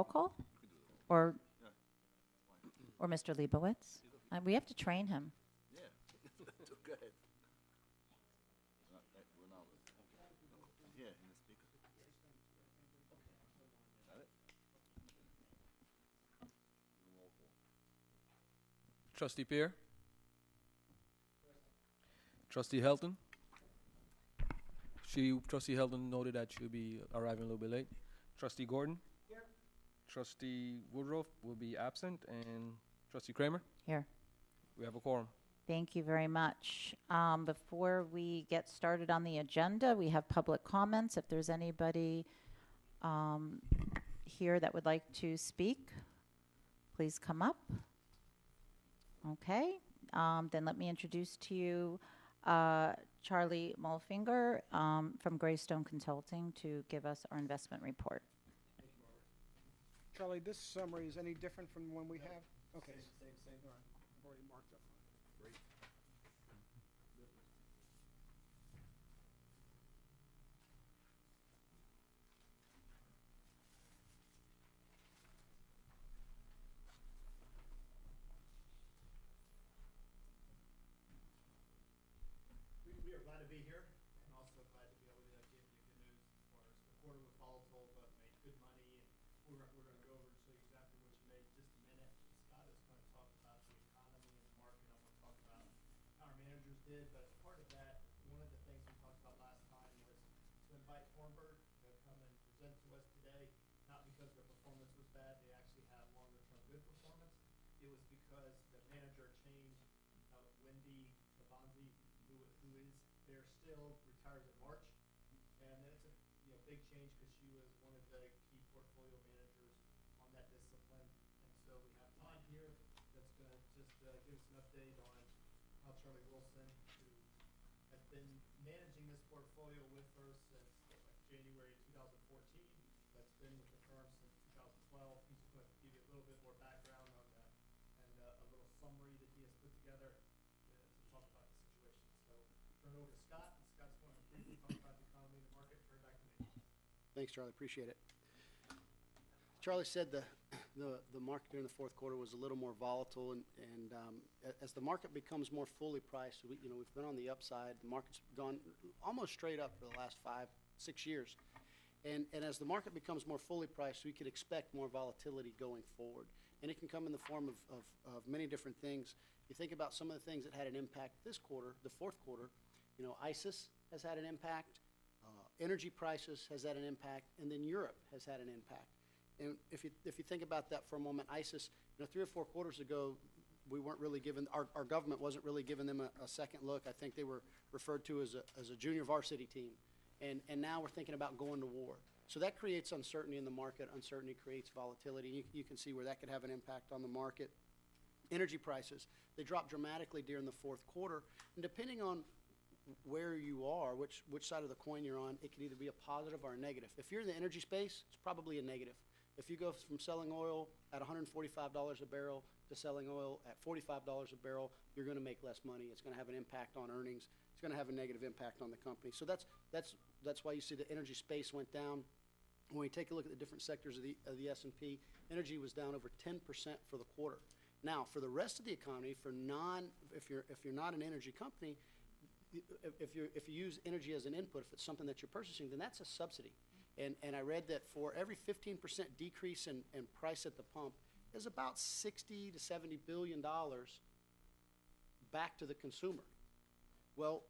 Roll call? Or, or Mr. Leibowitz? We have to train him. Go ahead. Yeah, in the speaker. Got it? Trustee Peer? Trustee Helton? Trustee Helton noted that she'll be arriving a little bit late. Trustee Gordon? Here. Trustee Woodruff will be absent, and Trustee Kramer? Here. We have a quorum. Thank you very much. Before we get started on the agenda, we have public comments. If there's anybody here that would like to speak, please come up. Okay. Then let me introduce to you Charlie Mulfinger from Greystone Consulting to give us our investment report. Charlie, this summary is any different from the one we have? Okay. Same. All right. I've already marked up. Great. We are glad to be here, and also glad to be able to give you good news as far as the quarter was volatile, but made good money, and we're going to go over and show you exactly what you made in just a minute. Scott is going to talk about the economy and the market. I'm going to talk about how our managers did, but as part of that, one of the things we talked about last time was to invite Hornberg to come and present to us today, not because their performance was bad, they actually had longer-term good performance. It was because the manager changed, Wendy Travanzi, who is there still, retires in March, and it's a big change because she was one of the key portfolio managers on that discipline. And so we have Todd here that's going to just give us an update on how Charlie Wilson, who has been managing this portfolio with her since January 2014, that's been with the firm since 2012. He's going to give you a little bit more background on that and a little summary that he has put together to talk about the situation. So turn it over to Scott, and Scott's going to briefly talk about the economy and the market. Turn it back to me. Thanks, Charlie. Appreciate it. Charlie said the market during the fourth quarter was a little more volatile, and as the market becomes more fully priced, we've been on the upside. The market's gone almost straight up for the last 5-6 years. And as the market becomes more fully priced, we could expect more volatility going forward. And it can come in the form of many different things. You think about some of the things that had an impact this quarter, the fourth quarter, ISIS has had an impact, energy prices has had an impact, and then Europe has had an impact. And if you think about that for a moment, ISIS, 3 or 4 quarters ago, we weren't really given, our government wasn't really giving them a second look. I think they were referred to as a junior varsity team. And now we're thinking about going to war. So that creates uncertainty in the market. Uncertainty creates volatility. You can see where that could have an impact on the market. Energy prices, they dropped dramatically during the fourth quarter. And depending on where you are, which side of the coin you're on, it could either be a positive or a negative. If you're in the energy space, it's probably a negative. If you go from selling oil at $145 a barrel to selling oil at $45 a barrel, you're going to make less money. It's going to have an impact on earnings. It's going to have a negative impact on the company. So that's why you see the energy space went down. When we take a look at the different sectors of the S&P, energy was down over 10% for the quarter. Now, for the rest of the economy, if you're not an energy company, if you use energy as an input, if it's something that you're purchasing, then that's a subsidy. And I read that for every 15% decrease in price at the pump is about $60 to $70 billion back to the consumer. Well,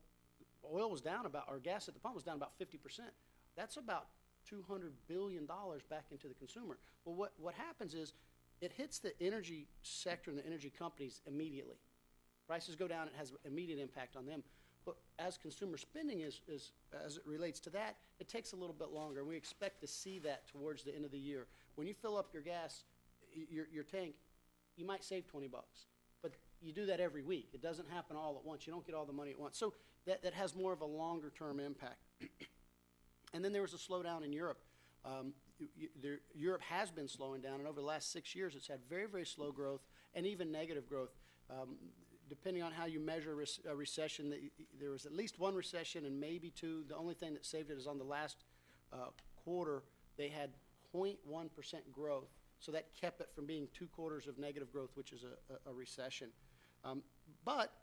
oil was down or gas at the pump was down about 50%. That's about $200 billion back into the consumer. Well, what happens is it hits the energy sector and the energy companies immediately. Prices go down, it has immediate impact on them. But as consumer spending as it relates to that, it takes a little bit longer. We expect to see that towards the end of the year. When you fill up your gas, your tank, you might save $20, but you do that every week. It doesn't happen all at once. You don't get all the money at once. So that has more of a longer-term impact. And then there was a slowdown in Europe. Europe has been slowing down, and over the last 6 years, it's had very, very slow growth and even negative growth. Depending on how you measure a recession, there was at least one recession and maybe two. The only thing that saved it is on the last quarter, they had 0.1% growth. So that kept it from being 2 quarters of negative growth, which is a recession. But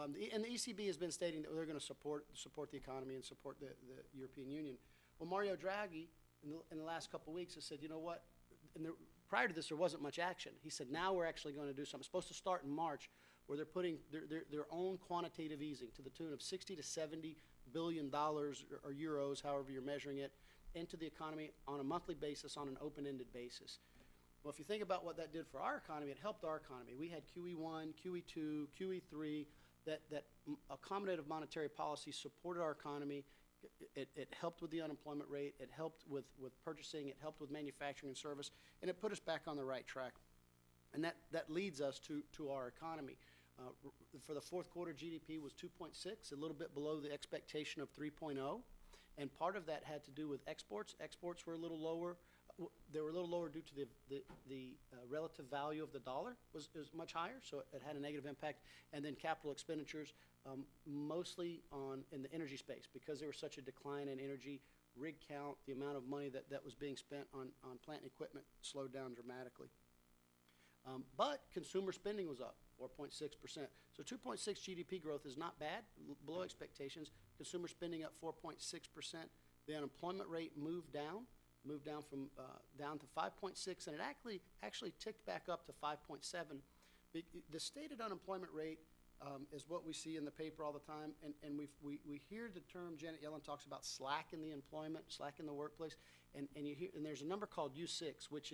the ECB has been stating that they're going to support the economy and support the European Union. Well, Mario Draghi, in the last couple of weeks, has said, you know what? Prior to this, there wasn't much action. He said, now we're actually going to do something. It's supposed to start in March, where they're putting their own quantitative easing to the tune of 60 to 70 billion dollars or euros, however you're measuring it, into the economy on a monthly basis, on an open-ended basis. Well, if you think about what that did for our economy, it helped our economy. We had QE1, QE2, QE3, that accommodative monetary policy supported our economy. It helped with the unemployment rate. It helped with purchasing. It helped with manufacturing and service. And it put us back on the right track. And that leads us to our economy. For the fourth quarter, GDP was 2.6, a little bit below the expectation of 3.0. And part of that had to do with exports. Exports were a little lower. They were a little lower due to the relative value of the dollar was much higher, so it had a negative impact. And then capital expenditures, mostly in the energy space, because there was such a decline in energy. Rig count, the amount of money that was being spent on plant and equipment slowed down dramatically. But consumer spending was up 4.6%. So 2.6 GDP growth is not bad, below expectations. Consumer spending up 4.6%. The unemployment rate moved down from down to 5.6, and it actually ticked back up to 5.7. The stated unemployment rate is what we see in the paper all the time, and we hear the term, Janet Yellen talks about slack in the employment, slack in the workplace, and there's a number called U6, which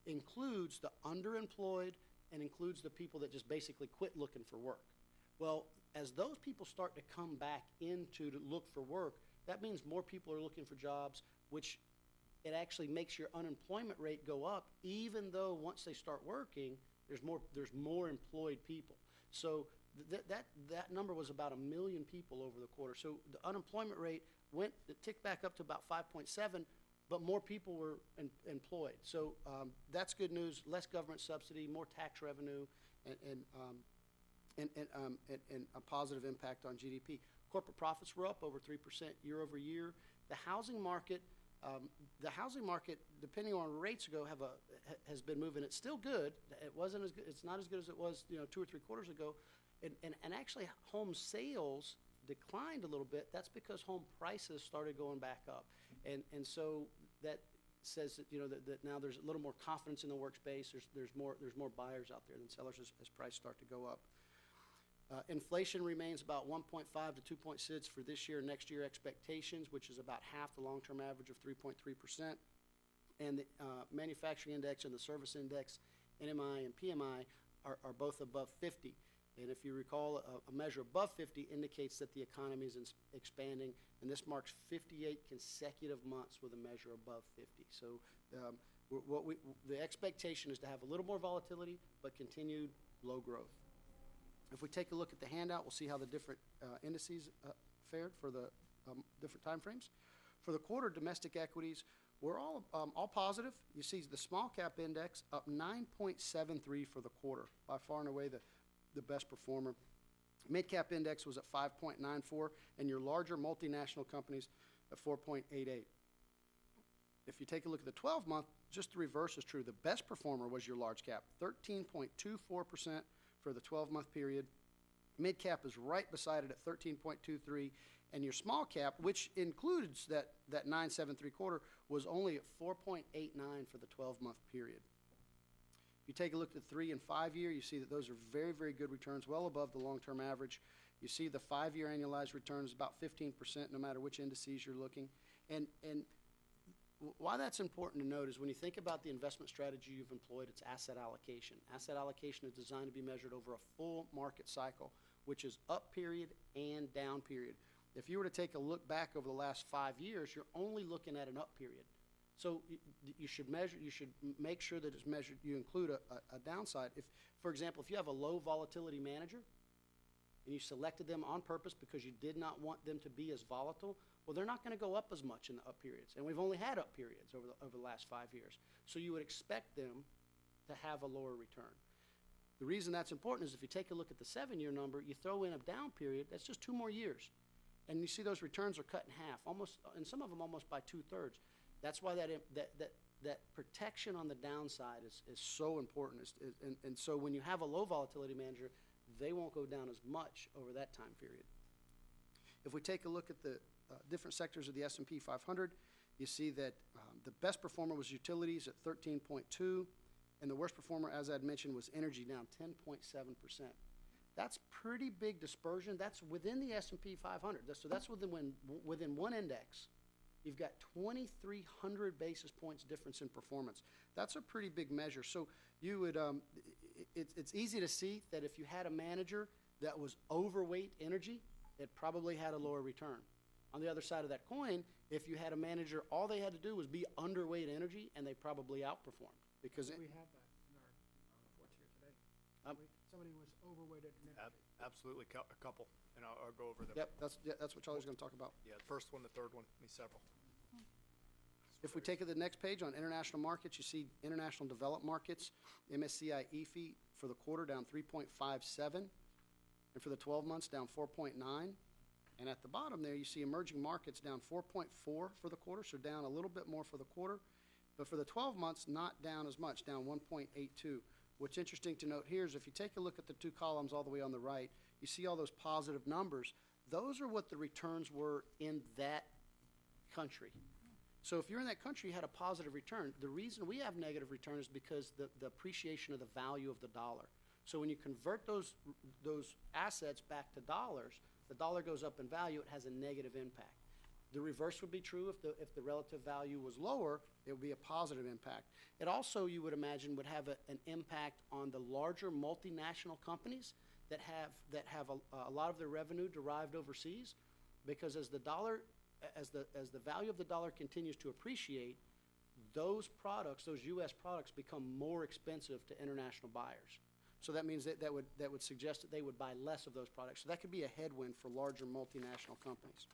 includes the underemployed and includes the people that just basically quit looking for work. Well, as those people start to come back to look for work, that means more people are looking for jobs, which it actually makes your unemployment rate go up, even though once they start working, there's more employed people. So that number was about 1 million people over the quarter. So the unemployment rate ticked back up to about 5.7, but more people were employed. So that's good news. Less government subsidy, more tax revenue, and a positive impact on GDP. Corporate profits were up over 3% year over year. The housing market, depending on where rates go, has been moving. It's still good. It wasn't as good. It's not as good as it was 2 or 3 quarters ago. And actually, home sales declined a little bit. That's because home prices started going back up. And so that says that that now there's a little more confidence in the workspace. There's more buyers out there than sellers as prices start to go up. Inflation remains about 1.5 to 2.6 for this year and next year expectations, which is about half the long-term average of 3.3%. And the manufacturing index and the service index, NMI and PMI, are both above 50. And if you recall, a measure above 50 indicates that the economy is expanding, and this marks 58 consecutive months with a measure above 50. So the expectation is to have a little more volatility, but continued low growth. If we take a look at the handout, we'll see how the different indices fared for the different time frames. For the quarter, domestic equities were all positive. You see the small cap index up 9.73 for the quarter, by far and away the best performer. Mid-cap index was at 5.94, and your larger multinational companies at 4.88. If you take a look at the 12-month, just the reverse is true. The best performer was your large cap, 13.24% for the 12-month period. Mid-cap is right beside it at 13.23, and your small cap, which includes that 9.73 quarter, was only at 4.89 for the 12-month period. If you take a look at the 3 and 5 year, you see that those are very, very good returns, well above the long-term average. You see the 5-year annualized return is about 15%, no matter which indices you're looking. And why that's important to note is when you think about the investment strategy you've employed, it's asset allocation. Asset allocation is designed to be measured over a full market cycle, which is up period and down period. If you were to take a look back over the last 5 years, you're only looking at an up period. So you should make sure that it's measured, you include a downside. If, for example, if you have a low volatility manager and you selected them on purpose because you did not want them to be as volatile, well, they're not going to go up as much in the up periods. And we've only had up periods over the last 5 years. So you would expect them to have a lower return. The reason that's important is if you take a look at the 7-year number, you throw in a down period, that's just 2 more years. And you see those returns are cut in half, almost, and some of them almost by 2/3. That's why that that protection on the downside is so important. And so when you have a low volatility manager, they won't go down as much over that time period. If we take a look at the different sectors of the S&P 500, you see that the best performer was utilities at 13.2, and the worst performer, as I'd mentioned, was energy, down 10.7%. That's pretty big dispersion. That's within the S&P 500. So that's within one index. You've got 2,300 basis points difference in performance. That's a pretty big measure. So you would, it's easy to see that if you had a manager that was overweight energy, it probably had a lower return. On the other side of that coin, if you had a manager, all they had to do was be underweight energy, and they probably outperformed. Because We have that in our reports here today. Somebody was overweighted in energy. Absolutely, a couple, and I'll go over them. Yep, that's what Charlie's going to talk about. Yeah, the first one, the third one, me several. If we take it to the next page on international markets, you see international developed markets, MSCI EFI for the quarter down 3.57, and for the 12 months down 4.9. And at the bottom there, you see emerging markets down 4.4 for the quarter, so down a little bit more for the quarter. But for the 12 months, not down as much, down 1.82. What's interesting to note here is if you take a look at the two columns all the way on the right, you see all those positive numbers. Those are what the returns were in that country. So if you're in that country, you had a positive return. The reason we have negative return is because the appreciation of the value of the dollar. So when you convert those assets back to dollars, the dollar goes up in value, it has a negative impact. The reverse would be true if the relative value was lower, it would be a positive impact. It also, you would imagine, would have an impact on the larger multinational companies that have a lot of their revenue derived overseas, because as the value of the dollar continues to appreciate, those products, those U.S. products, become more expensive to international buyers. So that means that would suggest that they would buy less of those products. So that could be a headwind for larger multinational companies.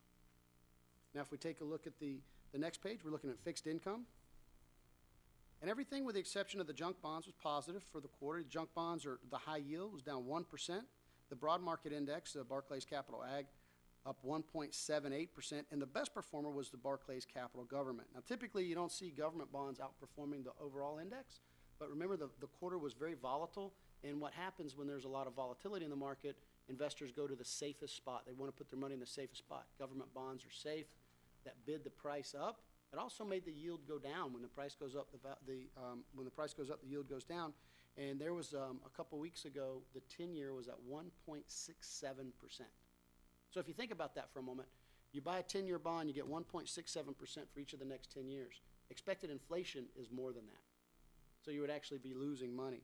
Now, if we take a look at the next page, we're looking at fixed income. And everything with the exception of the junk bonds was positive for the quarter. The junk bonds, or the high yield, was down 1%. The broad market index, the Barclays Capital Ag, up 1.78%. And the best performer was the Barclays Capital Government. Now, typically, you don't see government bonds outperforming the overall index. But remember, the quarter was very volatile. And what happens when there's a lot of volatility in the market, investors go to the safest spot. They want to put their money in the safest spot. Government bonds are safe. That bid the price up. It also made the yield go down. When the price goes up, when the price goes up, the yield goes down. And there was a couple weeks ago, the 10-year was at 1.67%. So if you think about that for a moment, you buy a 10-year bond, you get 1.67% for each of the next 10 years. Expected inflation is more than that. So you would actually be losing money.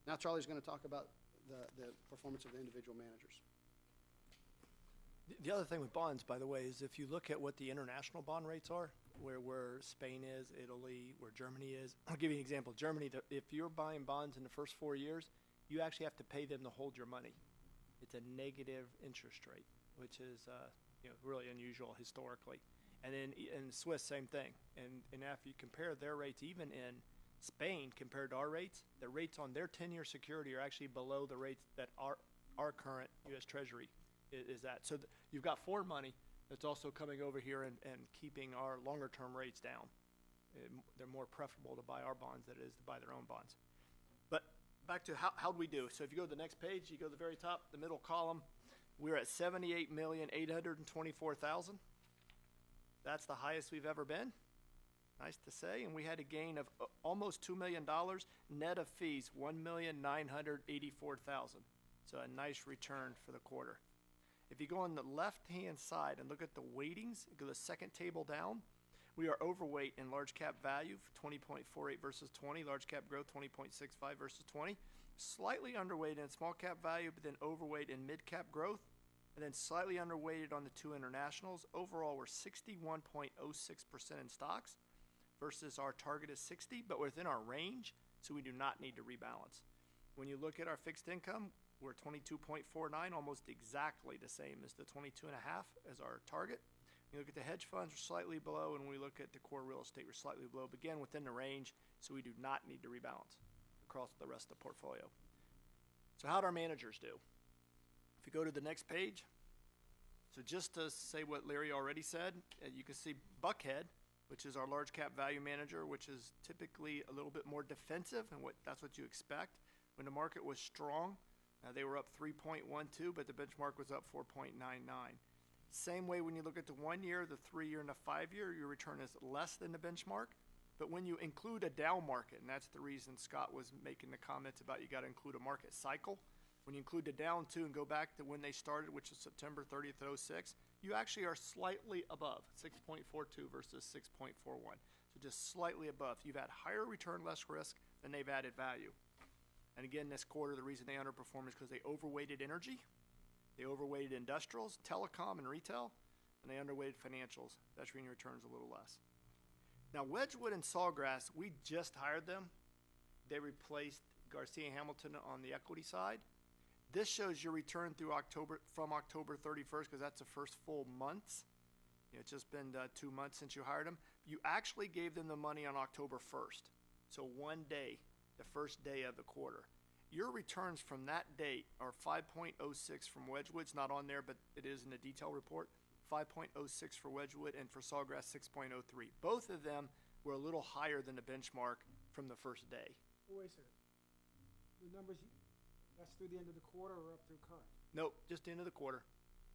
Now Charlie's going to talk about the performance of the individual managers. The other thing with bonds, by the way, is if you look at what the international bond rates are, where Spain is, Italy, where Germany is. I'll give you an example. Germany, if you're buying bonds in the first 4 years, you actually have to pay them to hold your money. It's a negative interest rate, which is really unusual historically. And then in Swiss, same thing. And after you compare their rates, even in Spain compared to our rates, the rates on their 10-year security are actually below the rates that our current U.S. Treasury is at. So you've got foreign money that's also coming over here and keeping our longer-term rates down. They're more preferable to buy our bonds than it is to buy their own bonds. But back to how'd we do? So if you go to the next page, you go to the very top, the middle column, we're at 78,824,000. That's the highest we've ever been. Nice to say. And we had a gain of almost $2 million, net of fees, $1,984,000. So a nice return for the quarter. If you go on the left-hand side and look at the weightings, go to the second table down, we are overweight in large cap value, 20.48 versus 20, large cap growth, 20.65 versus 20. Slightly underweight in small cap value, but then overweight in mid cap growth, and then slightly underweighted on the two internationals. Overall, we're 61.06% in stocks versus our target is 60, but within our range, so we do not need to rebalance. When you look at our fixed income, we're 22.49, almost exactly the same as the 22.5 as our target. You look at the hedge funds, we're slightly below, and we look at the core real estate, we're slightly below, but again, within the range, so we do not need to rebalance across the rest of the portfolio. So how'd our managers do? If you go to the next page, so just to say what Larry already said, you can see Buckhead which is our large cap value manager, which is typically a little bit more defensive, and that's what you expect. When the market was strong, they were up 3.12, but the benchmark was up 4.99. Same way when you look at the 1 year, the 3 year, and the 5 year, your return is less than the benchmark. But when you include a down market, and that's the reason Scott was making the comments about you got to include a market cycle. When you include the down too and go back to when they started, which is September 30th, 06, you actually are slightly above 6.42 versus 6.41. So just slightly above. You've had higher return, less risk, than they've added value. And again, this quarter, the reason they underperformed is because they overweighted energy, they overweighted industrials, telecom, and retail, and they underweighted financials. That's meaning returns a little less. Now, Wedgwood and Sawgrass, we just hired them. They replaced Garcia Hamilton on the equity side. This shows your return through from October 31st, because that's the first full month. It's just been 2 months since you hired them. You actually gave them the money on October 1st. So 1 day, the first day of the quarter. Your returns from that date are 5.06 from Wedgwood. It's not on there, but it is in the detail report. 5.06 for Wedgwood, and for Sawgrass, 6.03. Both of them were a little higher than the benchmark from the first day. Oh, wait a second. The numbers, that's through the end of the quarter or up through current? Nope, just the end of the quarter.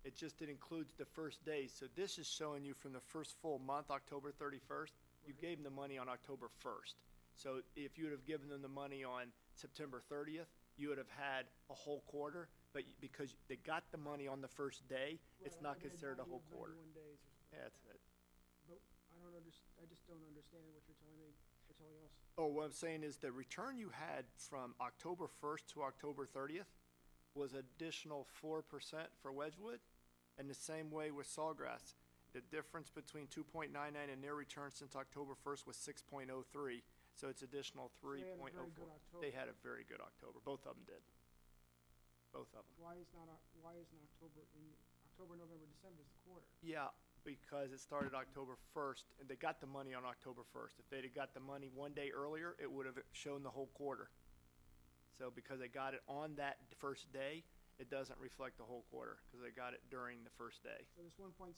It includes the first day. So this is showing you from the first full month, October 31st. You gave them the money on October 1st. So if you would have given them the money on September 30th, you would have had a whole quarter. But because they got the money on the first day, it's not considered a whole quarter. 91 days or something. Yeah, that's it. But I just don't understand what you're telling me, or telling us. Oh, what I'm saying is the return you had from October 1st to October 30th was additional 4% for Wedgwood, and the same way with Sawgrass. The difference between 2.99 and their return since October 1st was 6.03, so it's additional 3.04. They had a very good October. Both of them did. Both of them. Why isn't October October, November, December is the quarter? Yeah, because it started October 1st, and they got the money on October 1st. If they'd have got the money 1 day earlier, it would have shown the whole quarter. So because they got it on that first day, it doesn't reflect the whole quarter because they got it during the first day. So this 1.78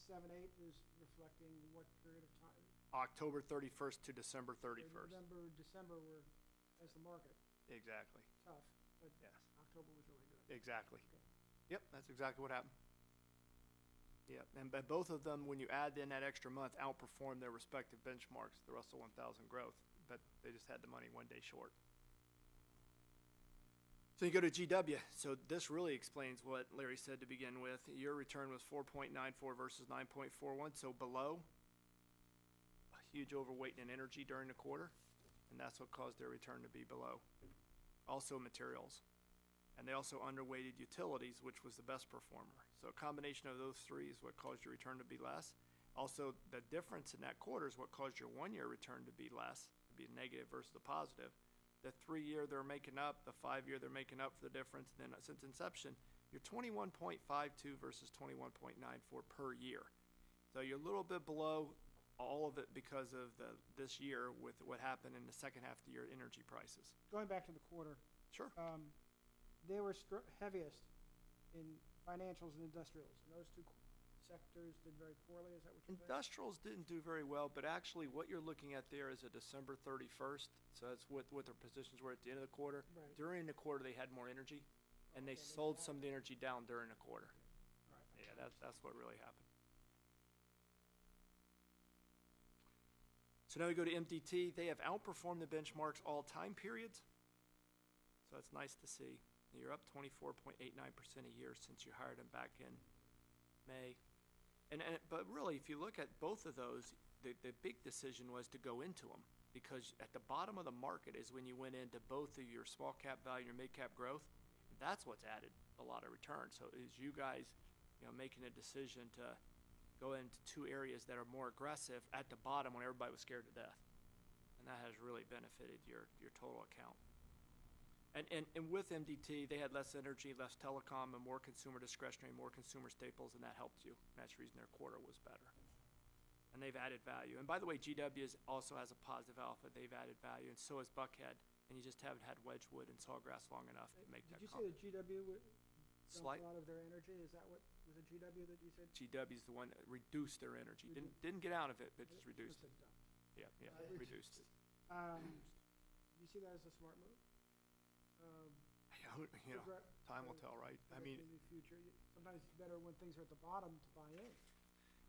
is reflecting what period of time? October 31st to December So 31st. November, December were, as the market, Exactly. tough, but Yes. October was really good. Exactly. Okay. Yep, that's exactly what happened. Yep, and but both of them, when you add in that extra month, outperformed their respective benchmarks, the Russell 1000 growth, but they just had the money 1 day short. So you go to GW. So this really explains what Larry said to begin with. Your return was 4.94 versus 9.41, so below. A huge overweight in energy during the quarter, and that's what caused their return to be below. Also materials. And they also underweighted utilities, which was the best performer. So a combination of those three is what caused your return to be less. Also, the difference in that quarter is what caused your 1 year return to be less, to be negative versus the positive. The 3 year they're making up, the 5 year they're making up for the difference. And then since inception, you're 21.52 versus 21.94 per year. So you're a little bit below, all of it because of this year with what happened in the second half of the year energy prices. Going back to the quarter, Sure. they were heaviest in financials and industrials, and those two sectors did very poorly. Is that what you're saying? Industrials didn't do very well, but actually what you're looking at there is a December 31st. So that's what their positions were at the end of the quarter. Right. During the quarter, they had more energy, and they Okay, sold some of the energy down during the quarter. All right, Yeah, that's what really happened. So now we go to MDT. They have outperformed the benchmarks all time periods. So that's nice to see. You're up 24.89% a year since you hired them back in May. But really, if you look at both of those, the big decision was to go into them, because at the bottom of the market is when you went into both of your small cap value and your mid cap growth. That's what's added a lot of return. So is you guys, making a decision to go into two areas that are more aggressive at the bottom when everybody was scared to death, and that has really benefited your total account. And with MDT, they had less energy, less telecom, and more consumer discretionary, more consumer staples, and that helped you. And that's the reason their quarter was better. And they've added value. And by the way, GW also has a positive alpha. They've added value, and so has Buckhead. And you just haven't had Wedgwood and Sawgrass long enough to make that Did you say that GW dumped Slight. a lot of their energy? Is that what, was it GW that you said? GW is the one that reduced their energy. Didn't get out of it, but just reduced it. Dumped. Yeah, It's- reduced it. Do you see that as a smart move? You know, Regret- time will tell, right? I mean, predicting the future. Sometimes it's better when things are at the bottom to buy in.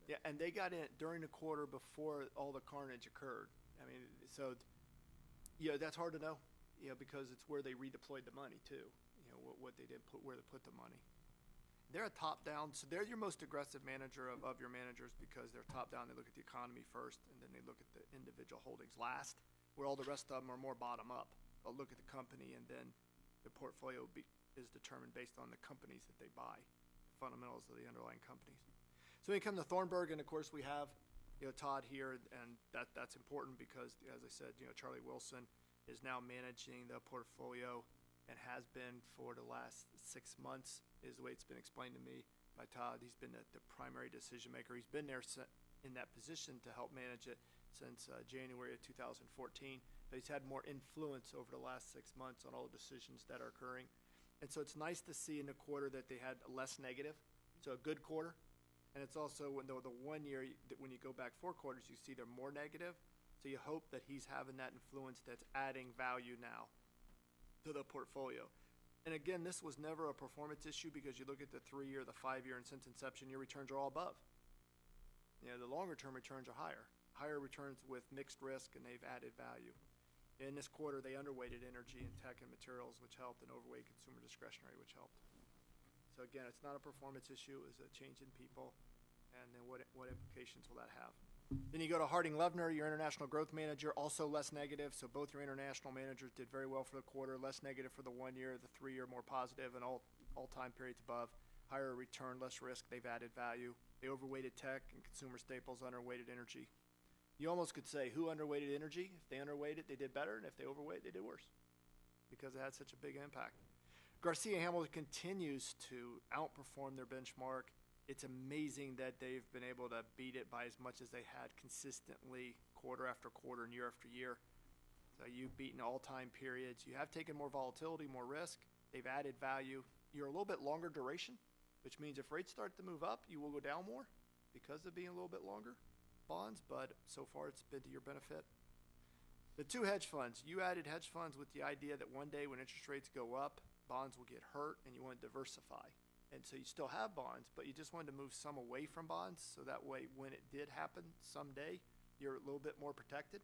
yeah, and they got in during the quarter before all the carnage occurred. I mean, so, yeah, that's hard to know, because it's where they redeployed the money too. What they did where they put the money. They're a top-down, so they're your most aggressive manager of your managers because they're top-down. They look at the economy first, and then they look at the individual holdings last, where all the rest of them are more bottom-up. They'll look at the company, and then the portfolio is determined based on the companies that they buy, the fundamentals of the underlying companies. So when you come to Thornburg, and of course we have, Todd here, and that's important because, as I said, Charlie Wilson is now managing the portfolio and has been for the last 6 months, is the way it's been explained to me by Todd. He's been the primary decision maker. He's been there in that position to help manage it since January of 2014. But he's had more influence over the last 6 months on all the decisions that are occurring. And so it's nice to see in the quarter that they had less negative, so a good quarter. And it's also when the 1 year, when you go back 4 quarters, you see they're more negative. So you hope that he's having that influence that's adding value now to the portfolio. And again, this was never a performance issue because you look at the 3 year, the 5 year, and since inception, your returns are all above. The longer term returns are higher returns with mixed risk, and they've added value. In this quarter, they underweighted energy and tech and materials, which helped, and overweight consumer discretionary, which helped. So again, it's not a performance issue, it's a change in people, and then what implications will that have? Then you go to Harding Loevner, your international growth manager, also less negative. So both your international managers did very well for the quarter, less negative for the 1 year, the 3 year more positive, and all time periods above. Higher return, less risk, they've added value. They overweighted tech and consumer staples, underweighted energy. You almost could say who underweighted energy? If they underweighted, they did better, and if they overweight, they did worse because it had such a big impact. Garcia Hamilton continues to outperform their benchmark. It's amazing that they've been able to beat it by as much as they had consistently quarter after quarter and year after year. So you've beaten all-time periods. You have taken more volatility, more risk. They've added value. You're a little bit longer duration, which means if rates start to move up, you will go down more because of being a little bit longer bonds, but so far it's been to your benefit. The 2 hedge funds, you added hedge funds with the idea that one day when interest rates go up, bonds will get hurt and you want to diversify. And so you still have bonds, but you just wanted to move some away from bonds so that way when it did happen someday, you're a little bit more protected.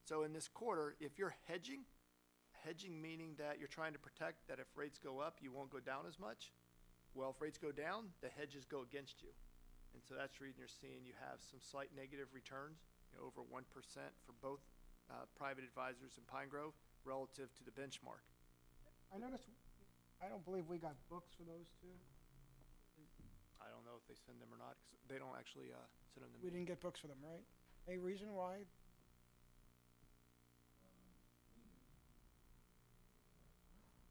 So in this quarter, if you're hedging meaning that you're trying to protect that if rates go up, you won't go down as much. Well, if rates go down, the hedges go against you. And so that's the reason you're seeing you have some slight negative returns, over 1% for both private advisors and Pine Grove relative to the benchmark. I noticed, I don't believe we got books for those two. I don't know if they send them or not, 'cause they don't actually send them to We me. didn't get books for them, right? Any reason why?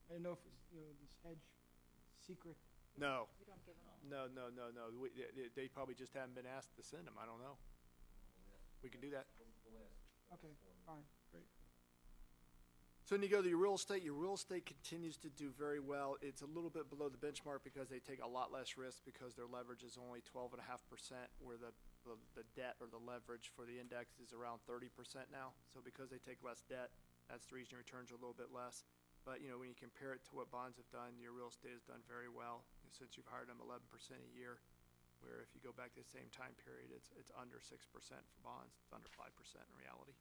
I didn't know if it's, this hedge secret. No, We don't give them. no. They probably just haven't been asked to send them. I don't know. We can do that. Okay, fine, great. So when you go to your real estate continues to do very well. It's a little bit below the benchmark because they take a lot less risk because their leverage is only 12.5%, where the debt or the leverage for the index is around 30% now. So because they take less debt, that's the reason your returns are a little bit less. But when you compare it to what bonds have done, your real estate has done very well since you've hired them 11% a year. Where if you go back to the same time period, it's under 6% for bonds. It's under 5% in reality.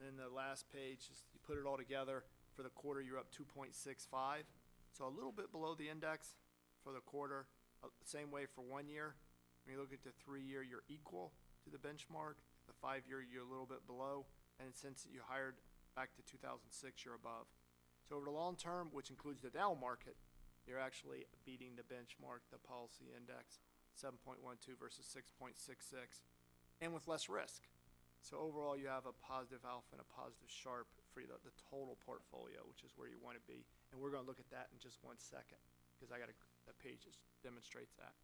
Then the last page, is you put it all together. For the quarter, you're up 2.65. So a little bit below the index for the quarter. Same way for 1 year. When you look at the 3 year, you're equal to the benchmark. The 5 year, you're a little bit below. And since you hired back to 2006, you're above. So over the long term, which includes the Dow market, you're actually beating the benchmark, the policy index, 7.12 versus 6.66, and with less risk. So overall, you have a positive alpha and a positive Sharpe for the total portfolio, which is where you want to be. And we're going to look at that in just 1 second because I got a page that demonstrates that.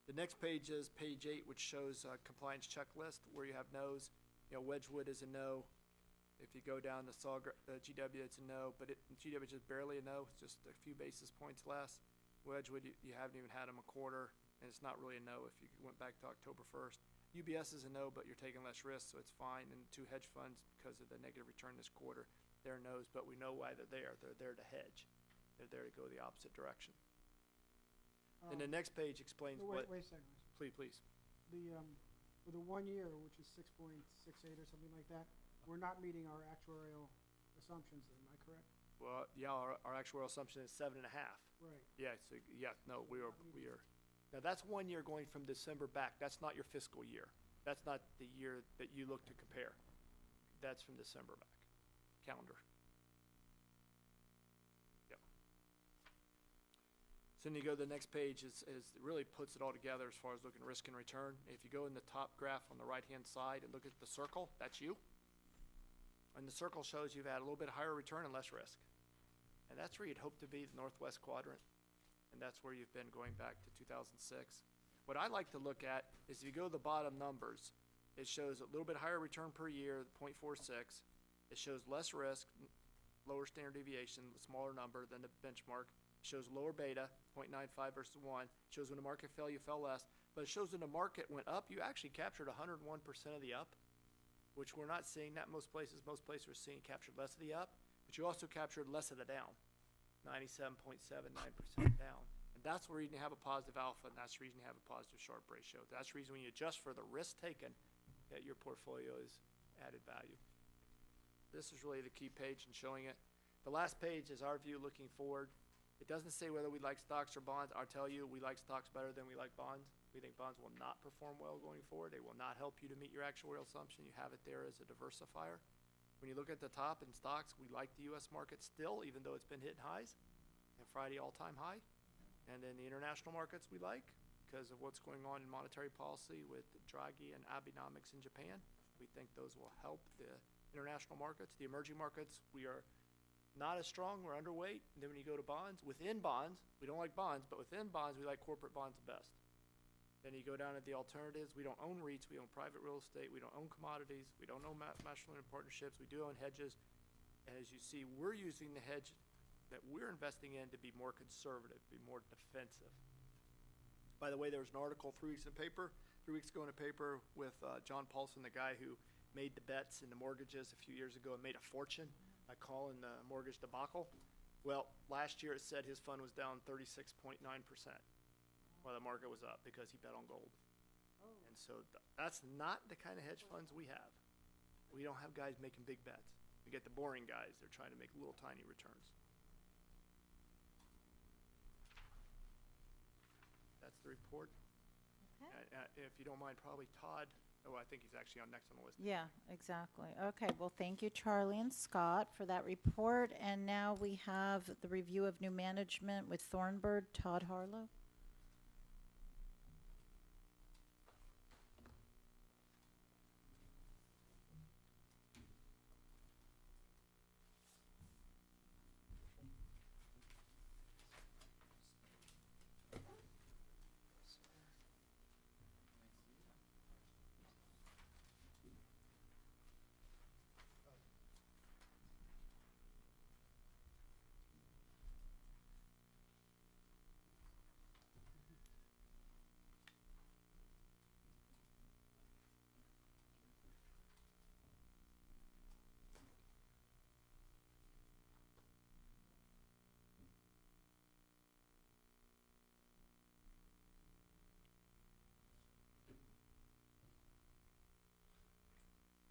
The next page is page 8, which shows a compliance checklist where you have no's. Wedgwood is a no. If you go down to GW, it's a no, but GW is just barely a no. It's just a few basis points less. Wedgwood, you haven't even had them a quarter, and it's not really a no if you went back to October 1st. UBS is a no, but you're taking less risk, so it's fine. And 2 hedge funds, because of the negative return this quarter, they're no's, but we know why they're there. They're there to hedge. They're there to go the opposite direction. And the next page explains no, what. Wait a second. Please. The, for the 1 year, which is 6.68 or something like that, we're not meeting our actuarial assumptions, am I correct? Well, yeah, our actuarial assumption is 7.5. Right. Yeah, so, yeah, no, we are. Now, that's 1 year going from December back. That's not your fiscal year. That's not the year that you look to compare. That's from December back, calendar. Yep. So then you go to the next page is really puts it all together as far as looking risk and return. If you go in the top graph on the right-hand side and look at the circle, that's you. And the circle shows you've had a little bit higher return and less risk. And that's where you'd hope to be, the northwest quadrant. And that's where you've been going back to 2006. What I like to look at is if you go to the bottom numbers, it shows a little bit higher return per year, 0.46. It shows less risk, lower standard deviation, a smaller number than the benchmark. It shows lower beta, 0.95 versus 1. It shows when the market fell, you fell less. But it shows when the market went up, you actually captured 101% of the up, which we're not seeing that most places. Most places are seeing captured less of the up, but you also captured less of the down, 97.79% down. And that's the reason you have a positive alpha, and that's the reason you have a positive Sharpe ratio. That's the reason when you adjust for the risk taken, that your portfolio is added value. This is really the key page in showing it. The last page is our view looking forward. It doesn't say whether we like stocks or bonds. I'll tell you, we like stocks better than we like bonds. We think bonds will not perform well going forward. They will not help you to meet your actuarial assumption. You have it there as a diversifier. When you look at the top in stocks, we like the U.S. market still, even though it's been hitting highs, and Friday all-time high. And then the international markets we like because of what's going on in monetary policy with Draghi and Abenomics in Japan. We think those will help the international markets. The emerging markets, we are not as strong. We're underweight. And then when you go to bonds, within bonds, we don't like bonds, but within bonds, we like corporate bonds the best. Then you go down to the alternatives. We don't own REITs. We own private real estate. We don't own commodities. We don't own master limited partnerships. We do own hedges. And as you see, we're using the hedge that we're investing in to be more conservative, be more defensive. By the way, there was an article 3 weeks ago in a paper with John Paulson, the guy who made the bets in the mortgages a few years ago and made a fortune by calling the mortgage debacle. Well, last year it said his fund was down 36.9%. While the market was up because he bet on gold. Oh. And so that's not the kind of hedge funds we have. We don't have guys making big bets. We get the boring guys. They're trying to make little tiny returns. That's the report. Okay. If you don't mind, probably Todd. Oh, I think he's actually on next on the list. Yeah, exactly. Okay, well, thank you, Charlie and Scott, for that report. And now we have the review of new management with Thornbird, Todd Harlow.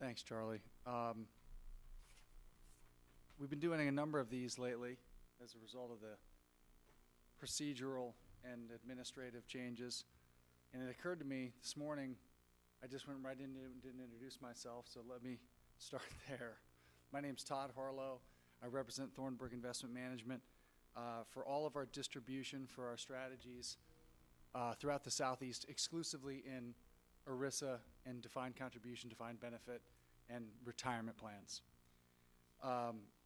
Thanks, Charlie. We've been doing a number of these lately as a result of the procedural and administrative changes. And it occurred to me this morning, I just went right in and didn't introduce myself, so let me start there. My name's Todd Harlow. I represent Thornburg Investment Management for all of our distribution for our strategies throughout the Southeast, exclusively in ERISA and defined contribution, defined benefit, and retirement plans.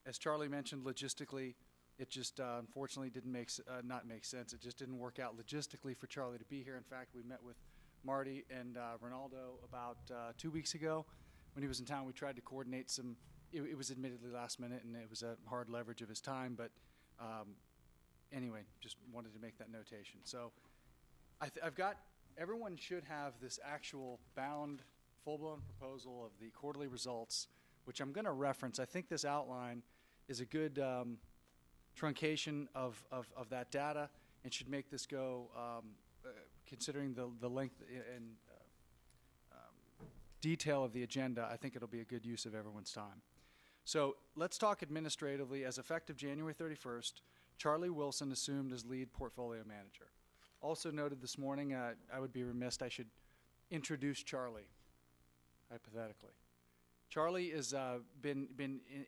As Charlie mentioned, logistically, it just unfortunately didn't not make sense. It just didn't work out logistically for Charlie to be here. In fact, we met with Marty and Ronaldo about 2 weeks ago when he was in town. We tried to coordinate some. It was admittedly last minute, and it was a hard leverage of his time. But anyway, just wanted to make that notation. So I've got everyone should have this actual bound, full-blown proposal of the quarterly results, which I'm going to reference. I think this outline is a good truncation of that data and should make this go, considering the length and detail of the agenda. I think it'll be a good use of everyone's time. So let's talk administratively. As effective January 31st, Charlie Wilson assumed as lead portfolio manager. Also noted this morning, I would be remiss, I should introduce Charlie, hypothetically. Charlie has been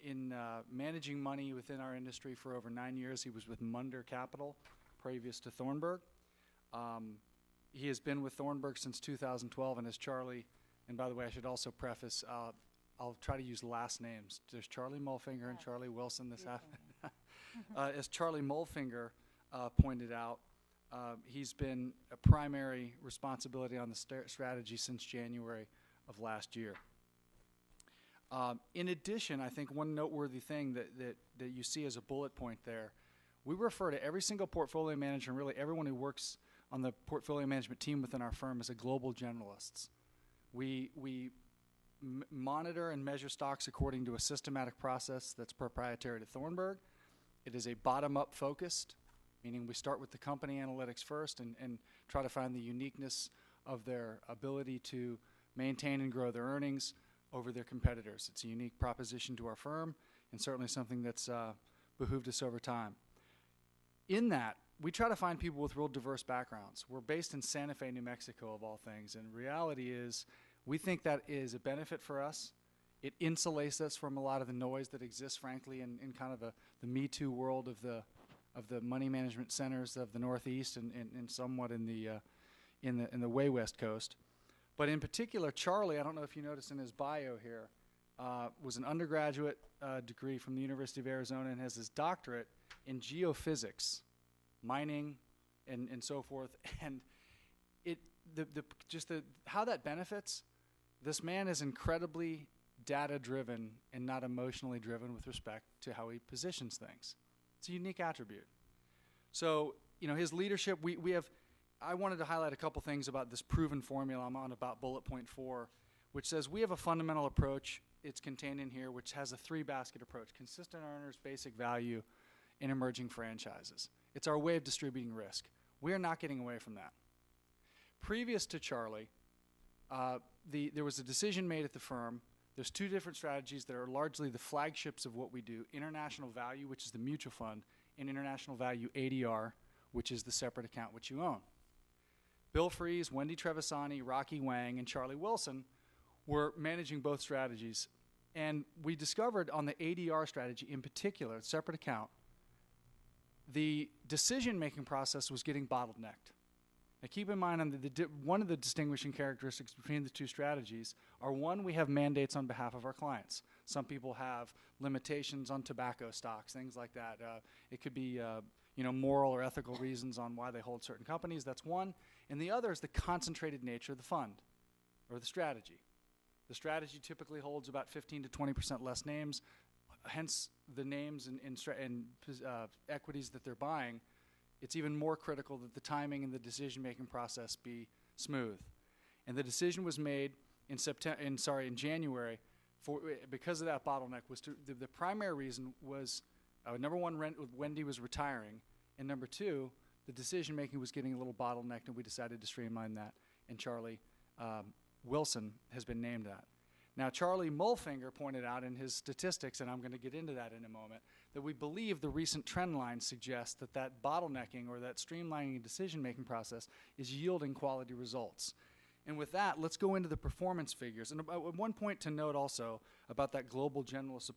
in managing money within our industry for over 9 years. He was with Munder Capital, previous to Thornburg. He has been with Thornburg since 2012, and as Charlie, and by the way, I should also preface, I'll try to use last names. There's Charlie Mulfinger and Charlie Wilson this afternoon. As Charlie Mulfinger pointed out, he's been a primary responsibility on the strategy since January of last year. In addition, I think one noteworthy thing that you see as a bullet point there, we refer to every single portfolio manager and really everyone who works on the portfolio management team within our firm as a global generalists. We monitor and measure stocks according to a systematic process that's proprietary to Thornburg. It is a bottom-up focused, meaning we start with the company analytics first and try to find the uniqueness of their ability to maintain and grow their earnings over their competitors. It's a unique proposition to our firm and certainly something that's behooved us over time. In that, we try to find people with real diverse backgrounds. We're based in Santa Fe, New Mexico, of all things, and reality is we think that is a benefit for us. It insulates us from a lot of the noise that exists, frankly, in kind of the Me Too world of the money management centers of the Northeast and somewhat in the way West Coast. But in particular, Charlie, I don't know if you noticed in his bio here, was an undergraduate degree from the University of Arizona and has his doctorate in geophysics, mining, and so forth. And how that benefits, this man is incredibly data-driven and not emotionally driven with respect to how he positions things. It's a unique attribute. So, his leadership, I wanted to highlight a couple things about this proven formula. I'm on about bullet point 4, which says we have a fundamental approach. It's contained in here, which has a 3-basket approach: consistent earners, basic value, and emerging franchises. It's our way of distributing risk. We are not getting away from that. Previous to Charlie, there was a decision made at the firm. There's 2 different strategies that are largely the flagships of what we do: International Value, which is the mutual fund, and International Value ADR, which is the separate account which you own. Bill Fries, Wendy Trevisani, Rocky Wang, and Charlie Wilson were managing both strategies. And we discovered on the ADR strategy in particular, separate account, the decision-making process was getting bottlenecked. Now keep in mind, one of the distinguishing characteristics between the 2 strategies are, one, we have mandates on behalf of our clients. Some people have limitations on tobacco stocks, things like that. It could be moral or ethical reasons on why they hold certain companies. That's one. And the other is the concentrated nature of the fund or the strategy. The strategy typically holds about 15 to 20% less names, hence the names and equities that they're buying. It's even more critical that the timing and the decision-making process be smooth. And the decision was made in January because of that bottleneck. The primary reason was, number one, Wendy was retiring, and number 2, the decision-making was getting a little bottlenecked, and we decided to streamline that, and Charlie Wilson has been named that. Now, Charlie Mulfinger pointed out in his statistics, and I'm going to get into that in a moment, that we believe the recent trend lines suggest that bottlenecking or that streamlining decision-making process is yielding quality results. And with that, let's go into the performance figures. And one point to note also about that global generalist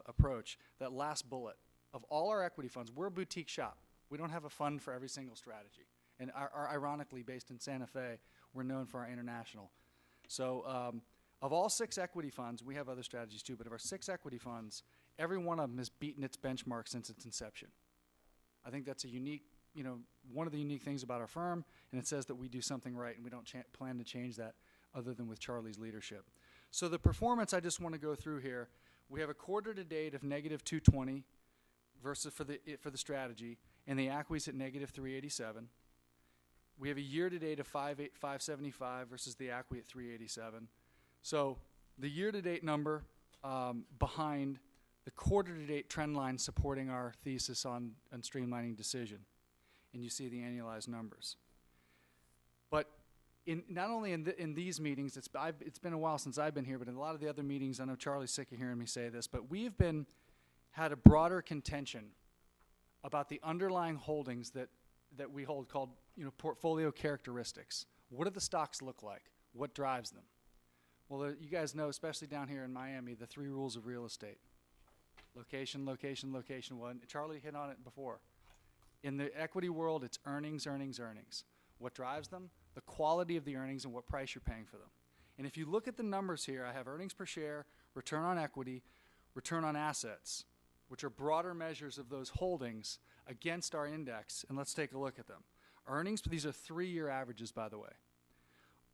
approach, that last bullet. Of all our equity funds, we're a boutique shop. We don't have a fund for every single strategy. And ironically, based in Santa Fe, we're known for our international. So of all 6 equity funds, we have other strategies too, but of our 6 equity funds, every one of them has beaten its benchmark since its inception. I think that's a unique, one of the unique things about our firm, and it says that we do something right, and we don't plan to change that other than with Charlie's leadership. So the performance I just want to go through here, we have a quarter to date of negative 220 versus for the strategy, and the ACWI's at negative 387. We have a year-to-date of 575 versus the ACWI at 387. So the year-to-date number behind the quarter-to-date trend line supporting our thesis on streamlining decision. And you see the annualized numbers. But not only in these meetings, it's been a while since I've been here, but in a lot of the other meetings, I know Charlie's sick of hearing me say this, but we've had a broader contention about the underlying holdings that we hold called portfolio characteristics. What do the stocks look like? What drives them? Well, you guys know, especially down here in Miami, the 3 rules of real estate. Location, location, location. Well, Charlie hit on it before. In the equity world, it's earnings, earnings, earnings. What drives them? The quality of the earnings and what price you're paying for them. And if you look at the numbers here, I have earnings per share, return on equity, return on assets, which are broader measures of those holdings against our index. And let's take a look at them. Earnings, these are 3-year averages, by the way.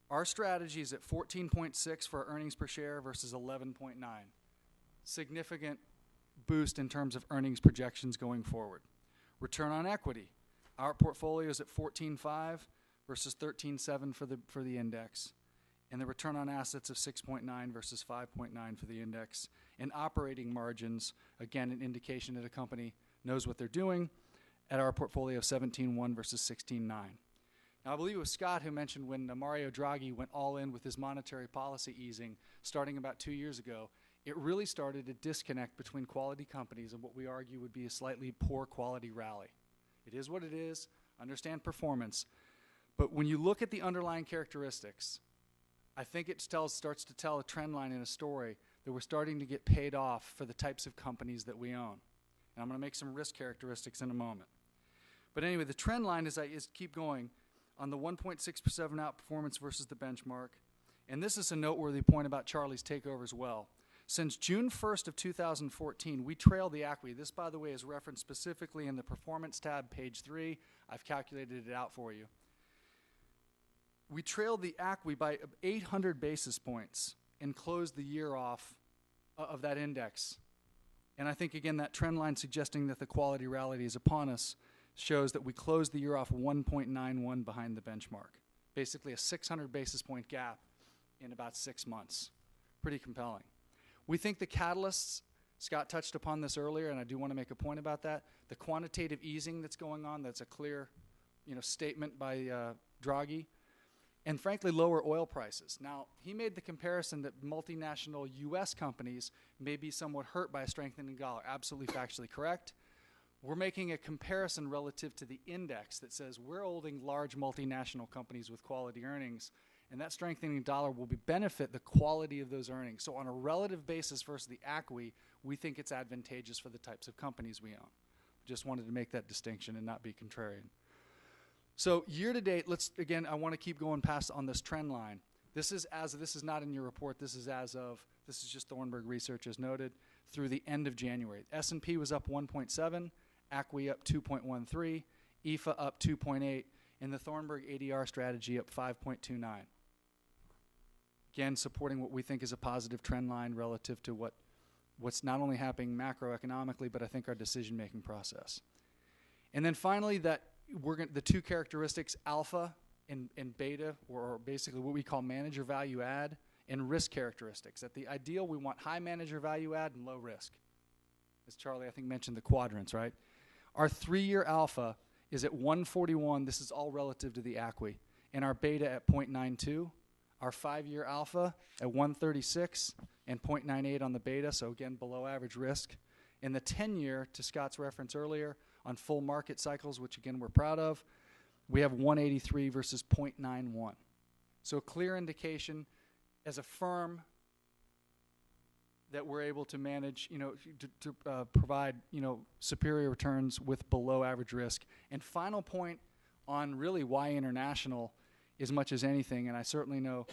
Our strategy is at 14.6 for earnings per share versus 11.9. Significant boost in terms of earnings projections going forward. Return on equity. Our portfolio is at 14.5 versus 13.7 for the index. And the return on assets of 6.9 versus 5.9 for the index. And operating margins, again, an indication that a company knows what they're doing, at our portfolio of 17.1 versus 16.9. Now, I believe it was Scott who mentioned when Mario Draghi went all in with his monetary policy easing starting about 2 years ago, it really started a disconnect between quality companies and what we argue would be a slightly poor quality rally. It is what it is. Understand performance. But when you look at the underlying characteristics, I think it starts to tell a trend line in a story that we're starting to get paid off for the types of companies that we own. And I'm going to make some risk characteristics in a moment. But anyway, the trend line is keep going on the 1.6% outperformance versus the benchmark. And this is a noteworthy point about Charlie's takeover as well. Since June 1st of 2014, we trailed the ACWI. This, by the way, is referenced specifically in the Performance tab, page 3. I've calculated it out for you. We trailed the ACWI by 800 basis points and closed the year off of that index. And I think, again, that trend line suggesting that the quality rally is upon us shows that we closed the year off 1.91 behind the benchmark. Basically a 600 basis point gap in about 6 months. Pretty compelling. We think the catalysts, Scott touched upon this earlier, and I do want to make a point about that. The quantitative easing that's going on, that's a clear statement by Draghi. And frankly, lower oil prices. Now, he made the comparison that multinational U.S. companies may be somewhat hurt by a strengthening dollar. Absolutely factually correct. We're making a comparison relative to the index that says we're holding large multinational companies with quality earnings, and that strengthening dollar will benefit the quality of those earnings. So on a relative basis versus the ACWI, we think it's advantageous for the types of companies we own. Just wanted to make that distinction and not be contrarian. So year to date, I want to keep going past on this trend line. This is not in your report. This is just Thornburg Research as noted through the end of January. S&P was up 1.7, ACWI up 2.13, EFA up 2.8, and the Thornburg ADR strategy up 5.29. Again, supporting what we think is a positive trend line relative to what's not only happening macroeconomically, but I think our decision-making process. And then finally, the 2 characteristics, alpha and beta, or basically what we call manager value add, and risk characteristics. At the ideal, we want high manager value add and low risk. As Charlie, I think, mentioned the quadrants, right? Our 3-year alpha is at 141. This is all relative to the ACWI. And our beta at 0.92. Our 5-year alpha at 136 and 0.98 on the beta, so again, below average risk. And the 10-year, to Scott's reference earlier, on full market cycles, which again we're proud of, we have 183 versus 0.91. So a clear indication as a firm that we're able to manage, to provide, superior returns with below average risk. And final point on really why international as much as anything, and I certainly know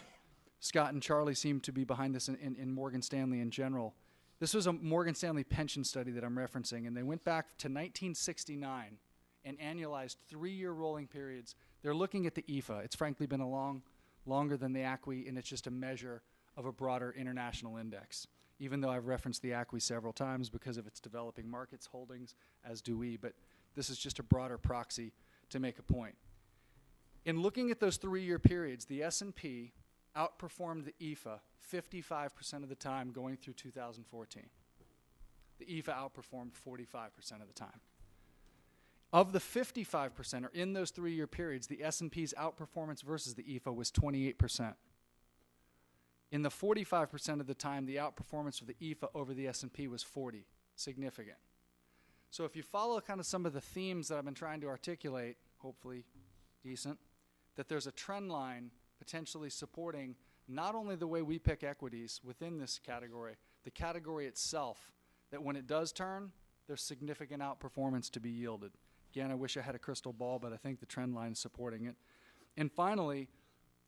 Scott and Charlie seem to be behind this in Morgan Stanley in general. This was a Morgan Stanley pension study that I'm referencing, and they went back to 1969 and annualized 3-year rolling periods. They're looking at the EFA. It's frankly been longer than the ACWI, and it's just a measure of a broader international index, even though I've referenced the ACWI several times because of its developing markets holdings, as do we, but this is just a broader proxy to make a point. In looking at those 3-year periods, the S&P outperformed the EFA 55% of the time going through 2014. The EFA outperformed 45% of the time. Of the 55%, or in those 3-year periods, the S&P's outperformance versus the EFA was 28%. In the 45% of the time, the outperformance of the EFA over the S&P was 40, significant. So if you follow kind of some of the themes that I've been trying to articulate, hopefully decent, that there's a trend line potentially supporting not only the way we pick equities within this category, the category itself, that when it does turn, there's significant outperformance to be yielded. Again, I wish I had a crystal ball, but I think the trend line is supporting it. And finally,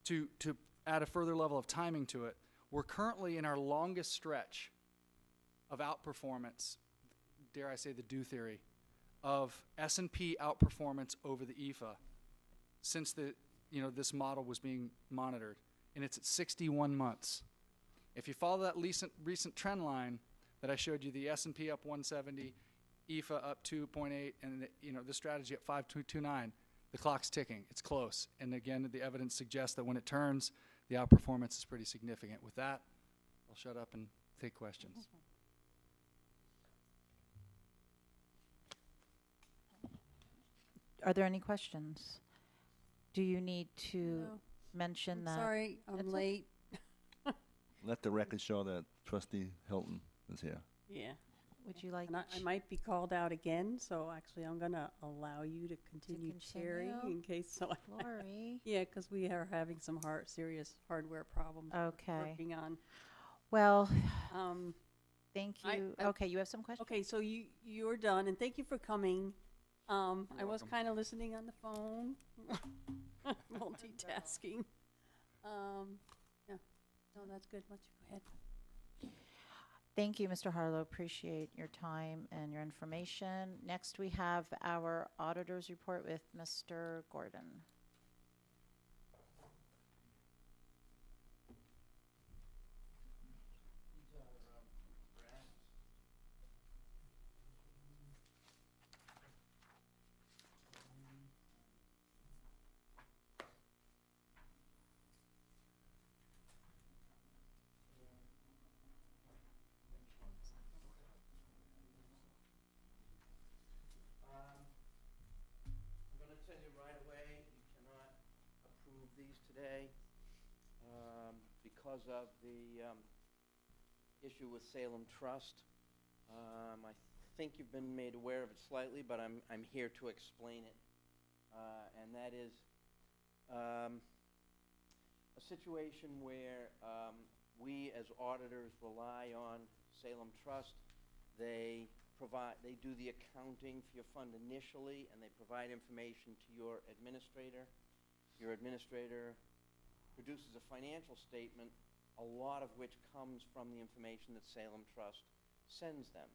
to add a further level of timing to it, we're currently in our longest stretch of outperformance, dare I say the do theory, of S&P outperformance over the EFA since this model was being monitored, and it's at 61 months. If you follow that recent trend line that I showed you, the S&P up 170, EFA up 2.8, and the strategy at 5.29, the clock's ticking. It's close. And again, the evidence suggests that when it turns, the outperformance is pretty significant. With that, I'll shut up and take questions. Are there any questions? Do you need to No. mention I'm that? sorry, I'm That's late. Let the record show that trustee Hilton is here. Yeah. Would you like And I might be called out again, so actually I'm gonna allow you to continue chairing continue? in case so. Lori? Yeah, because we are having some serious hardware problems we're Okay. working on. Well, Um, thank I- you. I- Okay, you have some questions? okay, so you're done, and thank you for coming. I was welcome. kind of listening on the phone, multitasking. Yeah, no, that's good. Go ahead. Thank you, Mr. Harlow. Appreciate your time and your information. Next, we have our auditor's report with Mr. Gordon. I'm going to tell you right away, you cannot approve these today because of the issue with Salem Trust. I think you've been made aware of it slightly, but I'm here to explain it. And that is a situation where we as auditors rely on Salem Trust. They do the accounting for your fund initially, and they provide information to your administrator. Your administrator produces a financial statement, a lot of which comes from the information that Salem Trust sends them.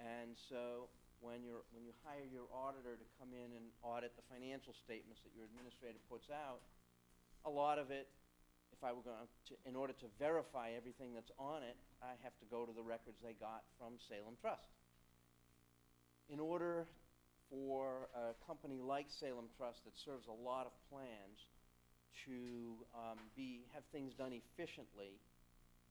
And so when you hire your auditor to come in and audit the financial statements that your administrator puts out, a lot of it, if I were going to, in order to verify everything that's on it, I have to go to the records they got from Salem Trust. In order for a company like Salem Trust that serves a lot of plans to have things done efficiently,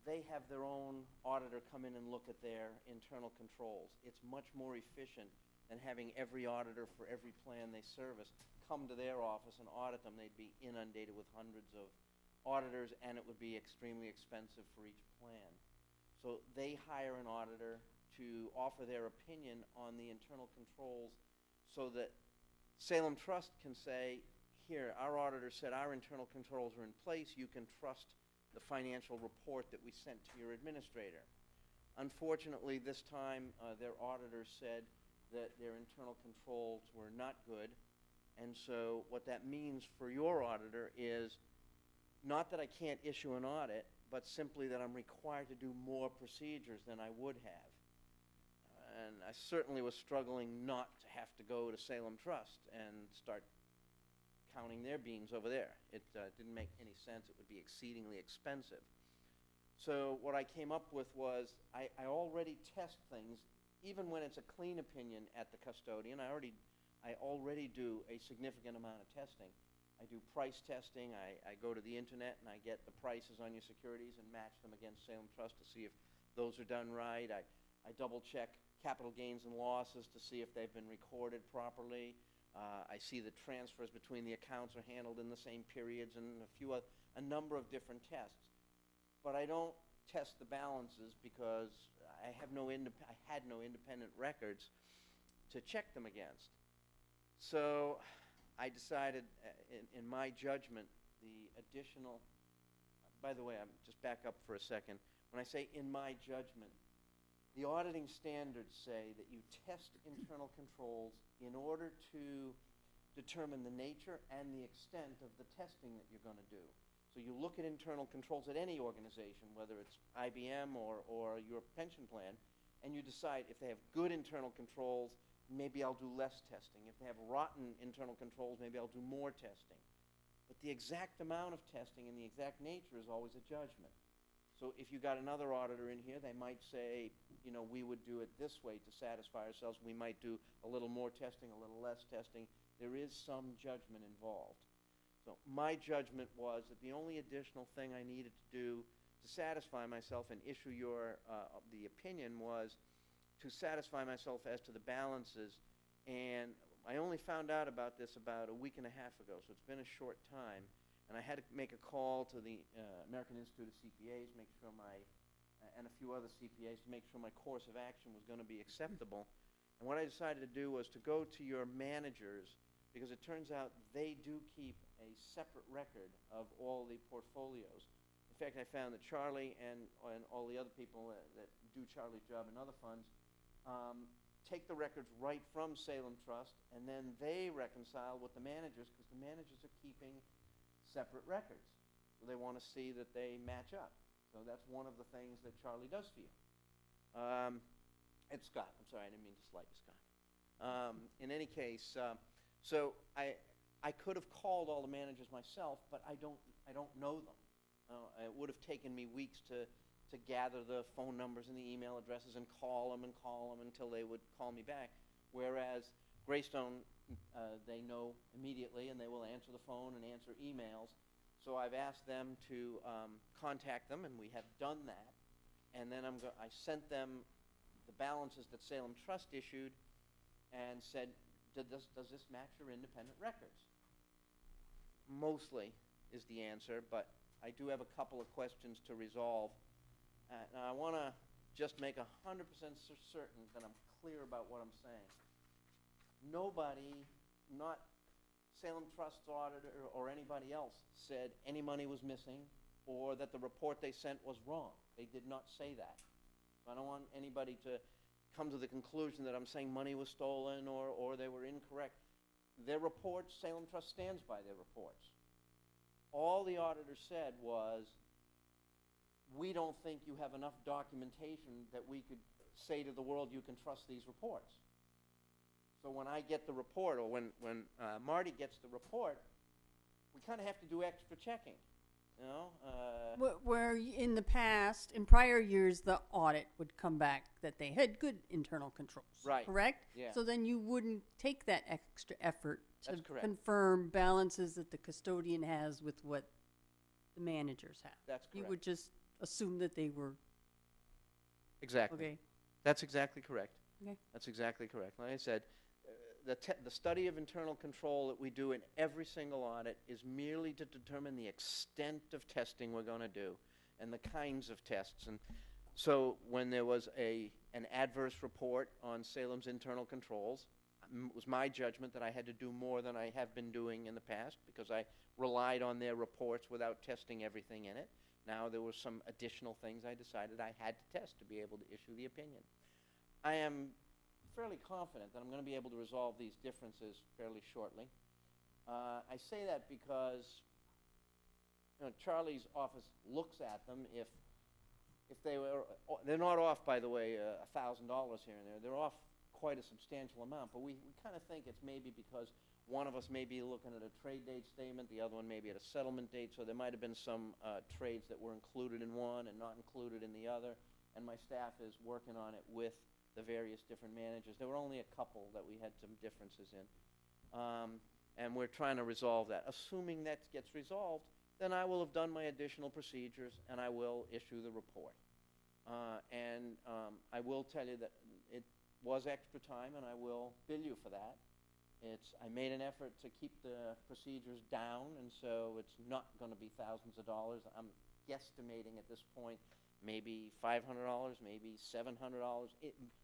they have their own auditor come in and look at their internal controls. It's much more efficient than having every auditor for every plan they service come to their office and audit them. They'd be inundated with hundreds of auditors, and it would be extremely expensive for each plan. So they hire an auditor to offer their opinion on the internal controls so that Salem Trust can say, here, our auditor said our internal controls are in place. You can trust the financial report that we sent to your administrator. Unfortunately, this time, their auditor said that their internal controls were not good. And so what that means for your auditor is not that I can't issue an audit, but simply that I'm required to do more procedures than I would have. And I certainly was struggling not to have to go to Salem Trust and start counting their beans over there. It didn't make any sense. It would be exceedingly expensive. So what I came up with was I already test things, even when it's a clean opinion at the custodian. I already do a significant amount of testing. I do price testing. I go to the internet and I get the prices on your securities and match them against Salem Trust to see if those are done right. I double check capital gains and losses to see if they've been recorded properly. I see the transfers between the accounts are handled in the same periods, and a number of different tests. But I don't test the balances because I had no independent records to check them against. So I decided, in my judgment, the additional, by the way, I'm just back up for a second. When I say in my judgment, the auditing standards say that you test internal controls in order to determine the nature and the extent of the testing that you're going to do. So you look at internal controls at any organization, whether it's IBM or your pension plan, and you decide if they have good internal controls, maybe I'll do less testing. If they have rotten internal controls, maybe I'll do more testing. But the exact amount of testing and the exact nature is always a judgment. So if you got another auditor in here, they might say, you know, we would do it this way to satisfy ourselves. We might do a little more testing, a little less testing. There is some judgment involved. So my judgment was that the only additional thing I needed to do to satisfy myself and issue the opinion was to satisfy myself as to the balances. And I only found out about this about a week and a half ago, so it's been a short time. And I had to make a call to the American Institute of CPAs, make sure and a few other CPAs, to make sure my course of action was going to be acceptable. And what I decided to do was to go to your managers, because it turns out they do keep a separate record of all the portfolios. In fact, I found that Charlie and all the other people that do Charlie's job in other funds take the records right from Salem Trust, and then they reconcile with the managers, because the managers are keeping separate records. So they want to see that they match up. So that's one of the things that Charlie does for you. It's Scott. I'm sorry, I didn't mean to slight you, Scott. In any case, so I could have called all the managers myself, but I don't know them. It would have taken me weeks to gather the phone numbers and the email addresses and call them until they would call me back. Whereas Greystone, they know immediately, and they will answer the phone and answer emails. So I've asked them to contact them, and we have done that. And then I sent them the balances that Salem Trust issued and said, does this match your independent records? Mostly is the answer, but I do have a couple of questions to resolve. Now I want to just make 100% certain that I'm clear about what I'm saying. Nobody, not Salem Trust's auditor or anybody else, said any money was missing or that the report they sent was wrong. They did not say that. So I don't want anybody to come to the conclusion that I'm saying money was stolen or they were incorrect. Their reports, Salem Trust stands by their reports. All the auditor said was, we don't think you have enough documentation that we could say to the world you can trust these reports. So when I get the report, or when Marty gets the report, we kind of have to do extra checking, you know? Where in the past, in prior years, the audit would come back that they had good internal controls. Right. Correct? Yeah. So then you wouldn't take that extra effort to That's correct. confirm balances that the custodian has with what the managers have. That's correct. You would just assume that they were, Exactly. okay. That's exactly correct. Okay. That's exactly correct. Like I said, the study of internal control that we do in every single audit is merely to determine the extent of testing we're going to do and the kinds of tests. And so when there was an adverse report on Salem's internal controls, it was my judgment that I had to do more than I have been doing in the past because I relied on their reports without testing everything in it. Now there were some additional things I decided I had to test to be able to issue the opinion. I am fairly confident that I'm going to be able to resolve these differences fairly shortly. I say that because Charlie's office looks at them. If they're not off, by the way, $1,000 here and there. They're off quite a substantial amount, but we kind of think it's maybe because one of us may be looking at a trade date statement, the other one may be at a settlement date, so there might have been some trades that were included in one and not included in the other, and my staff is working on it with the various different managers. There were only a couple that we had some differences in. And we're trying to resolve that. Assuming that gets resolved, then I will have done my additional procedures and I will issue the report. I will tell you that it was extra time and I will bill you for that. I made an effort to keep the procedures down, and so it's not going to be thousands of dollars. I'm guesstimating at this point maybe $500, maybe $700.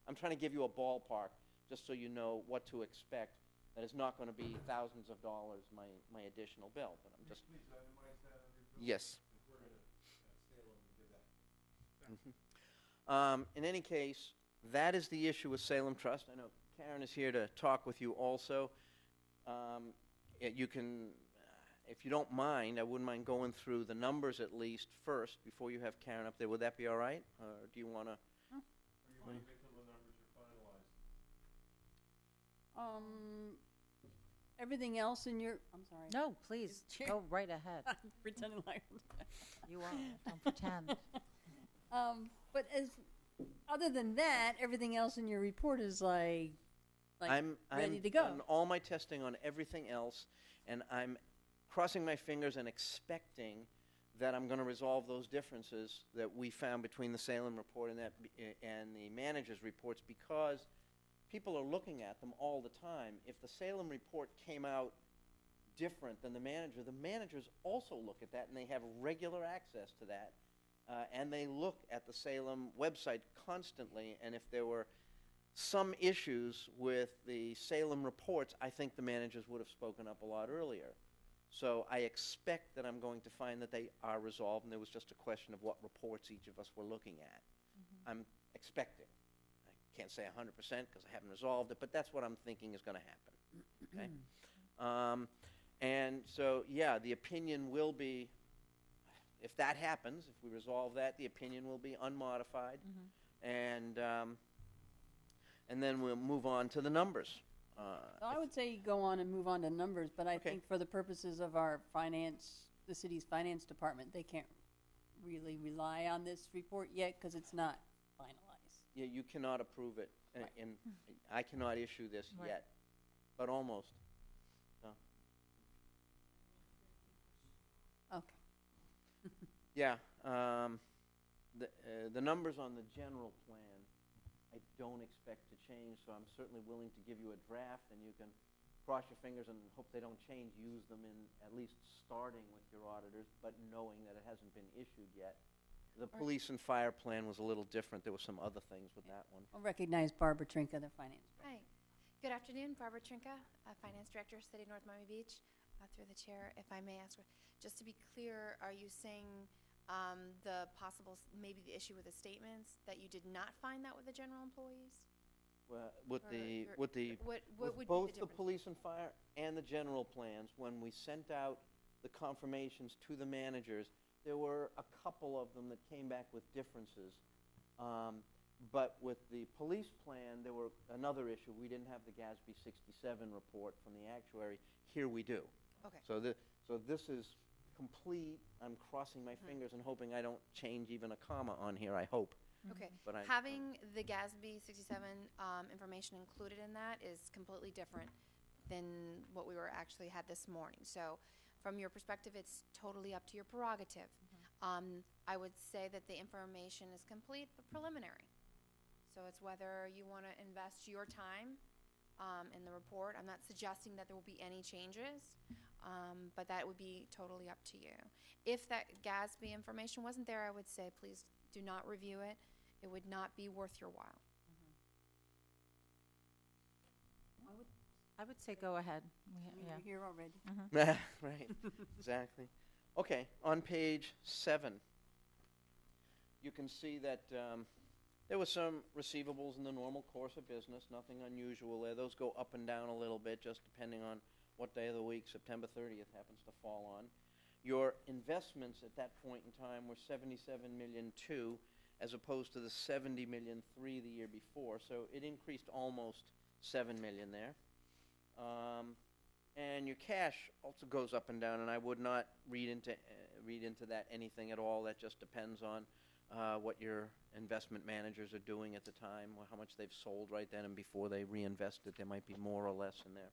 I'm trying to give you a ballpark just so you know what to expect. That is not going to be thousands of dollars, my additional bill, but I'm just... Yes. In any case, that is the issue with Salem Trust. I know Karen is here to talk with you also. You can, if you don't mind, I wouldn't mind going through the numbers at least first before you have Karen up there. Would that be all right? Or do you want to? Everything else in your, I'm sorry. No, please, Chair- go right ahead. Pretending like. You are, don't pretend. But other than that, everything else in your report is like I'm ready to go. done all my testing on everything else, and I'm crossing my fingers and expecting that I'm going to resolve those differences that we found between the Salem report and the manager's reports, because people are looking at them all the time. If the Salem report came out different than the managers also look at that, and they have regular access to that, and they look at the Salem website constantly, and if there were some issues with the Salem reports, I think the managers would have spoken up a lot earlier. So I expect that I'm going to find that they are resolved, and there was just a question of what reports each of us were looking at. I'm expecting. I can't say 100% because I haven't resolved it, but that's what I'm thinking is going to happen. Okay? And so, yeah, the opinion will be, if that happens, if we resolve that, the opinion will be unmodified, and then we'll move on to the numbers. I would say go on and move on to numbers, but I Okay. think for the purposes of our finance, the city's finance department, they can't really rely on this report yet because it's not finalized. Yeah, you cannot approve it, Right. and I cannot issue this Right. yet, but almost. So, Okay. yeah, the numbers on the general plan, I don't expect to change, so I'm certainly willing to give you a draft, and you can cross your fingers and hope they don't change. Use them in at least starting with your auditors, but knowing that it hasn't been issued yet. The police and fire plan was a little different. There were some other things with that one. I'll recognize Barbara Trinka, the finance director. Hi. Good afternoon, Barbara Trinka, Finance Director, City of North Miami Beach. Through the chair, if I may ask, just to be clear, are you saying the possible, maybe the issue with the statements, that you did not find that with the general employees? Well, with Or the your- with the what with would be both the the difference? police and fire and the general plans, when we sent out the confirmations to the managers, there were a couple of them that came back with differences. But with the police plan, there were another issue. We didn't have the GASB 67 report from the actuary. Here we do. Okay. So this is complete. I'm crossing my fingers and hoping I don't change even a comma on here. I hope. Okay. But Having the GASB 67 information included in that is completely different than what we were actually had this morning. So from your perspective, it's totally up to your prerogative. I would say that the information is complete but preliminary. So it's whether you want to invest your time in the report. I'm not suggesting that there will be any changes, but that would be totally up to you. If that GASB information wasn't there, I would say please do not review it. It would not be worth your while. I would say go ahead. We're here already. Right, exactly. Okay, on page 7, you can see that there were some receivables in the normal course of business, nothing unusual there. Those go up and down a little bit, just depending on what day of the week September 30th happens to fall on. Your investments at that point in time were $77,200,000 as opposed to the $70,300,000 the year before, so it increased almost $7 million there. And your cash also goes up and down, and I would not read into that anything at all. That just depends on what your investment managers are doing at the time, or how much they've sold right then and before they reinvested. There might be more or less in there.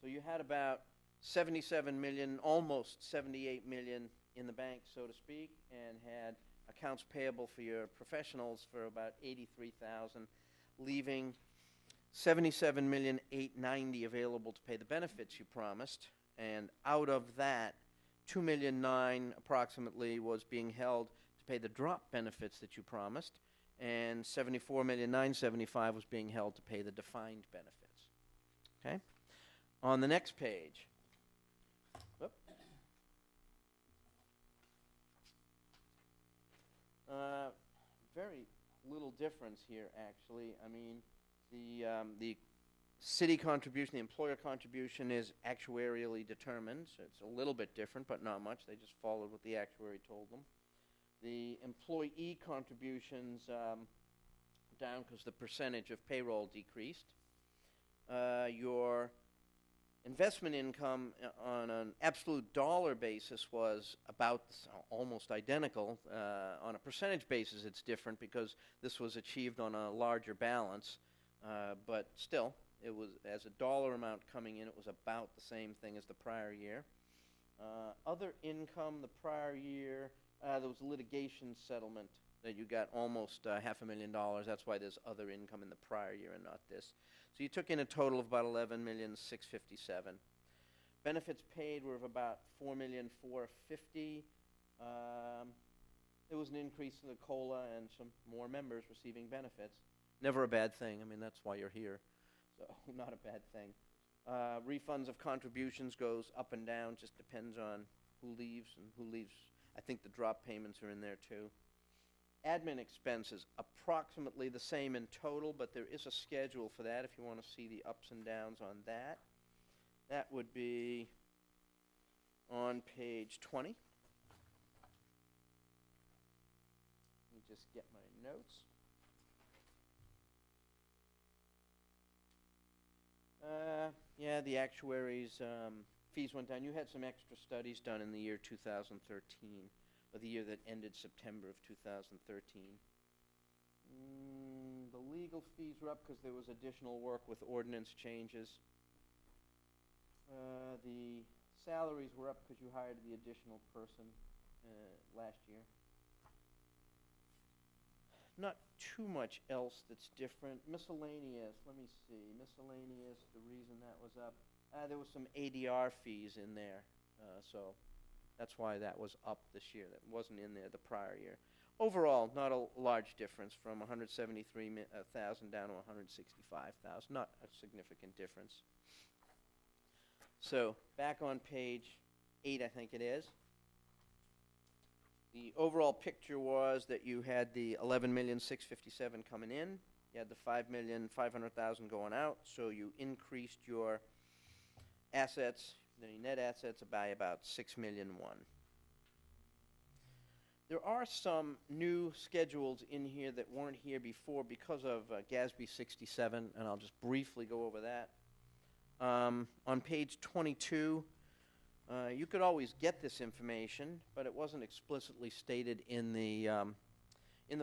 So you had about $77 million, almost $78 million in the bank, so to speak, and had accounts payable for your professionals for about $83,000, leaving $77,890,000 available to pay the benefits you promised. And out of that, $2,009,000 approximately was being held to pay the drop benefits that you promised, and $74,975,000 was being held to pay the defined benefits. Okay? On the next page, whoop. Very little difference here, actually. I mean, the city contribution, the employer contribution is actuarially determined, so it's a little bit different, but not much. They just followed what the actuary told them. The employee contributions down because the percentage of payroll decreased. Your investment income on an absolute dollar basis was about almost identical. On a percentage basis, it's different because this was achieved on a larger balance, but still, it was, as a dollar amount coming in, it was about the same thing as the prior year. Other income the prior year, there was a litigation settlement that you got almost $500,000. That's why there's other income in the prior year and not this. So you took in a total of about $11,657,000. Benefits paid were of about $4,450,000. There was an increase in the COLA and some more members receiving benefits. Never a bad thing. I mean, that's why you're here. So not a bad thing. Refunds of contributions goes up and down, just depends on who leaves and who leaves. I think the drop payments are in there too. Admin expenses, approximately the same in total, but there is a schedule for that if you want to see the ups and downs on that. That would be on page 20. Let me just get my notes. Yeah, the actuaries' fees went down. You had some extra studies done in the year 2013, or the year that ended September of 2013. The legal fees were up because there was additional work with ordinance changes. The salaries were up because you hired the additional person last year. Not too much else that's different. Miscellaneous, let me see. Miscellaneous, the reason that was up, there was some ADR fees in there, so that's why that was up this year. That wasn't in there the prior year. Overall, not a large difference, from $173,000 down to $165,000. Not a significant difference. So back on page 8, I think it is. The overall picture was that you had the $11,657,000 coming in. You had the $5,500,000 going out. So you increased your assets, the net assets, by about $6,000,001. There are some new schedules in here that weren't here before because of GASB 67, and I'll just briefly go over that. On page 22, you could always get this information, but it wasn't explicitly stated in the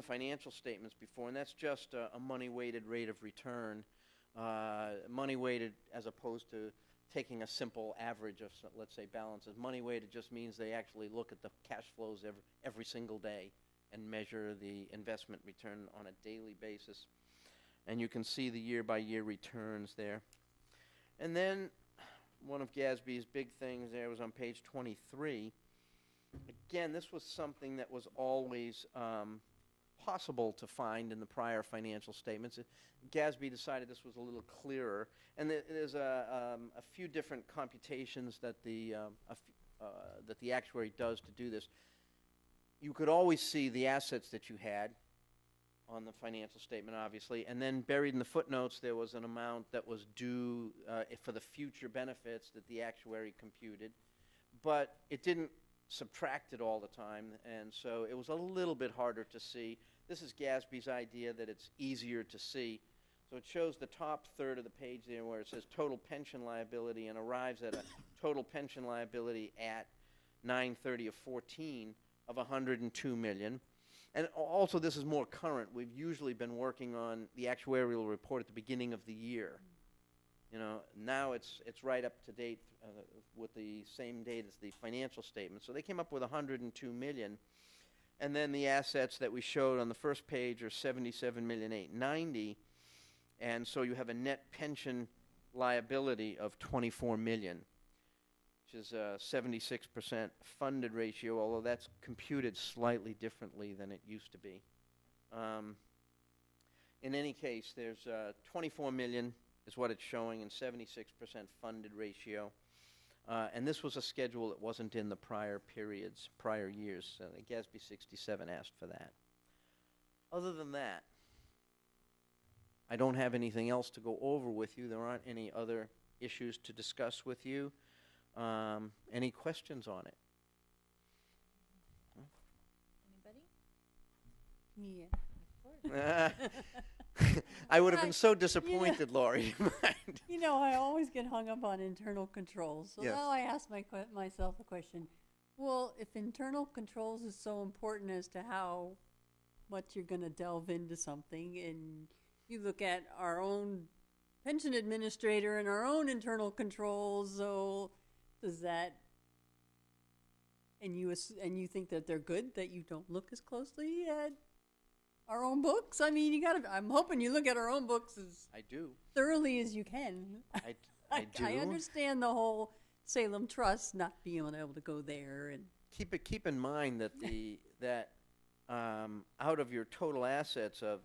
financial statements before, and that's just a money-weighted rate of return, money-weighted as opposed to taking a simple average of, let's say, balances. Money-weighted just means they actually look at the cash flows every single day and measure the investment return on a daily basis. And you can see the year-by-year returns there. And then one of GASB's big things there was on page 23. Again, this was something that was always possible to find in the prior financial statements. GASB decided this was a little clearer, and there's a few different computations that the actuary does to do this. You could always see the assets that you had on the financial statement, obviously, and then buried in the footnotes there was an amount that was due for the future benefits that the actuary computed, but it didn't subtract it all the time, and so it was a little bit harder to see. This is GASB's idea that it's easier to see. So it shows the top third of the page there where it says total pension liability and arrives at a total pension liability at 9/30 of 14 of $102 million. And also, this is more current. We've usually been working on the actuarial report at the beginning of the year. Now it's right up to date with the same date as the financial statement. So they came up with 102 million, and then the assets that we showed on the first page are 77,890,000, and so you have a net pension liability of 24 million, which is a 76% funded ratio, although that's computed slightly differently than it used to be. In any case, there's 24 million is what it's showing, and 76% funded ratio. And this was a schedule that wasn't in the prior periods, prior years. So the GASB 67 asked for that. Other than that, I don't have anything else to go over with you. There aren't any other issues to discuss with you. Any questions on it? Anybody? Yeah. I would have been so disappointed, Laurie. I always get hung up on internal controls. So Yes. now I ask myself the question, well, if internal controls is so important as to how much you're going to delve into something, and you look at our own pension administrator and our own internal controls, so does that, and you think that they're good, that you don't look as closely at our own books? I mean, I'm hoping you look at our own books as I do. thoroughly as you can. I do. I understand the whole Salem Trust not being able to go there, and Keep in mind that out of your total assets of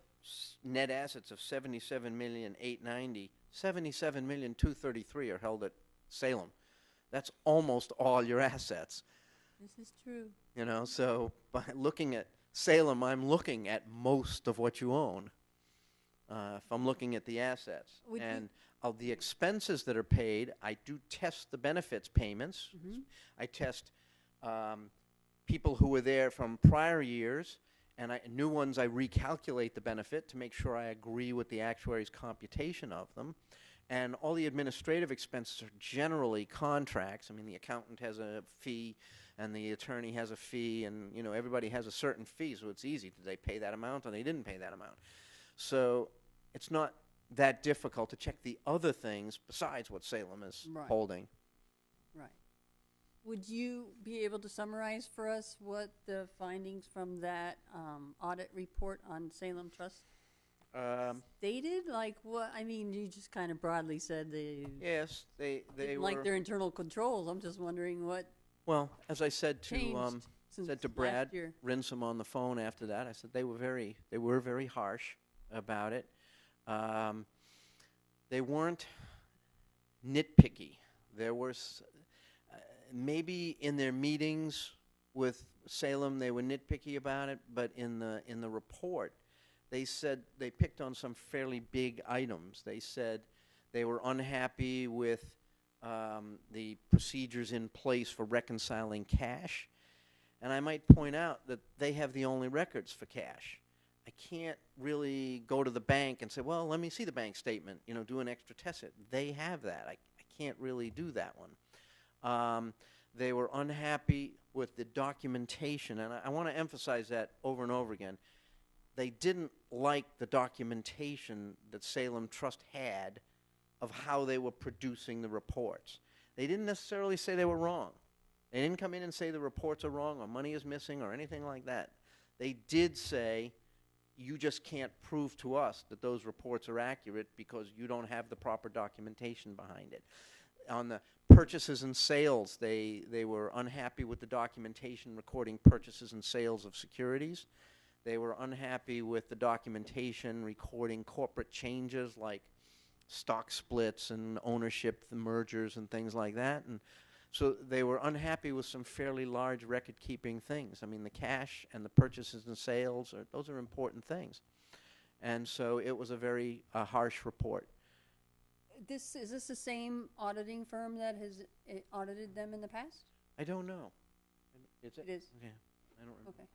net assets of 77,890,000, 77,233,000 are held at Salem. That's almost all your assets. this is true. So by looking at Salem, I'm looking at most of what you own. If I'm looking at the assets. Would you- And of the expenses that are paid, I do test the benefits payments. I test people who were there from prior years, and new ones I recalculate the benefit to make sure I agree with the actuary's computation of them. And all the administrative expenses are generally contracts. I mean, the accountant has a fee, and the attorney has a fee, and everybody has a certain fee, so it's easy. Did they pay that amount, or they didn't pay that amount? So it's not that difficult to check the other things besides what Salem is Right. holding. Right. Would you be able to summarize for us what the findings from that audit report on Salem Trust stated? Like what? I mean, you just kind of broadly said they Yes, they didn't were like their internal controls. I'm just wondering what well. As I said changed since to last Brad year. Rinsum on the phone after that, I said they were very harsh about it. They weren't nitpicky. There was maybe in their meetings with Salem they were nitpicky about it, but in the report they said they picked on some fairly big items. They said they were unhappy with the procedures in place for reconciling cash. And I might point out that they have the only records for cash. I can't really go to the bank and say, well, let me see the bank statement, do an extra test. They have that. I can't really do that one. They were unhappy with the documentation, and I want to emphasize that over and over again. They didn't like the documentation that Salem Trust had of how they were producing the reports. They didn't necessarily say they were wrong. They didn't come in and say the reports are wrong or money is missing or anything like that. They did say, you just can't prove to us that those reports are accurate because you don't have the proper documentation behind it. On the purchases and sales, they were unhappy with the documentation recording purchases and sales of securities. They were unhappy with the documentation recording corporate changes like stock splits and ownership mergers and things like that. And so they were unhappy with some fairly large record-keeping things. I mean, the cash and the purchases and sales, those are important things. And so it was a very harsh report. Is this the same auditing firm that has audited them in the past? I don't know. Is it? It is. Okay. I don't remember. Okay.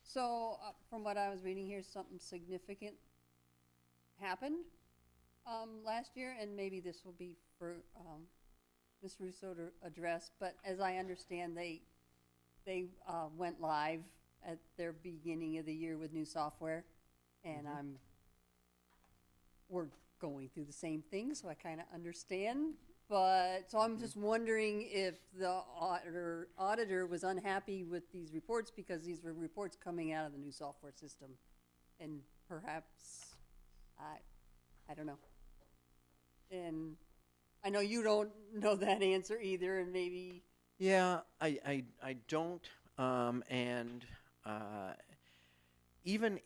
So, from what I was reading here, something significant happened last year, and maybe this will be for Ms. Russo to address. But as I understand, they went live at their beginning of the year with new software, and we're going through the same thing, so I kind of understand. But, so I'm just wondering if the auditor was unhappy with these reports because these were reports coming out of the new software system. And perhaps, I don't know. And I know you don't know that answer either, and maybe. Yeah, I don't, and even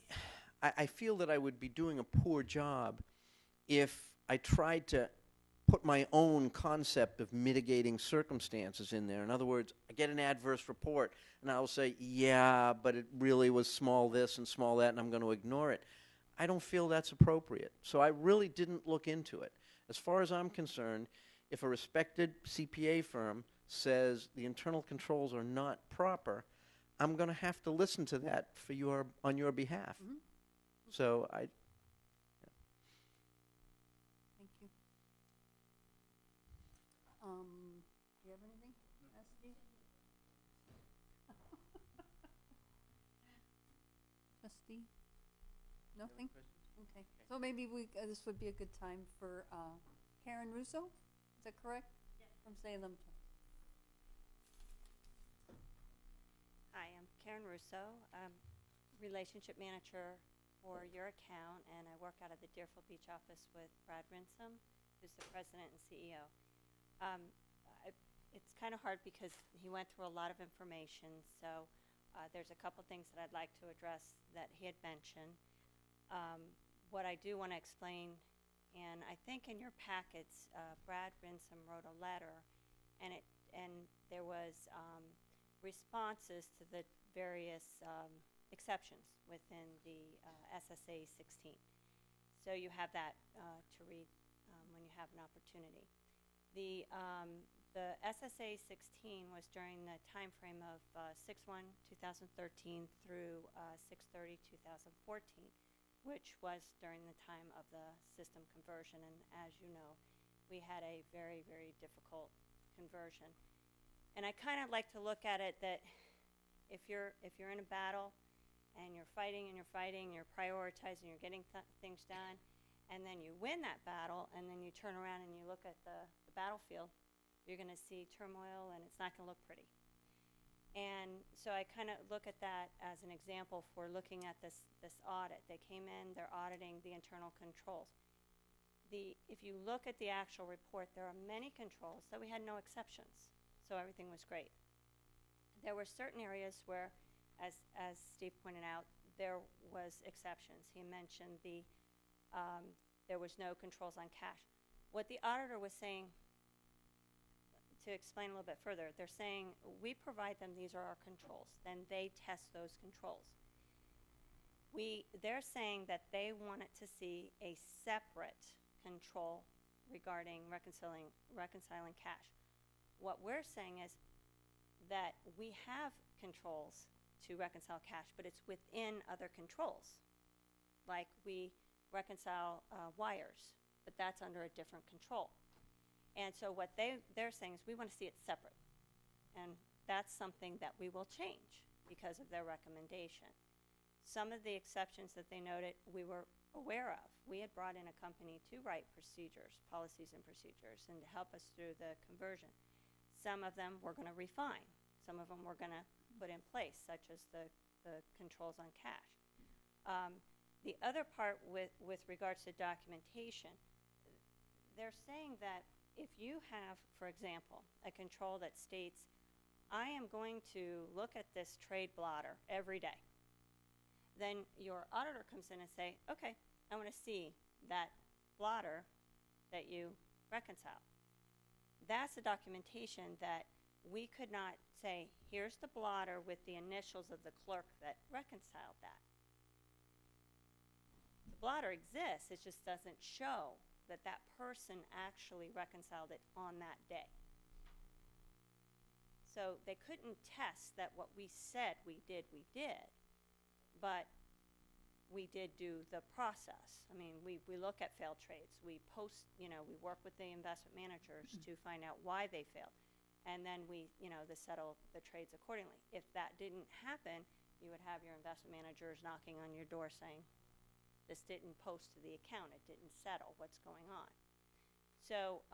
I feel that I would be doing a poor job if I tried to put my own concept of mitigating circumstances in there. In other words, I get an adverse report, and I'll say, yeah, but it really was small this and small that, and I'm going to ignore it. I don't feel that's appropriate. So I really didn't look into it. As far as I'm concerned, if a respected CPA firm says the internal controls are not proper, I'm going to have to listen to that on your behalf. Mhm. So Thank you. Do you have anything, Steve? Trustee? Nothing? Okay. So maybe this would be a good time for Karen Russo. Is that correct? Yes. From Salem. Hi, I'm Karen Russo. I'm Relationship Manager for your account, and I work out of the Deerfield Beach office with Brad Rinsum, who's the president and CEO. It's kind of hard because he went through a lot of information, so there's a couple things that I'd like to address that he had mentioned. What I do want to explain, and I think in your packets, Brad Rinsum wrote a letter, and there was responses to the various exceptions within the SSA 16. So you have that to read when you have an opportunity. The SSA 16 was during the time frame of 6/1/2013 through 6/30/2014, which was during the time of the system conversion. And as you know, we had a very, very difficult conversion. And I kind of like to look at it that if you're in a battle and you're fighting and you're fighting, you're prioritizing, you're getting things done, and then you win that battle, and then you turn around and you look at the battlefield, you're going to see turmoil, and it's not going to look pretty. And so I kind of look at that as an example for looking at this audit. They came in, they're auditing the internal controls. If you look at the actual report, there are many controls that we had no exceptions. So everything was great. There were certain areas where, as Steve pointed out, there was exceptions. He mentioned there was no controls on cash. What the auditor was saying, to explain a little bit further, they're saying we provide them, these are our controls, then they test those controls. They're saying that they wanted to see a separate control regarding reconciling cash. What we're saying is that we have controls to reconcile cash, but it's within other controls. Like we reconcile wires, but that's under a different control. And so what they're saying is we want to see it separate. And that's something that we will change because of their recommendation. Some of the exceptions that they noted we were aware of. We had brought in a company to write procedures, policies and procedures, and to help us through the conversion. Some of them we're going to refine. Some of them we're going to put in place, such as the controls on cash. The other part with regards to documentation, they're saying that if you have, for example, a control that states, I am going to look at this trade blotter every day, then your auditor comes in and say, okay, I want to see that blotter that you reconcile. That's the documentation that we could not say, here's the blotter with the initials of the clerk that reconciled that. The blotter exists, it just doesn't show that that person actually reconciled it on that day. So they couldn't test that what we said we did, but we did do the process. I mean, we look at failed trades. We post, we work with the investment managers to find out why they failed. And then we, settle the trades accordingly. If that didn't happen, you would have your investment managers knocking on your door saying, This didn't post to the account. It didn't settle what's going on. So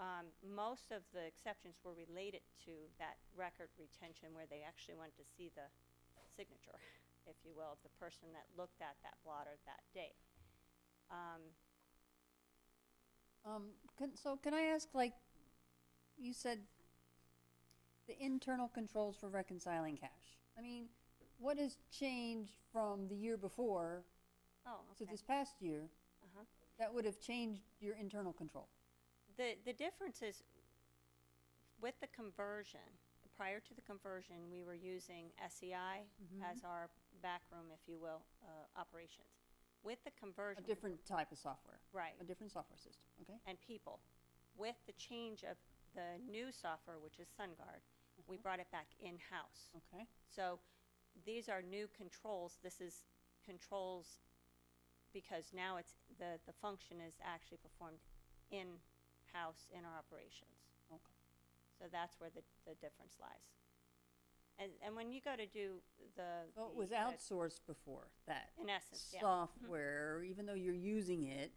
most of the exceptions were related to that record retention where they actually wanted to see the signature, if you will, of the person that looked at that blotter that day. Can I ask, like, you said the internal controls for reconciling cash. I mean, what has changed from the year before Oh, to okay. this past year Uh-huh. that would have changed your internal control? The difference is with the conversion, prior to the conversion, we were using SEI as our backroom, if you will, operations. With the A conversion, different type of software, right, a different software system, okay? and people. With the change of the new software, which is SunGuard, we brought it back in-house. Okay. So these are new controls. This is controls because now it's the function is actually performed in-house in our operations. Okay. So that's where the difference lies. And when you go to do So it was outsourced before that in essence, yeah. software, even though you're using it.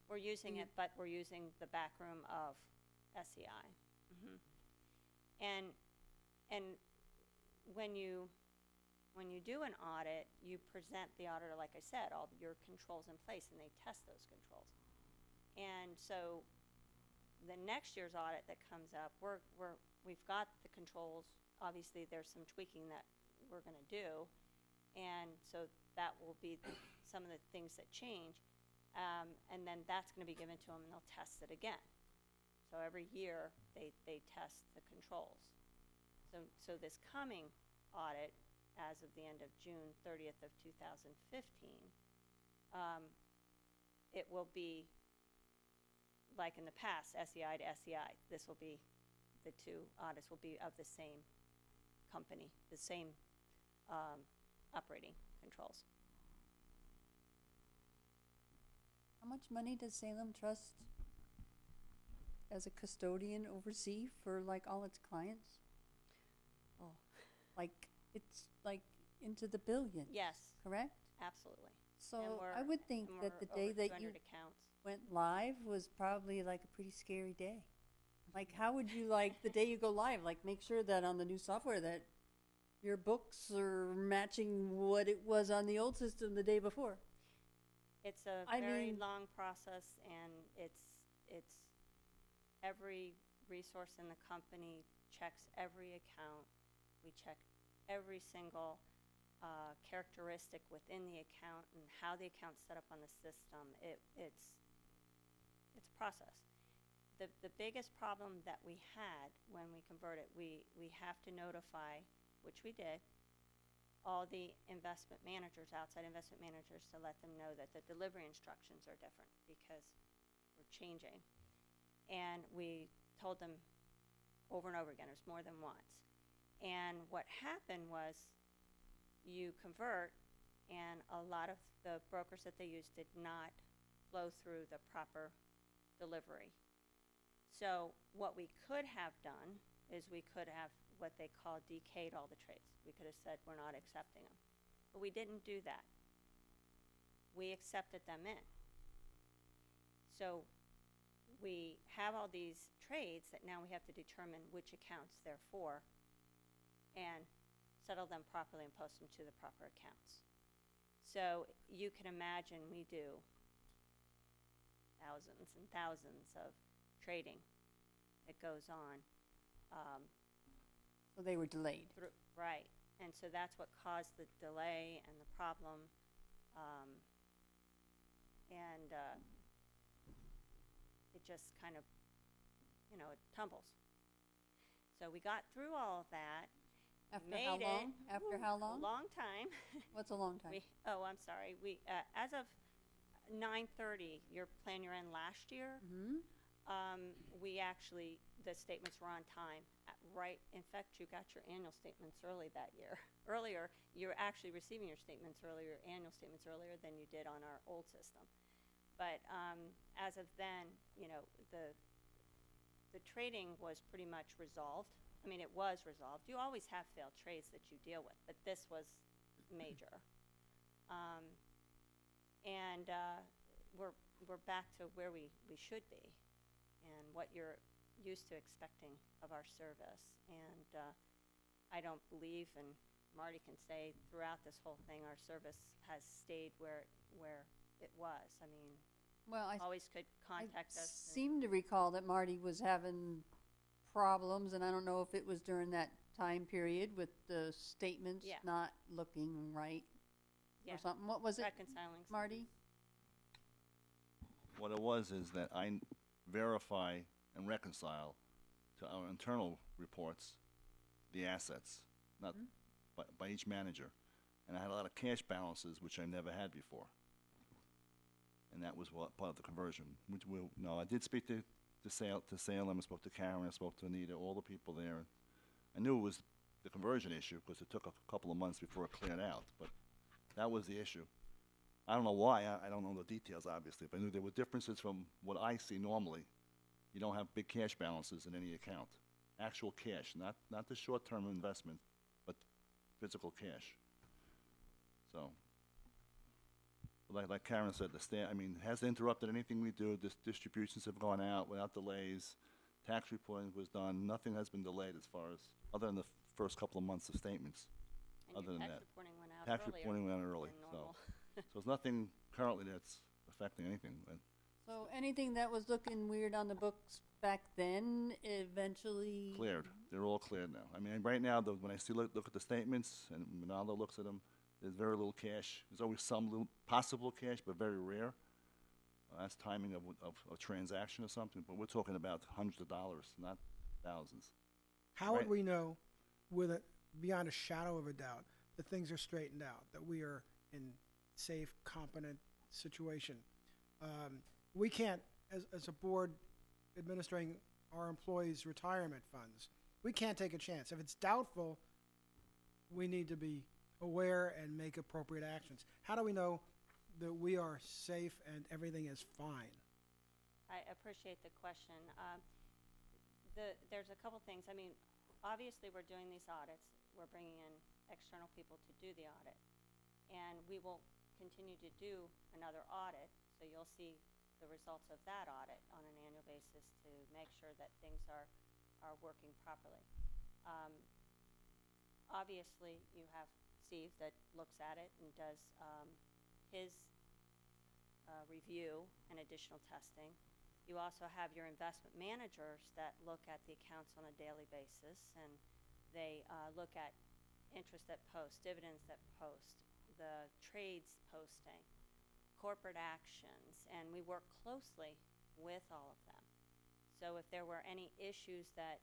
We're using it, but we're using the backroom of SEI. And when you do an audit, you present the auditor, like I said, all your controls in place, and they test those controls. And so the next year's audit that comes up, we've got the controls. Obviously, there's some tweaking that we're going to do, and so that will be some of the things that change. And then that's going to be given to them, and they'll test it again. So every year they test the controls. So this coming audit, as of the end of June 30th of 2015, it will be like in the past, SEI to SEI. This will be, the two audits will be of the same company, the same operating controls. How much money does Salem Trust as a custodian oversee for like all its clients? Oh. Like, it's like into the billions. Yes, Correct? absolutely. So And I would think and that we're the day over that 200 you accounts. went live was probably like a pretty scary day. Like, how would you, like, the day you go live, like, make sure that on the new software that your books are matching what it was on the old system the day before? It's a I very mean- long process, and it's every resource in the company checks every account. We check every single characteristic within the account and how the account's set up on the system. It's a process. The biggest problem that we had when we converted, we have to notify, which we did, all the investment managers, outside investment managers, to let them know that the delivery instructions are different because we're changing. And we told them over and over again, it was more than once. And what happened was you convert, and a lot of the brokers that they used did not flow through the proper delivery. So what we could have done is we could have what they call decayed all the trades. We could have said we're not accepting them. But we didn't do that. We accepted them in. So we have all these trades that now we have to determine which accounts they're for and settle them properly and post them to the proper accounts. So you can imagine we do thousands and thousands of trading that goes on. So they were delayed. Right. And so that's what caused the delay and the problem. It just kind of, it tumbles. So we got through all of that. After made how long? it. After how long? A long time. What's a long time? I'm sorry. We as of 9:30, your plan year end last year, we actually, the statements were on time. Right. In fact, you got your annual statements early that year. Earlier, you were actually receiving your statements earlier, annual statements earlier than you did on our old system. But as of then, the trading was pretty much resolved. I mean, it was resolved. You always have failed trades that you deal with, but this was major. And we're back to where we should be and what you're used to expecting of our service. And I don't believe, and Marty can say, throughout this whole thing, our service has stayed where it was. I mean, Well, I always could contact I us. seem to recall that Marty was having problems, and I don't know if it was during that time period with the statements Yeah. not looking right Yeah. or something. What was it, Reconciling. Marty? What it was is that I verify and reconcile to our internal reports the assets, not by each manager. And I had a lot of cash balances, which I never had before. And that was what part of the conversion. Which will no, I did speak to Salem, I spoke to Karen, I spoke to Anita, all the people there. I knew it was the conversion issue because it took a couple of months before it cleared out, but that was the issue. I don't know why. I don't know the details, obviously, but I knew there were differences from what I see normally. You don't have big cash balances in any account. Actual cash, not the short-term investment, but physical cash. So, like Karen said, has it interrupted anything we do? Distributions have gone out without delays. Tax reporting was done. Nothing has been delayed as far as, other than the first couple of months of statements. And Other your than tax that. reporting went out Tax earlier reporting went out early, than so. normal. So there's nothing currently that's affecting anything. But So anything that was looking weird on the books back then eventually cleared. They're all cleared now. I mean, right now, when I look at the statements, and Ronaldo looks at them, there's very little cash. There's always some little possible cash, but very rare. That's timing of a transaction or something, but we're talking about hundreds of dollars, not thousands. How would Right. we know, beyond a shadow of a doubt, that things are straightened out, that we are in safe, competent situation? We can't, as a board administering our employees' retirement funds, we can't take a chance. If it's doubtful, we need to be aware and make appropriate actions. How do we know that we are safe and everything is fine? I appreciate the question. There's a couple things. I mean, obviously, we're doing these audits. We're bringing in external people to do the audit. And we will continue to do another audit, so you'll see the results of that audit on an annual basis to make sure that things are working properly. Obviously, you have Steve that looks at it and does his review and additional testing. You also have your investment managers that look at the accounts on a daily basis, and they look at interest that post, dividends that post, the trades posting, corporate actions, and we work closely with all of them. So if there were any issues that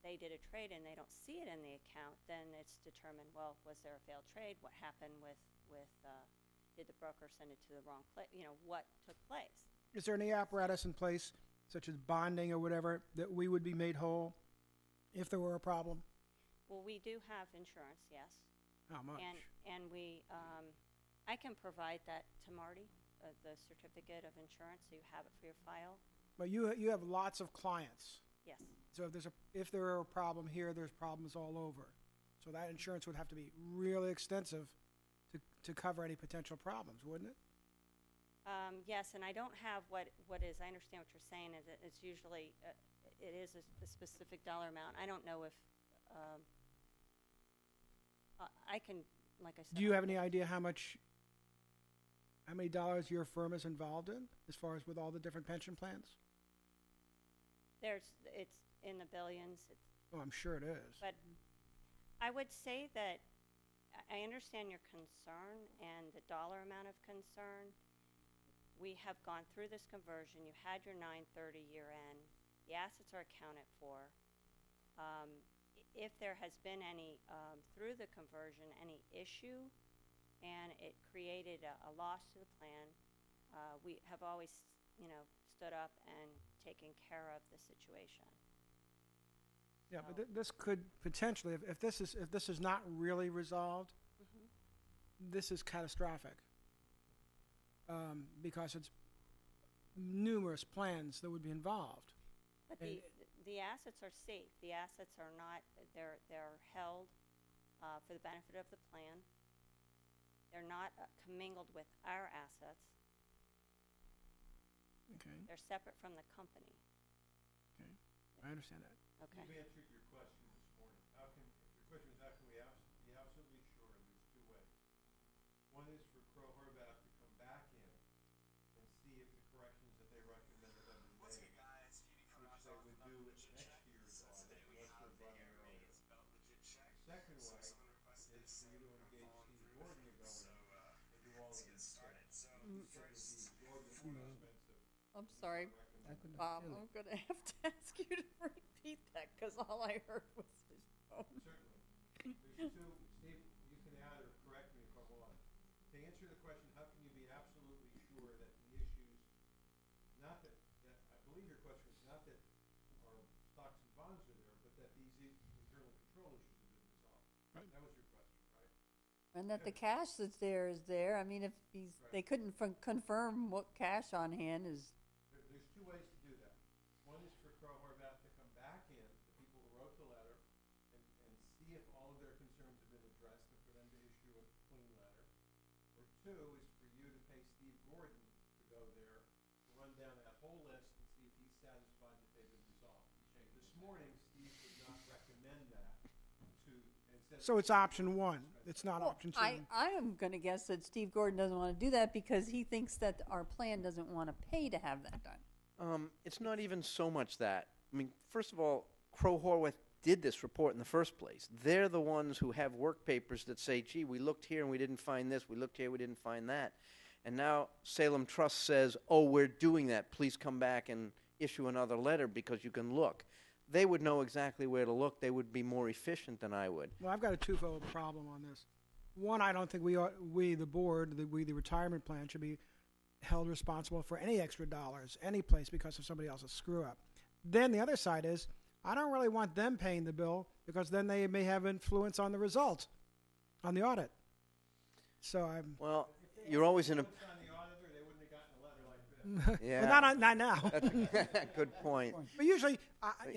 they did a trade and they don't see it in the account, then it's determined, well, was there a failed trade? What happened with did the broker send it to the wrong place? You know, what took place? Is there any apparatus in place, such as bonding or whatever, that we would be made whole if there were a problem? Well, we do have insurance, yes. How much? And we, I can provide that to Marty, the certificate of insurance, so you have it for your file. But you have lots of clients. Yes. So if there are a problem here, there's problems all over. So that insurance would have to be really extensive to cover any potential problems, wouldn't it? Yes, and I don't have what is. I understand what you're saying. Is it's usually it is a specific dollar amount. I don't know if I can, like I said. Do you have any idea how many dollars your firm is involved in, as far as with all the different pension plans? It's in the billions. Oh, I'm sure it is. But I would say that I understand your concern and the dollar amount of concern. We have gone through this conversion. You had your 9/30 year end. The assets are accounted for. If there has been any, through the conversion, any issue, and it created a loss to the plan, we have always, stood up and taken care of the situation. Yeah, but this could potentially, if this is not really resolved, this is catastrophic. Because it's numerous plans that would be involved. But the assets are safe. The assets are not. They're held for the benefit of the plan. They're not commingled with our assets. Okay, They're separate from the company. okay, I understand that. Okay. You've answered your question this morning. If your question is how can we be absolutely sure, there's two ways. One is for Crow Horvath to come back in and see if the corrections that they recommended have been made, which they would do at next year's audit, unless they're brought in earlier. The second way is for you to engage Steve Gordon to go in and do all of these checks. He said that Steve Gordon is more expensive. I'm sorry, Bob, I'm gonna have to ask you to repeat that, because all I heard was his phone. Certainly. There's two, Steve, you can add or correct me if I'm wrong. To answer the question, how can you be absolutely sure that the issues, not that, I believe your question is not that our stocks and bonds are there, but that these internal control issues have been resolved. Right. That was your question, right? And that the cash that's there is there. I mean, if they couldn't confirm what cash on hand is. There's two ways to do that. One is for Crow Horvath to come back in, the people who wrote the letter, and see if all of their concerns have been addressed, and for them to issue a clean letter. Or two is for you to pay Steve Gordon to go there, to run down that whole list and see if he's satisfied that they've been resolved. This morning, Steve did not recommend that to, and said. So it's option one, it's not option two. I am going to guess that Steve Gordon doesn't want to do that because he thinks that our plan doesn't want to pay to have that done. It's not even so much that. I mean, first of all, Crow Horwath did this report in the first place. They're the ones who have work papers that say, gee, we looked here and we didn't find this, we looked here, we didn't find that. And now Salem Trust says, oh, we're doing that, please come back and issue another letter because you can look. They would know exactly where to look. They would be more efficient than I would. Well, I've got a twofold problem on this. One, I don't think we the board, the retirement plan, should be held responsible for any extra dollars, any place, because of somebody else's screw up. Then the other side is, I don't really want them paying the bill because then they may have influence on the result, on the audit. So I'm. Well, you're always in a. On the auditor, they wouldn't have gotten a letter like this. Yeah. Well, not now. Good point. But usually,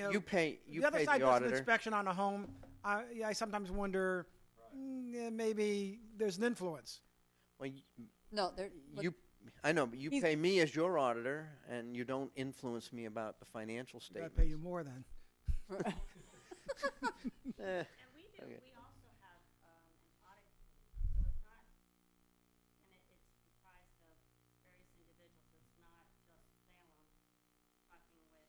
You pay the other the side does an auditor. inspection on a home. I sometimes wonder, maybe there's an influence. Well, No, I know, but you He's- pay me as your auditor, and you don't influence me about the financial I'd statements. pay you more then. Eh, And we do, Okay. we also have, an audit committee, so it's not, and it's comprised of various individuals, it's not just Salem talking with,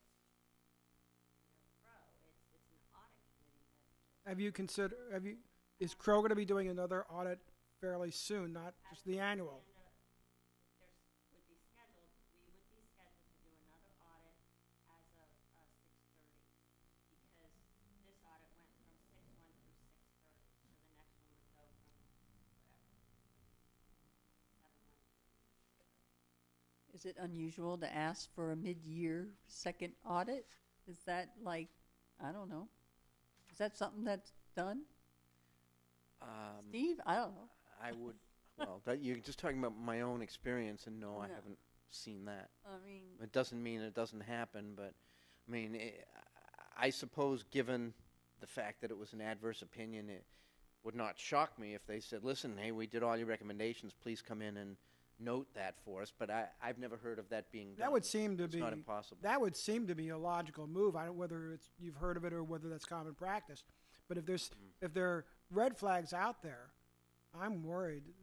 Crow, it's an audit committee that. Is Crow going to be doing another audit fairly soon, not just the annual? If would be scheduled, we would be scheduled to do another audit as of, 6:30, because this audit went from 6/1 through 6/30, so the next one would go from whatever, 7/1. Is it unusual to ask for a mid-year second audit? Is that like, I don't know. Is that something that's done? Steve, I don't know. I would, well, you're just talking about my own experience, and no, I Yeah. haven't seen that. I mean, It doesn't mean it doesn't happen, but, I mean, I suppose given the fact that it was an adverse opinion, it would not shock me if they said, listen, hey, we did all your recommendations, please come in and note that for us, but I've never heard of that being done. That would seem to It's be not impossible. That would seem to be a logical move. I don't whether you've heard of it or whether that's common practice. But if there are red flags out there, I'm worried.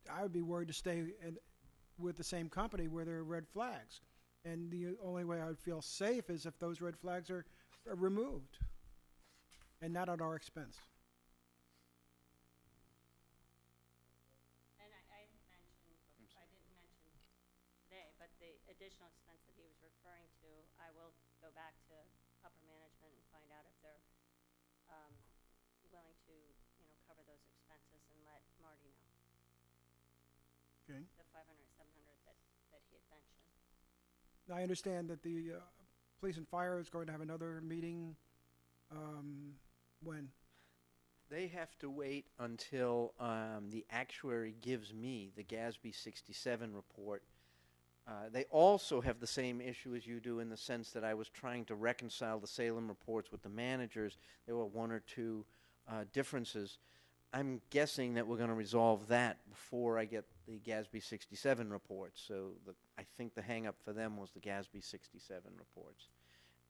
I would be worried to stay with the same company where there are red flags. And the only way I would feel safe is if those red flags are removed and not at our expense. And I mentioned, I didn't mention today, but the additional expense that he was referring to, I will go back to upper management and find out if they're, willing to, cover those expenses and let Marty know. Okay. The 500, 700 that he had mentioned. Now, I understand that the police and fire is going to have another meeting. When? They have to wait until the actuary gives me the GASB 67 report. They also have the same issue as you do in the sense that I was trying to reconcile the Salem reports with the managers. There were one or two differences. I'm guessing that we're going to resolve that before I get the GASB 67 reports. So I think the hang-up for them was the GASB 67 reports.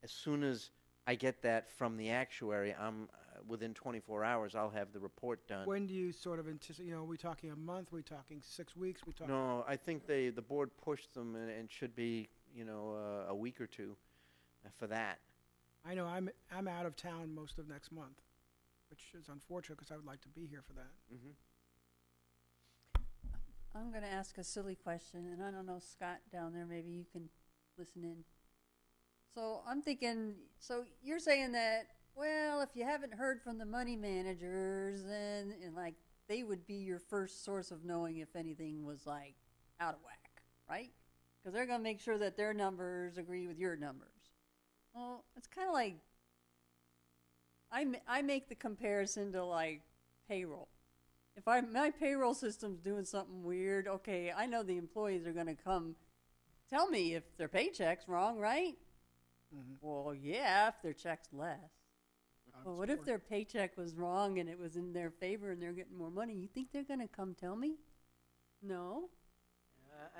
As soon as I get that from the actuary, within 24 hours, I'll have the report done. When do you sort of anticipate, are we talking a month, we talking 6 weeks, we talking? No, I think the board pushed them and should be, a week or two for that. I know I'm out of town most of next month, which is unfortunate because I would like to be here for that. Mm-hmm. I'm going to ask a silly question, and I don't know, Scott down there, maybe you can listen in. So I'm thinking, so you're saying that, well, if you haven't heard from the money managers, then and like they would be your first source of knowing if anything was like out of whack, right? Because they're going to make sure that their numbers agree with your numbers. Well, it's kind of like I make the comparison to like payroll. If my payroll system's doing something weird, okay, I know the employees are going to come tell me if their paycheck's wrong, right? Mm-hmm. Well, yeah, if their check's less. Well, what if their paycheck was wrong and it was in their favor and they're getting more money? You think they're going to come tell me? No.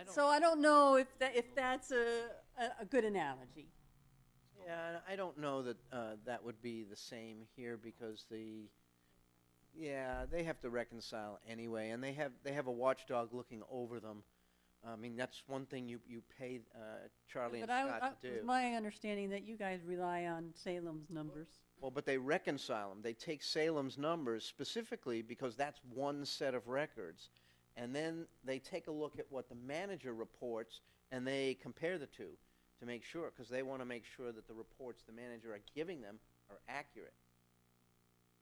So I don't know if that's a good analogy. Yeah, I don't know that that would be the same here because they have to reconcile anyway, and they have a watchdog looking over them. I mean, that's one thing you pay Charlie and Scott to do. It's my understanding that you guys rely on Salem's numbers. Well, but they reconcile them. They take Salem's numbers specifically because that's one set of records, and then they take a look at what the manager reports, and they compare the two to make sure, because they want to make sure that the reports the manager are giving them are accurate.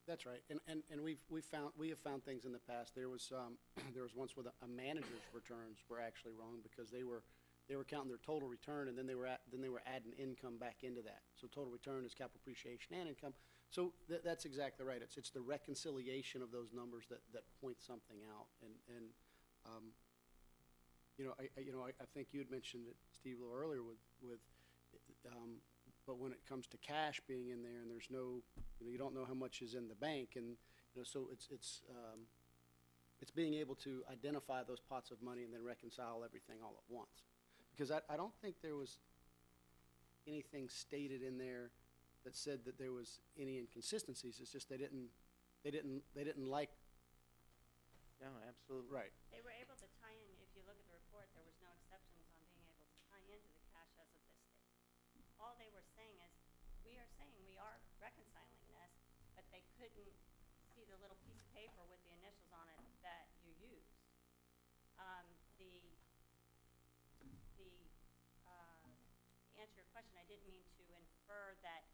That's right, and we have found things in the past. There was once where a manager's returns were actually wrong because they were counting their total return and then they were adding income back into that. So total return is capital appreciation and income. So that's exactly right. It's the reconciliation of those numbers that point something out. And I think you had mentioned it, Steve, a little earlier with but when it comes to cash being in there and there's no, you don't know how much is in the bank, and so it's being able to identify those pots of money and then reconcile everything all at once. Because I don't think there was anything stated in there that said that there was any inconsistencies. It's just they didn't like. No, absolutely. Right. They were able to tie in, if you look at the report, there was no exceptions on being able to tie into the cash as of this date. All they were saying is, we are saying we are reconciling this, but they couldn't see the little piece of paper with the initials on it that you used. To answer your question, I didn't mean to infer that,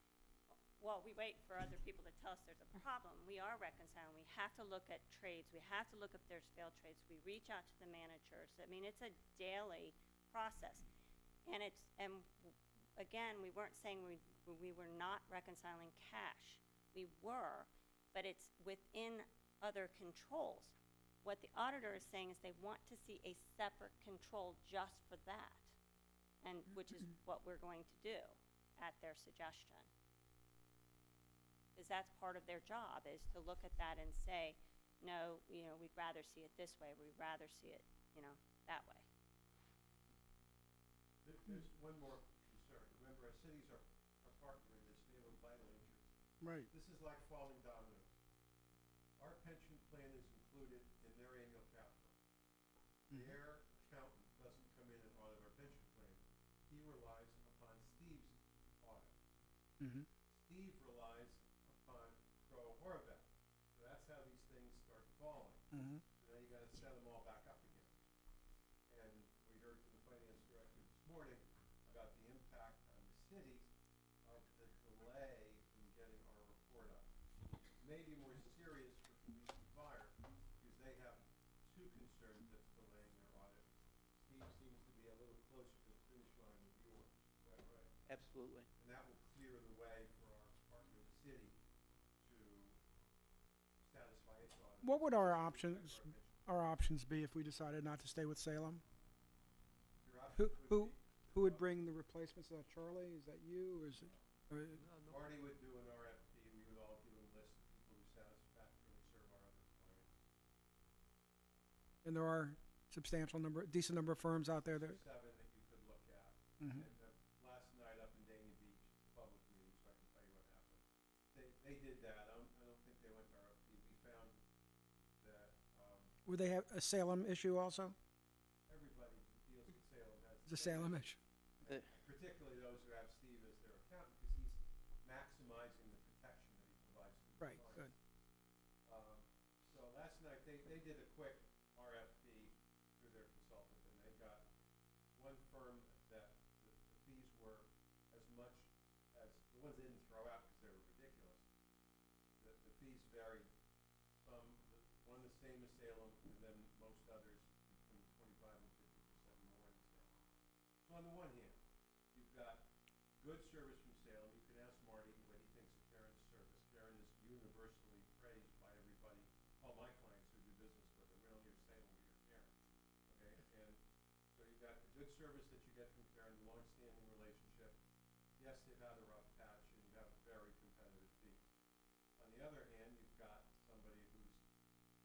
well, we wait for other people to tell us there's a problem. We are reconciling. We have to look at trades. We have to look if there's failed trades. We reach out to the managers. I mean, it's a daily process. And again, we weren't saying we were not reconciling cash. We were, but it's within other controls. What the auditor is saying is they want to see a separate control just for that, and which is what we're going to do at their suggestion. Because that's part of their job, is to look at that and say, no, we'd rather see it this way. We'd rather see it, that way. There's one more concern. Remember, our cities are partner in this. They have a vital interest. Right. This is like falling dominoes. Our pension plan is included in their annual capital. Their accountant doesn't come in and audit our pension plan. He relies upon Steve's audit. Mm-hmm. Steve relies upon Crowe Horvath. So that's how these things start falling. Mm-hmm. So now you got to set them all back up again. And we heard from the finance director this morning about the impact on the cities of the delay in getting our report up. It may be more serious for police and fire because they have two concerns that's delaying their audit. Steve seems to be a little closer to the finish line with yours. Is that right? Absolutely. And that will clear the way for our partner, the city, to satisfy its audit. What would our options be if we decided not to stay with Salem? Your options would be Who would bring the replacements? Is that Charlie? Is that you? Or is it? Marty would do an RFP, and we would all give a list of people who satisfactorily serve our other clients. And there are decent number of firms out there that. 7 that you could look at. Mhm. And last night up in Dania Beach, it's a public meeting, so I can tell you what happened. They did that. I don't think they went to RFP. We found that Would they have a Salem issue also? everybody who deals with Salem has. It's a Salem issue. Particularly those who have Steve as their accountant, because he's maximizing the protection that he provides to the Right, clients. good. So last night, they did a quick RFP through their consultant, and they got one firm that the fees were as much as, the ones they didn't throw out because they were ridiculous. The fees varied, one the same as Salem, and then most others between 25 and 50% more than Salem. So on the one hand, you've got good service from Salem. You can ask Marty what he thinks of Karen's service. Karen is universally praised by everybody, all my clients who do business with her. We don't hear Salem, we hear Karen. Okay, and so you've got the good service that you get from Karen, the long-standing relationship. Yes, they've had a rough patch, and you have very competitive fees. On the other hand, you've got somebody who's,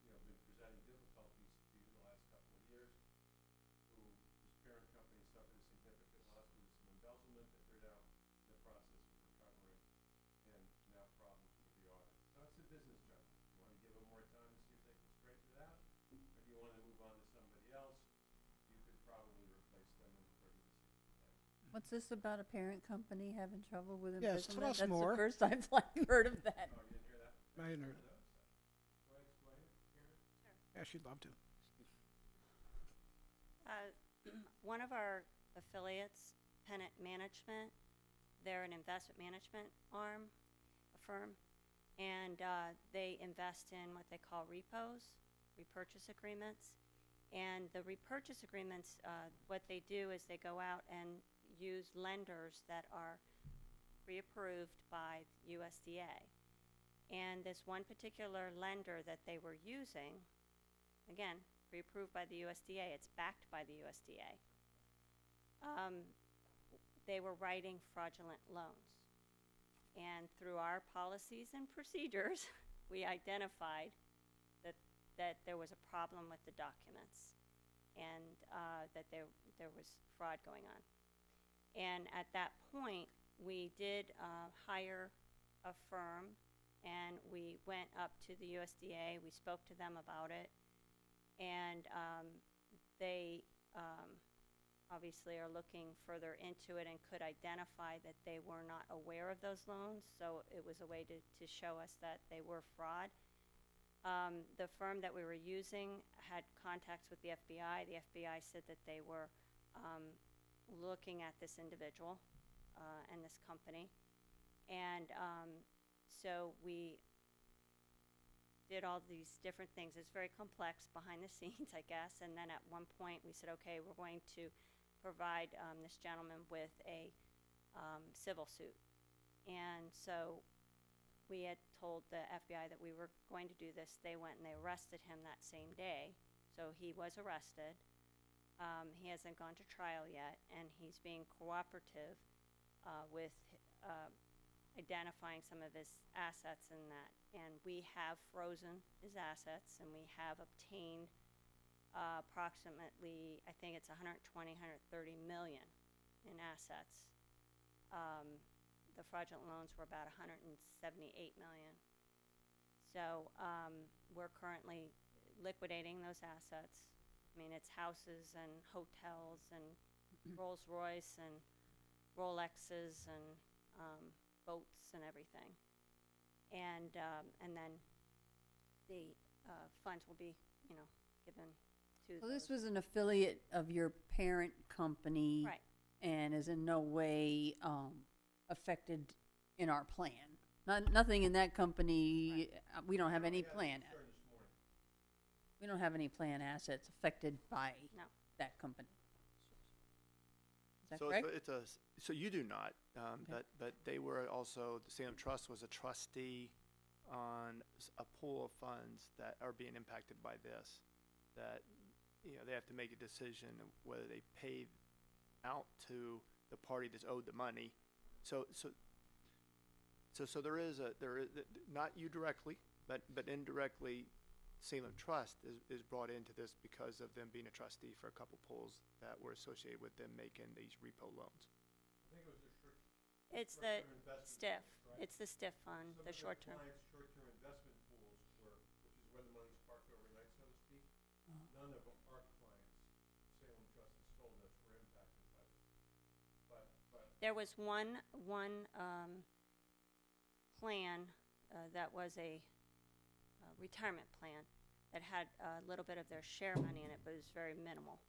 been presenting difficulties to you the last couple of years, whose parent company suffered a significant loss due to some embezzlement that they're now in the process of recovering, and now problems with the audit. So it's a business judgment. You want to give them more time to see if they can straighten it out, or do you want to move on to somebody else? You could probably replace them in 30 to 60 days. What's this about a parent company having trouble with Yes, imprisonment? tell us more. That's the first I've heard of that. Oh, you didn't hear that? I didn't hear One it. of those. Do I explain it, Karen? Yeah, she'd love to. One of our affiliates, Pennant Management, they're an investment management arm, a firm, and they invest in what they call repos, repurchase agreements. And the repurchase agreements, what they do is they go out and use lenders that are pre-approved by USDA. And this one particular lender that they were using, again, pre-approved by the USDA, it's backed by the USDA, they were writing fraudulent loans. And through our policies and procedures, we identified that there was a problem with the documents and that there was fraud going on. And at that point, we did hire a firm, and we went up to the USDA. We spoke to them about it, and they obviously are looking further into it and could identify that they were not aware of those loans, so it was a way to show us that they were fraud. The firm that we were using had contacts with the FBI. The FBI said that they were looking at this individual and this company. And so we did all these different things. It's very complex behind the scenes, I guess. And then at one point we said, okay, we're going to provide this gentleman with a civil suit. And so we had told the FBI that we were going to do this. They went and they arrested him that same day. So he was arrested. He hasn't gone to trial yet, and he's being cooperative with identifying some of his assets in that. And we have frozen his assets, and we have obtained approximately, I think it's 120, 130 million in assets. The fraudulent loans were about 178 million. So we're currently liquidating those assets. I mean, it's houses and hotels and Rolls Royce and Rolexes and boats and everything. And then the funds will be, given to So this those. was an affiliate of your parent company. Right. And is in no way affected in our plan. Nothing in that company, we don't have any plan. We don't have any plan assets affected by No. that company. Is that So correct? so you do not, Okay. but they were also, the Salem Trust was a trustee on a pool of funds that are being impacted by this, that, they have to make a decision of whether they pay out to the party that's owed the money. So there is not you directly, but indirectly, Salem Trust is brought into this because of them being a trustee for a couple pools that were associated with them making these repo loans. I think it was a short, It's the short-term investment stiff, funds, right? it's the stiff fund, Some the of short their term. clients' short-term investment pools were, which is where the money's parked overnight, so to speak. None of our clients, Salem Trust has told us, were impacted by this. But There was one plan that was a retirement plan that had a little bit of their share money in it, but it was very minimal.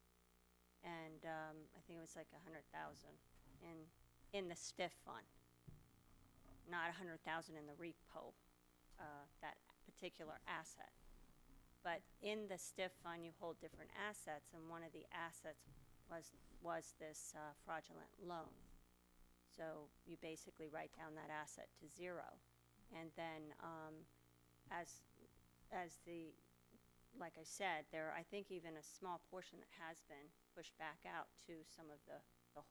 And I think it was like 100,000 in the stiff fund, not 100,000 in the repo, that particular asset. But in the stiff fund, you hold different assets, and one of the assets was this fraudulent loan. So you basically write down that asset to zero, and then as the, like I said, there I think even a small portion that has been pushed back out to some of the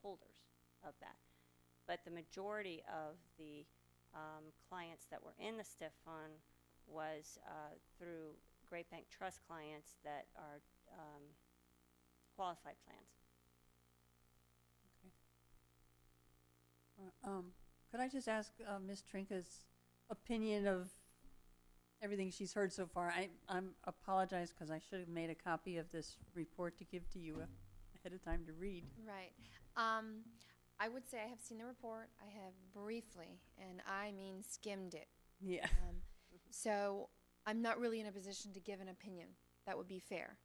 holders of that. But the majority of the clients that were in the stiff fund was through Great Bank Trust clients that are qualified plans. Could I just ask Ms. Trinka's opinion of everything she's heard so far? I apologize because I should have made a copy of this report to give to you ahead of time to read. Right. I would say I have seen the report. I have briefly, and I mean skimmed it. Yeah. So I'm not really in a position to give an opinion. That would be fair.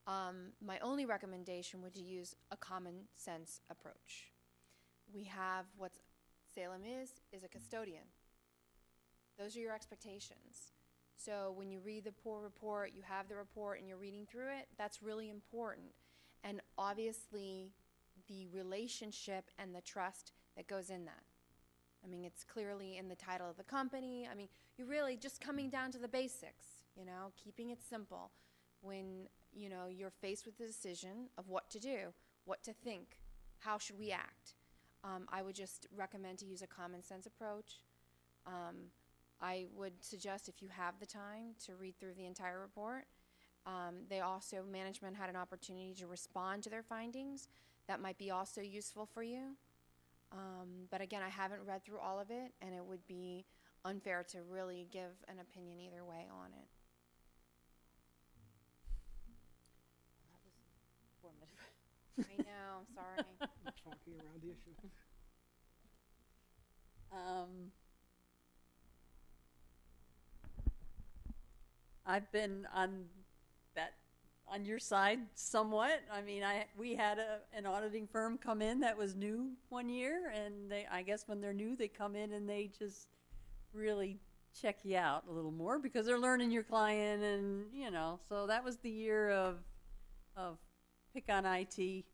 My only recommendation would to use a common sense approach. We have what Salem is a custodian. Those are your expectations. So when you read the poor report, you have the report and you're reading through it, that's really important. And obviously the relationship and the trust that goes in that. I mean, it's clearly in the title of the company. I mean, you're really just coming down to the basics, you know, keeping it simple. When, you know, you're faced with the decision of what to do, what to think, how should we act, I would just recommend to use a common sense approach. I would suggest, if you have the time, to read through the entire report. They also, management had an opportunity to respond to their findings. That might be also useful for you. But again, I haven't read through all of it, and it would be unfair to really give an opinion either way on it. I know, sorry. Talking around the issue. I've been on your side somewhat. I mean, we had an auditing firm come in that was new one year, and I guess when they're new, they come in and they just really check you out a little more because they're learning your client, and you know. So that was the year of pick on IT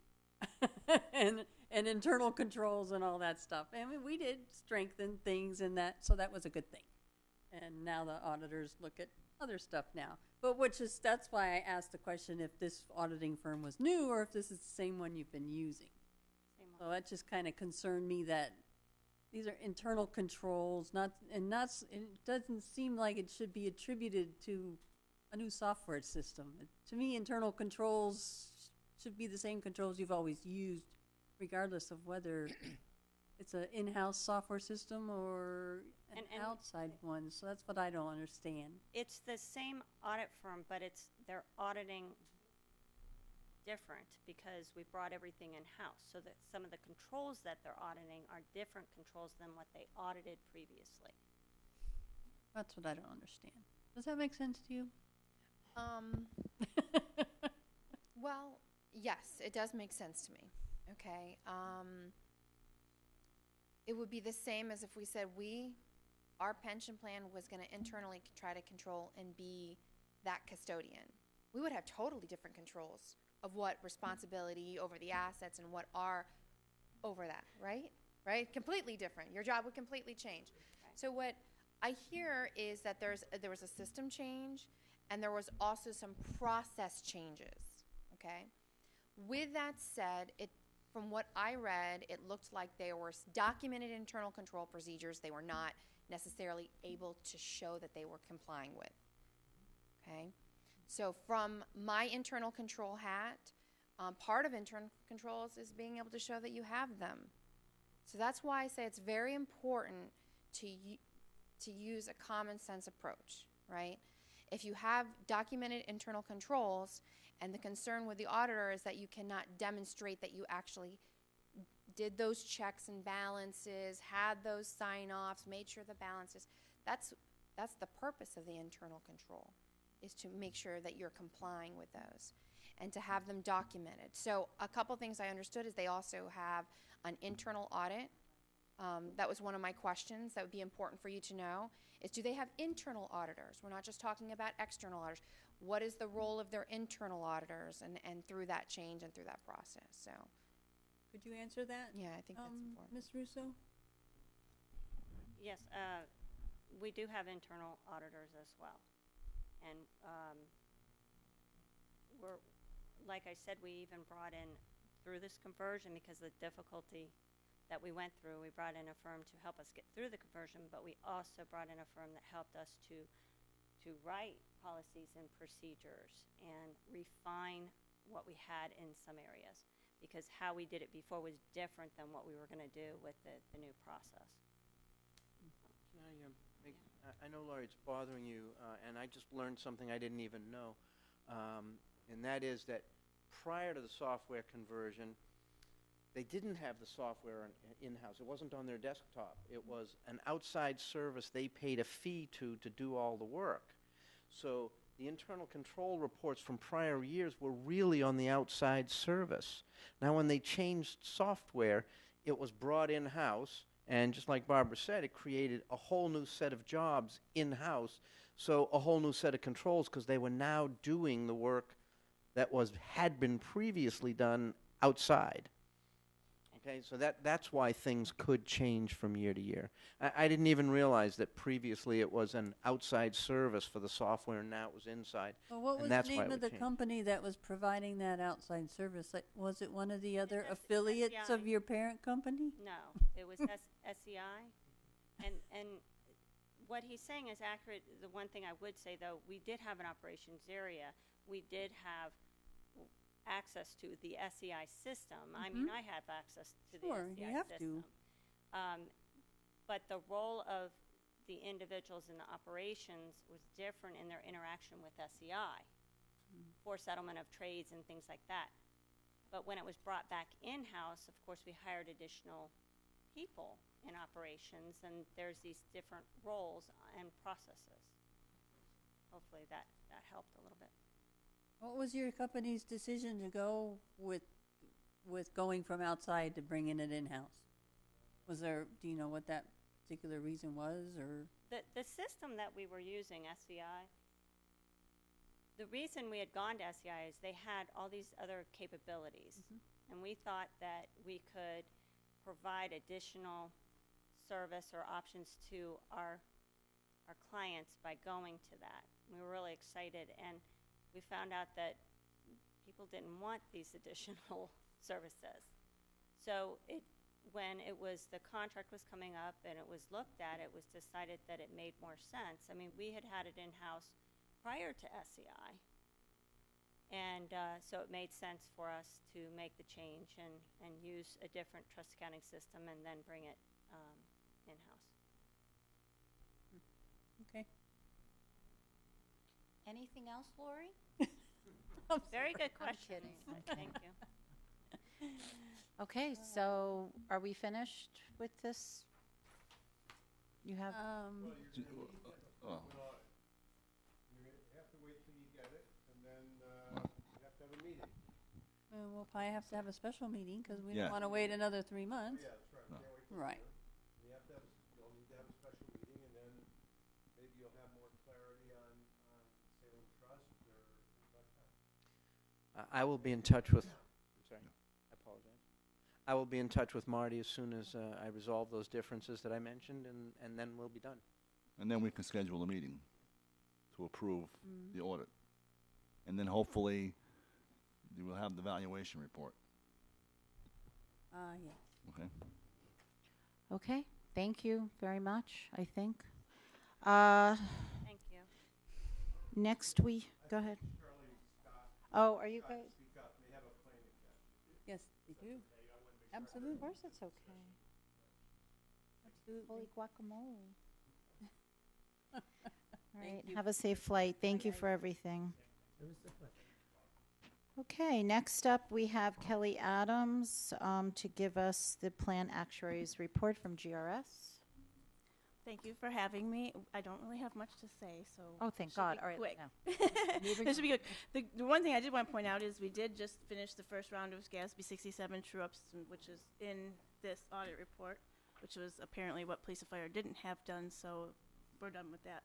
and internal controls and all that stuff. I mean, we did strengthen things in that, so that was a good thing. And now the auditors look at other stuff now. But that's why I asked the question if this auditing firm was new or if this is the same one you've been using. So that just kind of concerned me that these are internal controls, it doesn't seem like it should be attributed to a new software system. To me, internal controls should be the same controls you've always used, regardless of whether it's an in-house software system or an outside one. So that's what I don't understand. It's the same audit firm, but they're auditing different because we brought everything in-house, so that some of the controls that they're auditing are different controls than what they audited previously. That's what I don't understand. Does that make sense to you? Well, yes, it does make sense to me. Okay. It would be the same as if we said our pension plan was going to internally try to control and be that custodian. We would have totally different controls of what responsibility over the assets and what are over that, right? Right? Completely different. Your job would completely change. Right. So what I hear is that there was a system change and there was also some process changes, okay? With that said, from what I read, it looked like they were documented internal control procedures they were not necessarily able to show that they were complying with, okay? So from my internal control hat, part of internal controls is being able to show that you have them. So that's why I say it's very important to use a common sense approach, right? If you have documented internal controls and the concern with the auditor is that you cannot demonstrate that you actually did those checks and balances, had those sign-offs, made sure the balances, that's the purpose of the internal control, is to make sure that you're complying with those and to have them documented. So a couple things I understood is they also have an internal audit. That was one of my questions that would be important for you to know, is do they have internal auditors? We're not just talking about external auditors. What is the role of their internal auditors and through that change and through that process? So, Could you answer that? yeah, I think that's important. Ms. Russo? Yes, we do have internal auditors as well. And we're, like I said, we even brought in, through this conversion, because of the difficulty that we went through, we brought in a firm to help us get through the conversion, but we also brought in a firm that helped us to write policies and procedures and refine what we had in some areas, because how we did it before was different than what we were going to do with the new process. Can I make, I know, Laurie, it's bothering you, and I just learned something I didn't even know, and that is that prior to the software conversion, they didn't have the software in-house. It wasn't on their desktop. It was an outside service they paid a fee to do all the work. So the internal control reports from prior years were really on the outside service. Now, when they changed software, it was brought in-house, and just like Barbara said, it created a whole new set of jobs in-house, so a whole new set of controls, because they were now doing the work that had been previously done outside. Okay, so that's why things could change from year to year. I didn't even realize that previously it was an outside service for the software, and now it was inside. Well, what and was that's the why name it of would the change. company that was providing that outside service? Like, was it one of the other It's affiliates SEI. of your parent company? No, it was SEI. And what he's saying is accurate. The one thing I would say, though, we did have an operations area. We did have access to the SEI system. I mean, I have access to the Sure, SEI you have system. But the role of the individuals in the operations was different in their interaction with SEI for settlement of trades and things like that. But when it was brought back in-house, of course, we hired additional people in operations, and there's these different roles and processes. Hopefully that helped a little bit. What was your company's decision to go with going from outside to bringing it in-house? Was there, do you know what that particular reason was, or? The system that we were using, SEI, the reason we had gone to SEI is they had all these other capabilities. And we thought that we could provide additional service or options to our clients by going to that. We were really excited, and we found out that people didn't want these additional services. So when the contract was coming up and it was looked at, it was decided that it made more sense. I mean, we had it in-house prior to SEI. And so it made sense for us to make the change and use a different trust accounting system and then bring it in-house. Okay. Anything else, Lori? Very good I'm question. kidding. Thank you. Okay, so are we finished with this? You have, Well, you're Ju- gonna need to oh. do an audit. You're gonna have to wait till you get it, and then you have to have a meeting. We'll probably have to have a special meeting, because we Yeah. don't want to wait another 3 months. Yeah, that's right. No. We can't wait till Right. June. You have to have, you'll need to have a special meeting, and then maybe you'll have more clarity on Salem Trust or things like that. I will be in touch with, I'm sorry, I apologize. I will be in touch with Marty as soon as I resolve those differences that I mentioned, and then we'll be done. And then we can schedule a meeting to approve the audit. And then hopefully you will have the valuation report, Yes. okay? okay, thank you very much, I think. Thank you. Next go ahead. Sure, Oh, are you guys? Speak up, they have a plane to catch. Yes, they do. Of Absolutely. course it's okay. Absolutely. Holy guacamole. All Thank right, you. have a safe flight. Thank you Bye, for everything. Okay, next up, we have Kelly Adams to give us the Plan Actuaries Report from GRS. Thank you for having me. I don't really have much to say, so. Oh, thank should God. be All right, quick. now. This should be good. The one thing I did want to point out is we did just finish the first round of GASB 67 true-ups, which is in this audit report, which was apparently what Police and Fire didn't have done, so we're done with that.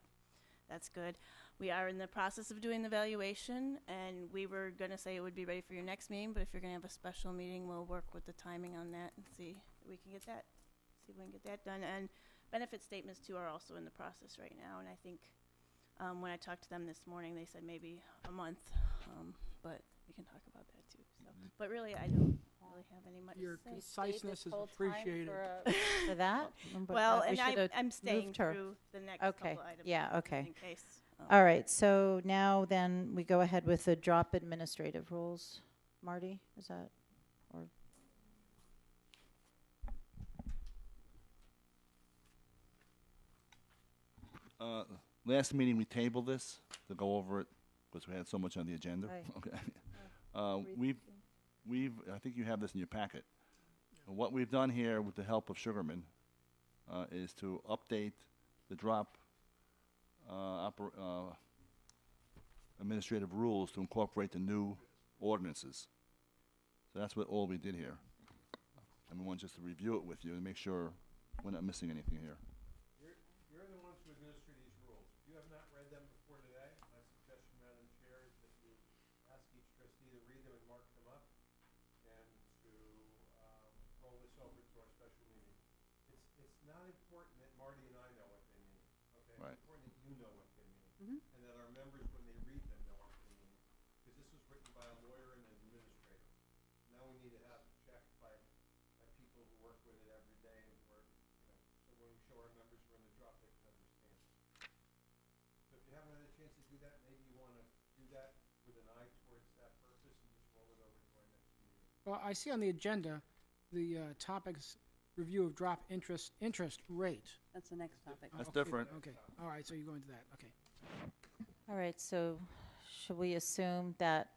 That's good. We are in the process of doing the valuation, and we were going to say it would be ready for your next meeting, but if you're going to have a special meeting, we'll work with the timing on that and see if we can get that, see if we can get that done. And benefit statements, too, are also in the process right now, and I think when I talked to them this morning, they said maybe a month, but we can talk about that, too. So, but really, I don't really have any much Your to say. conciseness is appreciated. For that? But Well, we and should've I'm staying moved her. through the next Okay, couple items. yeah, just okay. in case. All right, so now then we go ahead with the drop administrative rules. Marty, is that, or? Last meeting, we tabled this to go over it because we had so much on the agenda. Right. Okay. Read I think you have this in your packet. What we've done here with the help of Sugarman is to update the drop administrative rules to incorporate the new ordinances. So that's what all we did here. And we want just to review it with you and make sure we're not missing anything here. You're the ones who administer these rules. If you have not read them before today, my suggestion, Madam Chair, is that you ask each trustee to read them and mark them up and to roll this over to our special meeting. It's not important that Marty and I know what they mean, okay? Right. It's important that you know what they mean. Mhm. And that our members, when they read them, know what they mean. Because this was written by a lawyer and an administrator. Now we need to have it checked by people who work with it every day and who are, so when we show our members who are in the drop, they can understand. So if you haven't had a chance to do that, maybe you want to do that with an eye towards that purpose and just roll it over to our next meeting. Well, I see on the agenda, the topics review of drop interest rate. That's the next topic. That's Okay, different. Okay, all right, so you're going to that, okay. All right, so should we assume that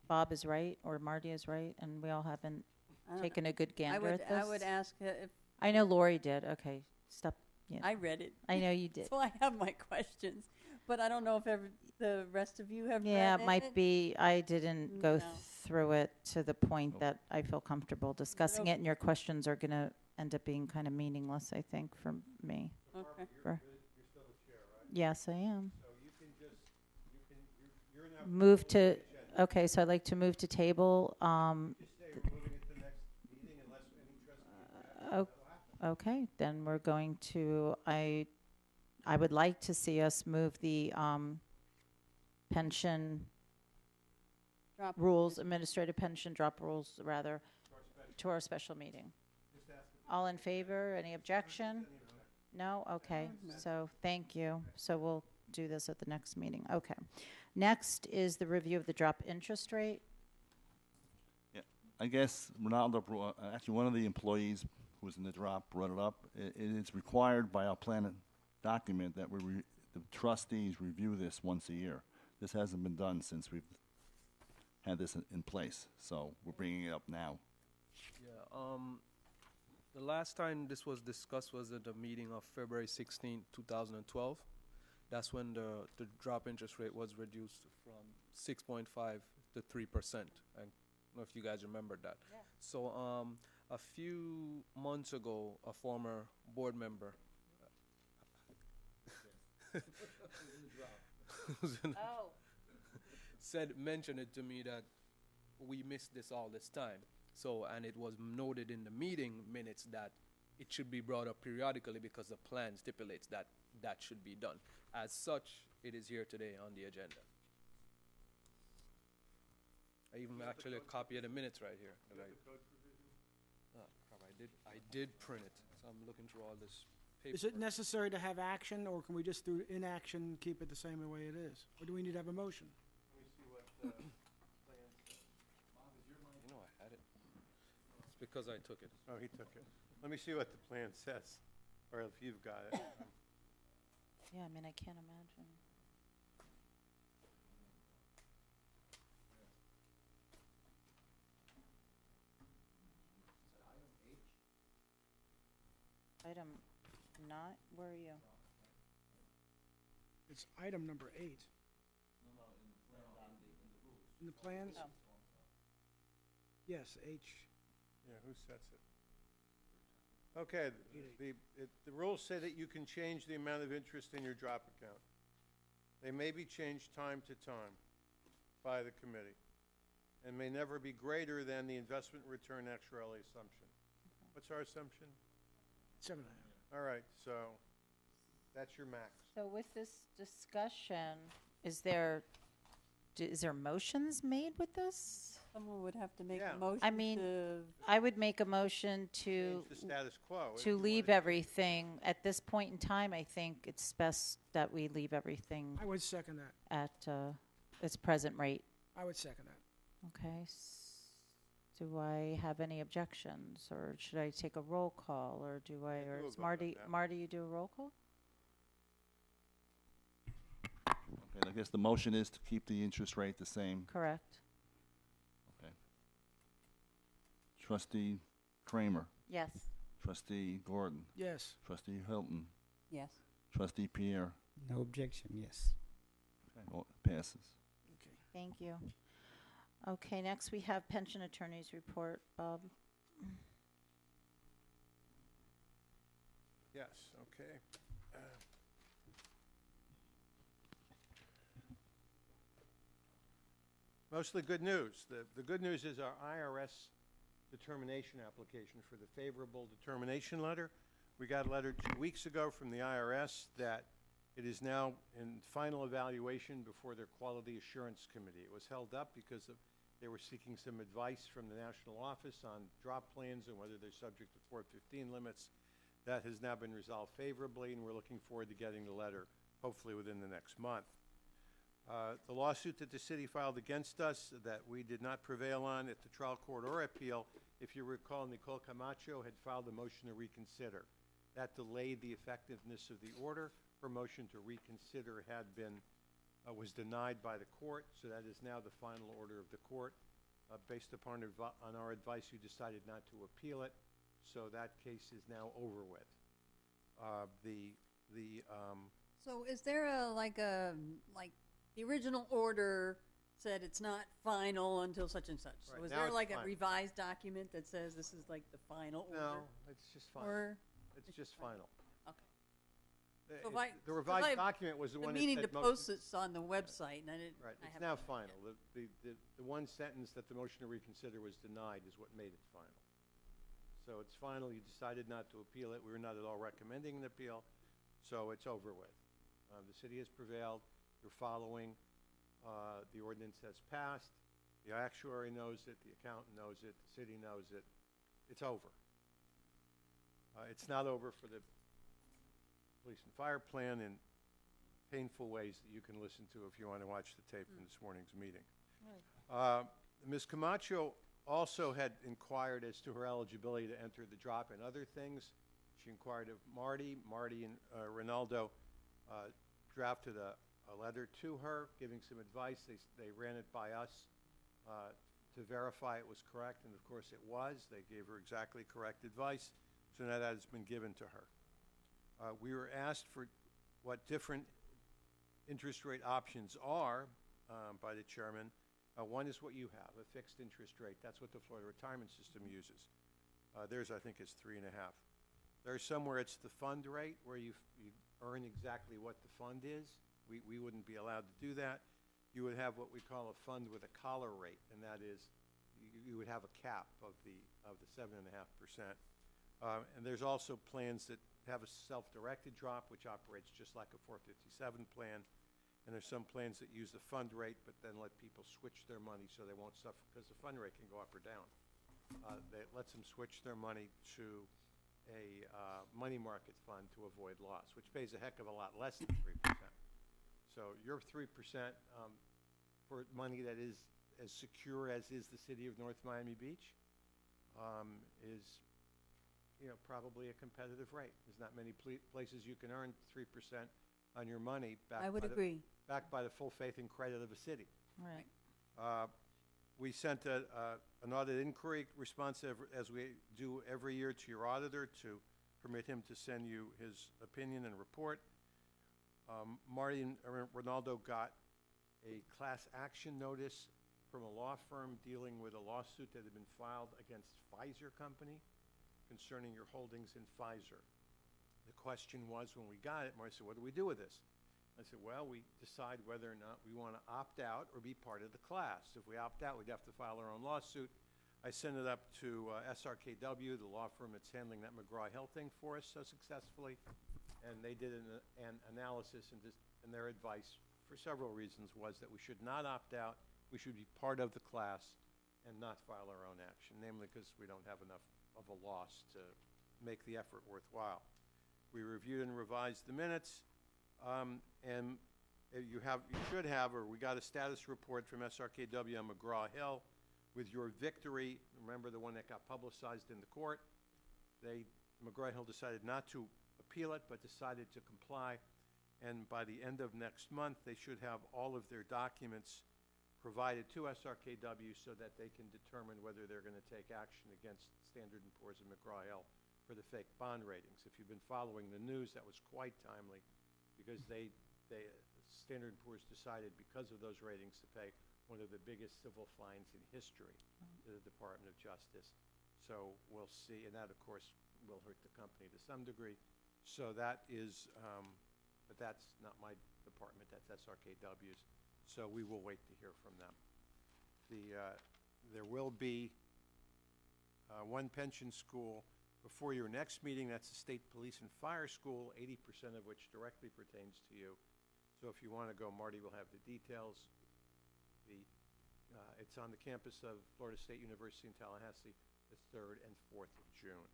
Bob is right or Marty is right and we all haven't I don't taken a good know. gander at this? I would ask if, I know Lori did. Okay, stop. Yeah. I read it. I know you did. So I have my questions, but I don't know if the rest of you have read it. Yeah, it might be, I didn't go No. through it to the point that I feel comfortable discussing it, and your questions are gonna end up being kind of meaningless, I think, for me. Okay. For- You're still the chair, right? Yes, I am. So you can just, you're now. Move controlling to, the agenda. okay, so I'd like to move to table, Just say we're moving it to the next meeting unless any trustee objects. Oh, That'll happen. okay, then we're going to, I would like to see us move the, pension Drop. rules, administrative pension drop rules, rather, To our special- to our special meeting. just ask if- All in favor? Any objection? No? Okay, so thank you. So we'll do this at the next meeting. Okay. Next is the review of the drop interest rate. I guess Ronaldo, actually one of the employees who was in the drop brought it up. It is required by our plan document that the trustees review this once a year. This hasn't been done since we've had this in place, so we're bringing it up now. Yeah, the last time this was discussed was at the meeting of February 16, 2012. That's when the drop interest rate was reduced from 6.5 to 3%. I don't know if you guys remember that. Yeah. So a few months ago, a former board member who's in- Oh. mentioned it to me that we missed this all this time. So, and it was noted in the meeting minutes that it should be brought up periodically because the plan stipulates that that should be done. As such, it is here today on the agenda. I even actually a copy of the minutes right here. that I- Oh, crap, I did print it, so I'm looking through all this paper. Is it necessary to have action, or can we just do inaction, keep it the same way it is? Or do we need to have a motion? Let me see what, You know, I had it. It's because I took it. Oh, he took it. Let me see what the plan says, or if you've got it. Yeah, I mean, I can't imagine. Item not, where are you? It's item number 8. In the plans? Oh. Yes, H. Yeah, who sets it? Okay, the rules say that you can change the amount of interest in your drop account. They may be changed time to time by the committee and may never be greater than the investment return actuarial assumption. What's our assumption? 7.5. All right, so that's your max. So with this discussion, is there motions made with this? Someone would have to make Yeah. a motion I mean, to, I would make a motion to, Change the status quo. if to you leave wanted to. everything. At this point in time, I think it's best that we leave everything I would second that. at its present rate. I would second that. Okay. Do I have any objections, or should I take a roll call, or do I, Yeah, or do a is vote on Marty, that. Marty, you do a roll call? Okay, I guess the motion is to keep the interest rate the same. Correct. Okay. Trustee Kramer, Yes. Trustee Gordon, Yes. Trustee Hilton, yes. Trustee Pierre. No objection, yes. Okay, well, it passes. Okay. Thank you. Okay, next we have pension attorney's report. Bob? Yes, okay. Mostly good news. The good news is our IRS determination application for the favorable determination letter. We got a letter 2 weeks ago from the IRS that it is now in final evaluation before their Quality Assurance Committee. It was held up because they were seeking some advice from the national office on drop plans and whether they're subject to 415 limits. That has now been resolved favorably, and we're looking forward to getting the letter hopefully within the next month. The lawsuit that the city filed against us that we did not prevail on at the trial court or appeal, if you recall, Nicole Camacho had filed a motion to reconsider. That delayed the effectiveness of the order. Her motion to reconsider was denied by the court, so that is now the final order of the court. Based upon our advice, you decided not to appeal it, so that case is now over with. So is there the original order said it's not final until such and such? Right, So is now there it's like a final. revised document that says this is like the final order? No, it's just final. Or, It's just final. okay. The- So if I- The so if revised I- document was the The one that meaning to said motion- post this on the website, and I didn't. Right, I it's haven't now done it final. yet. The one sentence that the motion to reconsider was denied is what made it final. So it's final, you decided not to appeal it, we were not at all recommending an appeal, so it's over with. The city has prevailed, you're following, the ordinance has passed, the actuary knows it, the accountant knows it, the city knows it, it's over. It's not over for the police and fire plan in painful ways that you can listen to if you want to watch the tape from this morning's meeting. Ms. Camacho also had inquired as to her eligibility to enter the drop and other things. She inquired of Marty. Marty and Ronaldo drafted a letter to her giving some advice. They ran it by us to verify it was correct, and of course it was. They gave her exactly correct advice, so now that has been given to her. We were asked for what different interest rate options are by the chairman. One is what you have, a fixed interest rate. That's what the Florida retirement system uses. Theirs, I think, is 3.5. There's somewhere it's the fund rate where you earn exactly what the fund is. We wouldn't be allowed to do that. You would have what we call a fund with a collar rate, and that is you would have a cap of the 7.5%. And there's also plans that have a self-directed drop, which operates just like a 457 plan. And there's some plans that use the fund rate, but then let people switch their money so they won't suffer, because the fund rate can go up or down. That lets them switch their money to a money market fund to avoid loss, which pays a heck of a lot less than 3%. So your 3% for money that is as secure as is the city of North Miami Beach, is, probably a competitive rate. There's not many places you can earn 3% on your money I would agree. backed by the full faith and credit of a city. Right. We sent an audit inquiry response as we do every year to your auditor to permit him to send you his opinion and report. Marty and Ronaldo got a class action notice from a law firm dealing with a lawsuit that had been filed against Pfizer Company concerning your holdings in Pfizer. The question was, when we got it, Marty said, what do we do with this? I said, well, we decide whether or not we want to opt out or be part of the class. If we opt out, we'd have to file our own lawsuit. I sent it up to SRKW, the law firm that's handling that McGraw-Hill thing for us so successfully, and they did an analysis, and their advice, for several reasons, was that we should not opt out, we should be part of the class, and not file our own action, namely because we don't have enough of a loss to make the effort worthwhile. We reviewed and revised the minutes. And you should have, or we got a status report from SRKW on McGraw-Hill with your victory. Remember the one that got publicized in the court? McGraw-Hill decided not to appeal it, but decided to comply. And by the end of next month, they should have all of their documents provided to SRKW so that they can determine whether they're going to take action against Standard & Poor's and McGraw-Hill for the fake bond ratings. If you've been following the news, that was quite timely, because Standard & Poor's decided, because of those ratings, to pay one of the biggest civil fines in history to the Department of Justice. So we'll see, and that, of course, will hurt the company to some degree. So that is, but that's not my department, that's SRKW's. So we will wait to hear from them. There will be one pension school before your next meeting. That's the State Police and Fire School, 80% of which directly pertains to you. So if you want to go, Marty will have the details. It's on the campus of Florida State University in Tallahassee, the 3rd and 4th of June.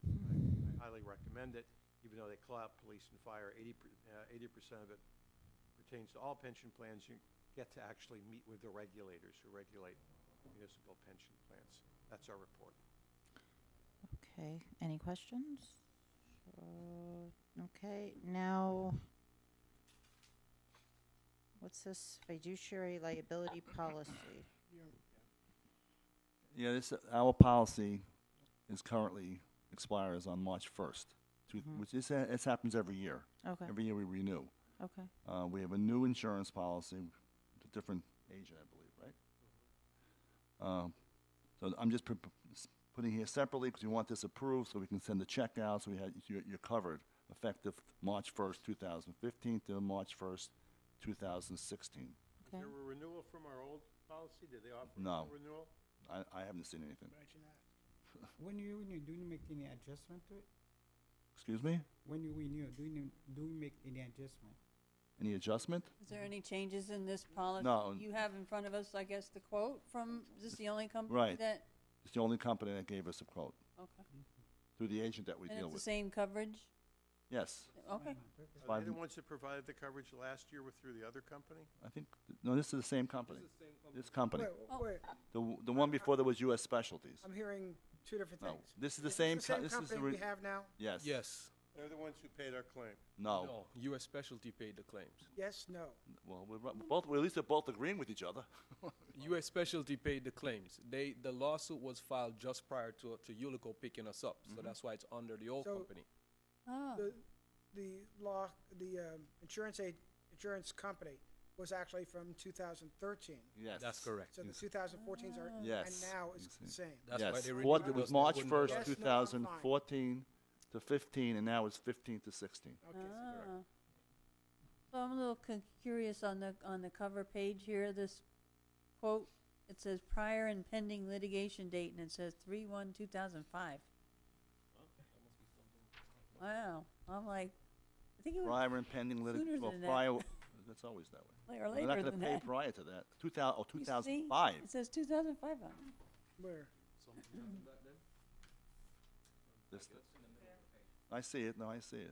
I highly recommend it, even though they call out police and fire. 80% of it pertains to all pension plans. You get to actually meet with the regulators who regulate municipal pension plans. That's our report. Okay, any questions? Okay, now, what's this fiduciary liability policy? Yeah, our policy is currently expires on March 1st, which this happens every year. Okay. Every year we renew. Okay. We have a new insurance policy, with a different agent, I believe, right? So I'm just putting here separately because we want this approved so we can send the check out so you're covered, effective March 1st, 2015 to March 1st, 2016. Okay. Is there a renewal from our old policy? Did they offer No. a renewal? I haven't seen anything. When you renew, do you make any adjustment to it? Excuse me? When you renew, do you make any adjustment? Any adjustment? Is there any changes in this policy? No. You have in front of us, I guess, the quote from, is this the only company Right. that? It's the only company that gave us a quote Okay. through the agent that we And deal it's the with. same coverage? Yes. Okay. Are they the ones that provided the coverage last year through the other company? I think, no, this is the same company. This company. Wait, The one before there was U.S. Specialties. I'm hearing two different No, things. this is the Is same. this the same this is company the we have now? Yes. Yes. They're the ones who paid our claim. No. U.S. Specialty paid the claims. Yes, no. Well, we're at least they're both agreeing with each other. U.S. Specialty paid the claims. The lawsuit was filed just prior to Ulico picking us up, so that's why it's under the old So- company. Oh. The insurance company was actually from 2013. Yes. That's correct. So the 2014s are, Yes. and now is the same. That's why Yes. they What- renewed it was us. They March wouldn't 1st, allow us. Yes, no, I'm fine. 2014 to 15, and now it's 15 to 16. Okay. Ah. So I'm a little curious on the cover page here, this quote, it says prior and pending litigation date, and it says 3/1/2005. Wow, I'm like, I think it was Prior and pending sooner litigation. Well, than that. prior, that's always that way. or They're not later going to than pay that. prior to that. 2000, You see? 2005. It says 2005 on it. Where? This- I see it. No, I see it.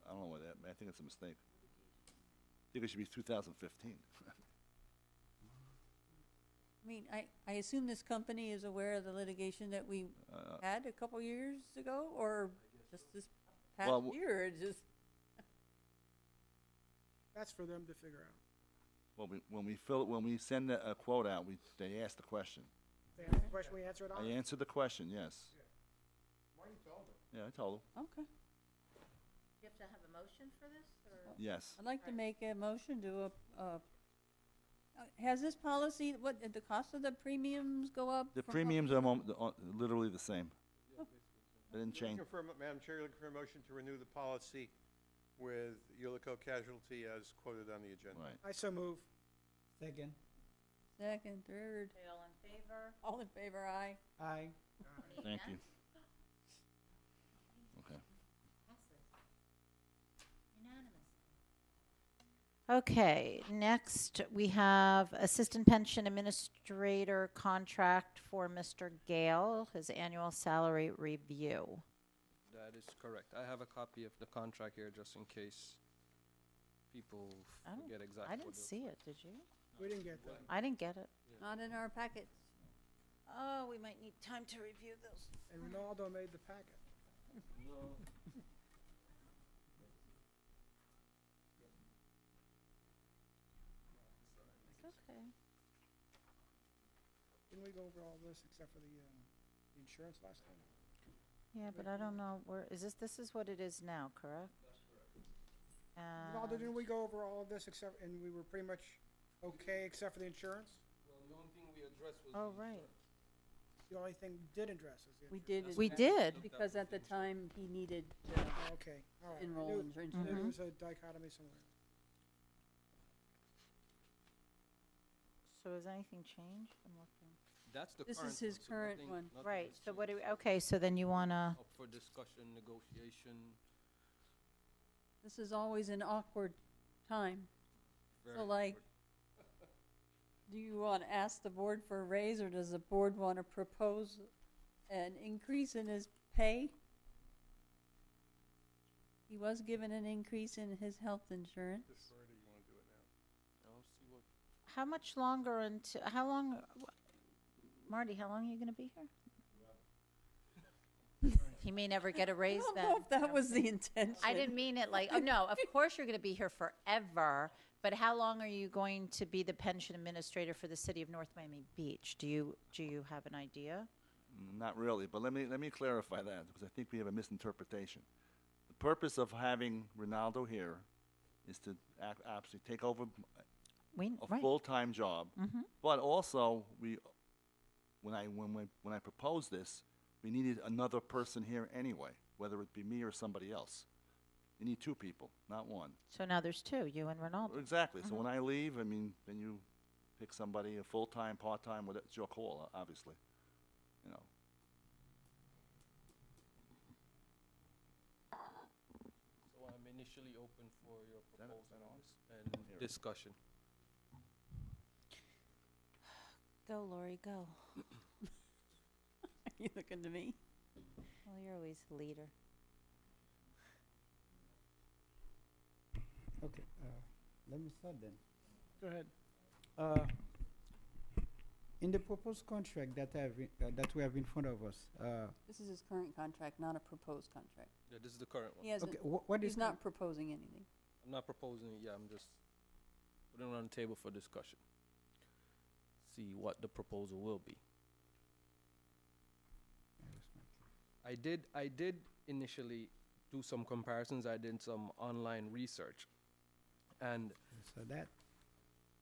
I don't know why that. I think it's a mistake. I think it should be 2015. I mean, I assume this company is aware of the litigation that we had a couple years ago, or just this past Well, year, or just, That's for them to figure out. Well, when we send a quote out, they ask the question. They asked the question, we answered on I it? answered the question, yes. Marty told them. Yeah, I told him. okay. You have to have a motion for this, or? Yes. I'd like to make a motion to, has this policy, what, did the cost of the premiums go up? The from- premiums are literally the same. They didn't change. Madam Chair, you're looking for a motion to renew the policy with Ulico Casualty as quoted on the agenda. Right. I so move. Second. Second, third, Okay, all in favor? all in favor, aye. Aye. Thank you. Okay. Okay, next we have Assistant Pension Administrator contract for Mr. Gale, his annual salary review. That is correct. I have a copy of the contract here just in case people I don't- forget exactly. I what didn't those- see it, did you? We didn't get that. I didn't get it. Not in our packets. Oh, we might need time to review those. And Ronaldo made the packet. Okay. Didn't we go over all this except for the insurance last time? Yeah, but I don't know where, this is what it is now, correct? Ronaldo, didn't we go over all of this except, and we were pretty much okay except for the insurance? Well, the only thing we addressed was. Oh, right. The only thing we did address is the We insurance. did. We address it did. Because at the time, he needed to Okay, all right. I enroll knew- in insurance. I knew there was a dichotomy somewhere. So has anything changed? I'm looking. That's the This current is his one, so current nothing- one. nothing Right, has so what do changed. we, okay, so then you wanna, Up for discussion, negotiation. This is always an awkward time. very So like, awkward. do you want to ask the board for a raise, or does the board want to propose an increase in his pay? He was given an increase in his health insurance. Defer to you want to do it now? I'll see what. how much longer until, how long, Marty, how long are you gonna be here? He may never get a I raise don't then. know if that was the intention. I didn't mean it like, oh, no, of course you're gonna be here forever, but how long are you going to be the pension administrator for the city of North Miami Beach? Do you have an idea? Not really, but let me clarify that, because I think we have a misinterpretation. The purpose of having Ronaldo here is to actually take over a Right. full-time job. Mhm. But also, when I proposed this, we needed another person here anyway, whether it be me or somebody else. You need two people, not one. So now there's two, you and Ronaldo. Exactly. So when I leave, I mean, then you pick somebody, a full-time, part-time, whatever, it's your call, obviously. You know. So I'm initially open for your that proposal on? and Here. discussion. Go, Lori, go. Are you looking to me? Well, you're always the leader. Okay, let me start then. Go ahead. In the proposed contract that that we have in front of us, This is his current contract, not a proposed contract. Yeah, this is the current one. He hasn't, okay, what he's is not proposing anything. I'm not proposing it, yeah, I'm just putting it on the table for discussion. See what the proposal will be. I did initially do some comparisons. I did some online research. And so that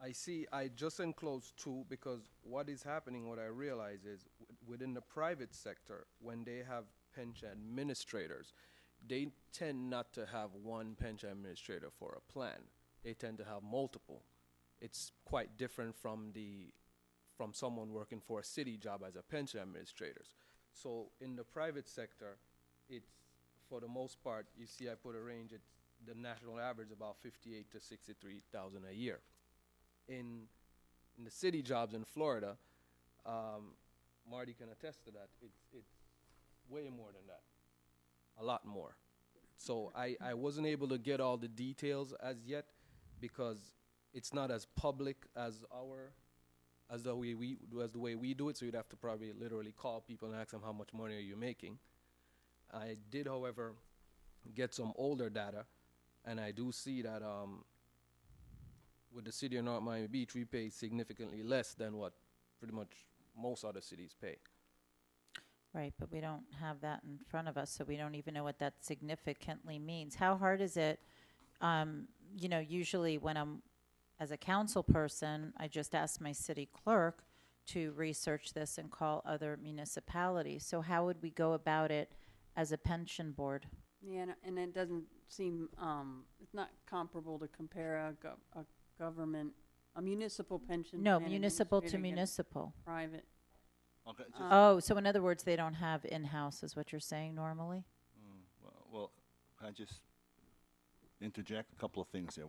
I just enclosed two because what is happening, what I realize is within the private sector, when they have pension administrators, they tend not to have one pension administrator for a plan. They tend to have multiple. It's quite different from someone working for a city job as a pension administrator. So in the private sector, it's for the most part, you see I put a range, it's the national average about 58 to 63,000 a year. In the city jobs in Florida, Marty can attest to that. It's way more than that, a lot more. So I wasn't able to get all the details as yet because it's not as public as our as the way we do it. So you'd have to probably literally call people and ask them how much money are you making. I did, however, get some older data, and I do see that with the city of North Miami Beach, we pay significantly less than what pretty much most other cities pay. Right, but we don't have that in front of us, so we don't even know what that significantly means. How hard is it? Usually when I'm, as a council person, I just ask my city clerk to research this and call other municipalities. So how would we go about it as a pension board? Yeah, and it doesn't seem, it's not comparable to compare a government, a municipal pension. No, plan municipal to administrator against municipal. Private. Okay. Oh, so in other words, they don't have in-house, is what you're saying normally? Well, can I just interject a couple of things here?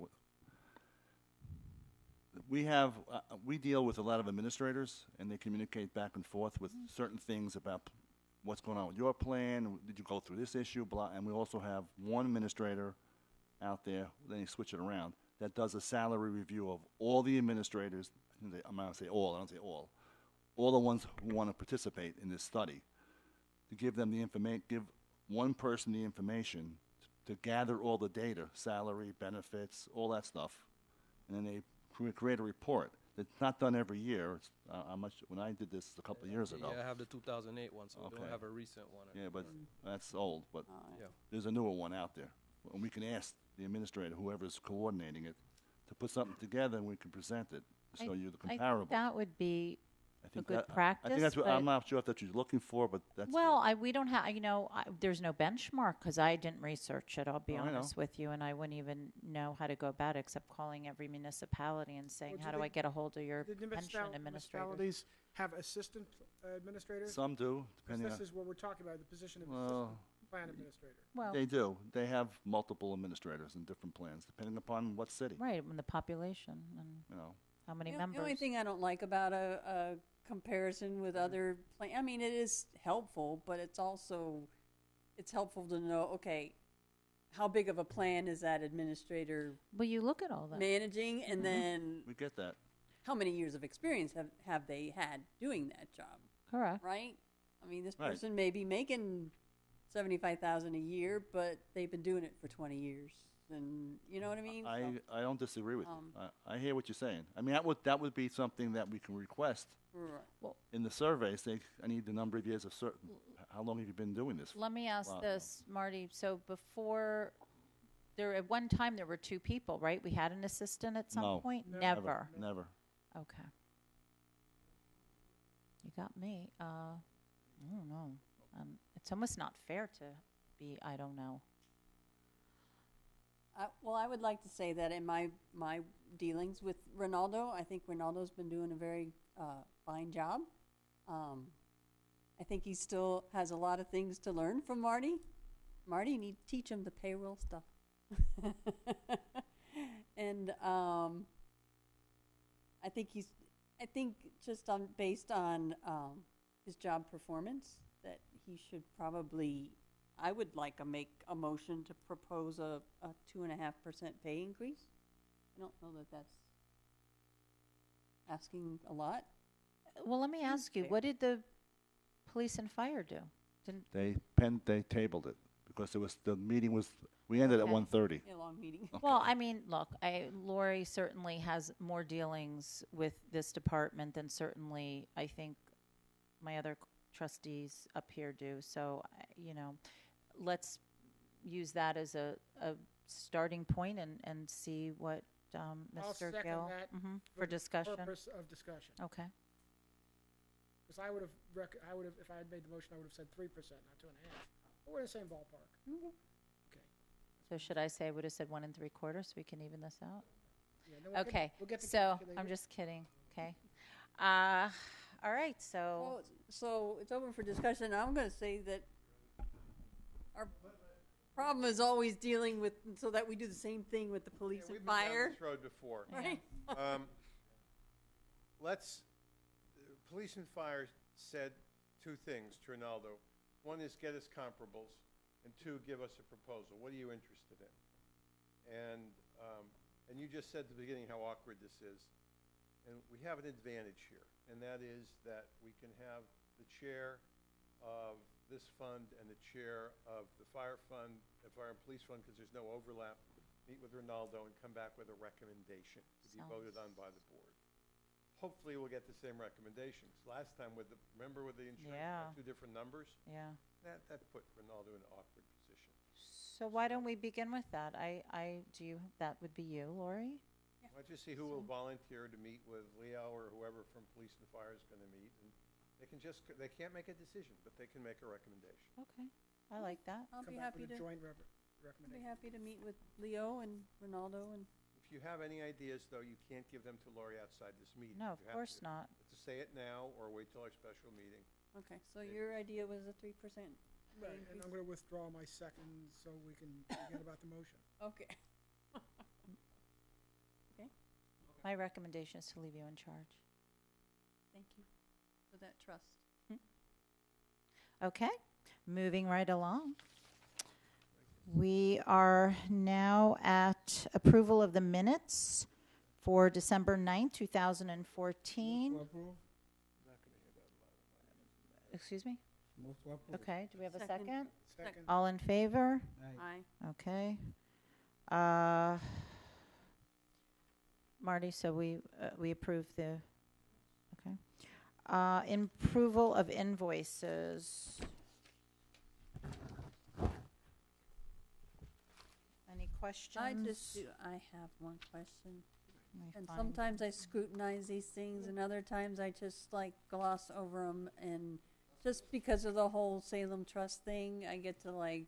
We deal with a lot of administrators, and they communicate back and forth with certain things about what's going on with your plan. Did you go through this issue? Blah. And we also have one administrator out there, then you switch it around, that does a salary review of all the administrators. I'm going to say all, I don't say all the ones who want to participate in this study, to give them the information, give one person the information to gather all the data, salary, benefits, all that stuff, and then they create a report. It's not done every year. It's, when I did this a couple of years ago. Yeah, I have the 2008 one, so we Okay. don't have a recent one. Yeah, but that's old. But Yeah. there's a newer one out there. And we can ask the administrator, whoever's coordinating it, to put something together, and we can present it to show you the I think comparable. that would be I a think good that- practice. I think that's what, but- I'm not sure if that's what you're looking for, but that's. Well, we don't have, there's no benchmark because I didn't research it, I'll be Oh, I know. honest with you, and I wouldn't even know how to go about it except calling every municipality and saying, Well, how do do I they- get a hold of your Did the pension administrator? municipalities have assistant administrators? Some do, 'Cause depending this on. is what we're talking about, the position of Well, assistant plan administrator. Well, They do. They have multiple administrators in different plans, depending upon what city. right, and the population and You know. how many The members. only thing I don't like about a comparison with other I mean, it is helpful, but it's helpful to know, okay, how big of a plan is that administrator Well, you look at all that. managing, and then We get that. how many years of experience have they had doing that job, Correct. right? I mean, this Right. person may be making $75,000 a year, but they've been doing it for 20 years, and you know what I mean? I don't disagree with Um, you. I hear what you're saying. I mean, that would be something that we can request Right. in the survey. Say, I need the number of years of certain. How long have you been doing this? Let me ask Wow. this, Marty. So before, at one time there were two people, right? We had an assistant at some No. point? Never. Never. Okay. You got me. I don't know. It's almost not fair to be, I don't know. Well, I would like to say that in my dealings with Ronaldo, I think Ronaldo's been doing a very fine job. I think he still has a lot of things to learn from Marty. Marty, you need to teach him the payroll stuff. And I think just based on his job performance, that he should probably. I would like to make a motion to propose a 2.5% pay increase. I don't know that that's asking a lot. Well, let me ask you, fair. what did the police and fire do? Didn't, They tabled it because the meeting was. We ended at Okay. 1:30. A long meeting. Well, I mean, look, Lori certainly has more dealings with this department than certainly I think my other trustees up here do. So, let's use that as a starting point and see what I'll Mr. second Gill that for the discussion. Purpose of discussion. Okay. Because I would have, if I had made the motion, I would have said 3%, not 2.5. But we're in the same ballpark. Okay. So should I say I would have said 1 3/4 so we can even this out? Yeah, then we'll Okay. we'll get to So calculator. I'm just kidding. Okay. All right. So. Well, so it's open for discussion. I'm going to say that our problem is always dealing with, so that we do the same thing with the police and We've been down fire. this road before. Right? Police and fire said two things to Ronaldo. One is get us comparables, and two, give us a proposal. What are you interested in? And you just said at the beginning how awkward this is. And we have an advantage here, and that is that we can have the chair of this fund and the chair of the fire fund, the fire and police fund, because there's no overlap, meet with Ronaldo and come back with a recommendation to be voted on by the board. Hopefully, we'll get the same recommendations. Last time remember with the insurance, Yeah. two different numbers? Yeah. That put Ronaldo in an awkward position. So why don't we begin with that? That would be you, Lori? I'll just see who will volunteer to meet with Leo or whoever from police and fire is gonna meet, and they can't make a decision, but they can make a recommendation. Okay, I like that. I'll Come be back happy with a to, joint I'll be recommendation. happy to meet with Leo and Ronaldo and, If you have any ideas, though, you can't give them to Lori outside this meeting. No, of You have course to- not. To say it now or wait till our special meeting. okay, so your idea was a 3%. Right, and I'm gonna withdraw my second so we can forget about the motion. Okay. My recommendation is to leave you in charge. Thank you for that trust. Okay, moving right along. We are now at approval of the minutes for December 9th, 2014. Move to approve. Excuse me? Move to approve. Okay, do we have a Second. second? Second. All in favor? Aye. Okay. Marty, so we approve the, okay. Approval of invoices. Any questions? I have one question. Let me And find- sometimes I scrutinize these things, and other times I just like gloss over them. And just because of the whole Salem Trust thing, I get to like,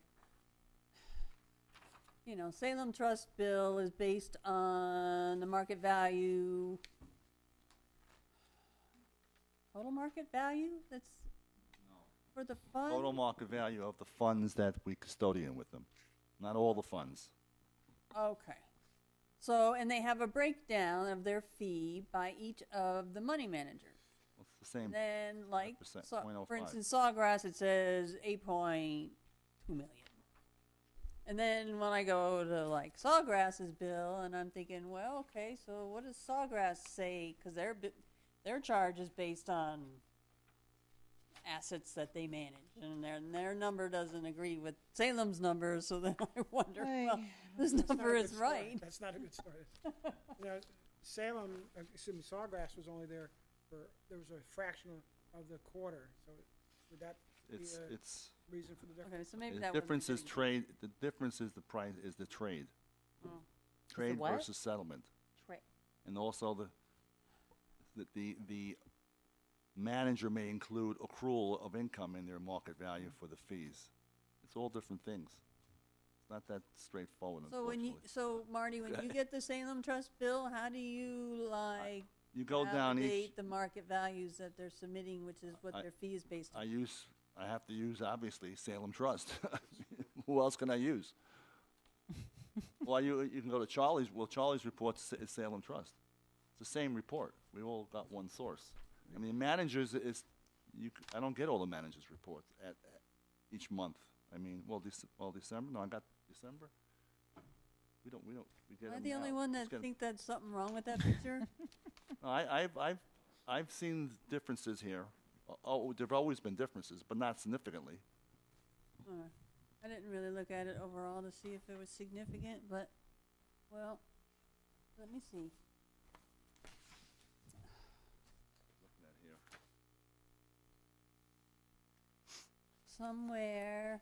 Salem Trust bill is based on the market value. Total market value? That's for the fund? Total market value of the funds that we custodian with them, not all the funds. Okay. So, and they have a breakdown of their fee by each of the money managers. It's the same. And then, like, 5%, so, 0.05. for instance, Sawgrass, it says 8.2 million. And then when I go to, like, Sawgrass's bill, and I'm thinking, well, okay, so what does Sawgrass say? Because their charge is based on assets that they manage, and their number doesn't agree with Salem's number, so then I wonder, well, this That's not a number good is start. right. That's not a good start. Salem, Sawgrass was only there there was a fraction of the quarter, so would that be a It's reason for the difference? Okay, so maybe the that difference is wasn't trade. The difference is the price is the trade. Oh. Trade what? versus settlement, and also the manager may include accrual of income in their market value for the fees. It's all different things. It's not that straightforward, So Marty, when you get the Salem Trust bill, how do you you go down validate the market values that they're submitting, which is what their fee is based on? I have to use, obviously, Salem Trust. Who else can I use? Well, you can go to Charlie's. Well, Charlie's report is Salem Trust. It's the same report. We all got one source. I mean, managers I don't get all the managers' reports at each month. I mean, December. No, I got December. We get Am I them the only now. one Let's that get 'em. think that's something wrong with that picture? No, I've seen differences here. Oh, there've always been differences, but not significantly. I didn't really look at it overall to see if it was significant, but, well, let me see. Looking at here. Somewhere,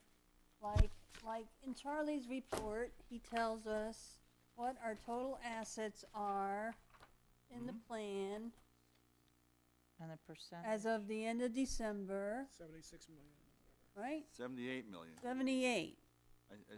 like in Charlie's report, he tells us what our total assets are in the plan And the percent. as of the end of December, 76 million. right? 78 million. 78.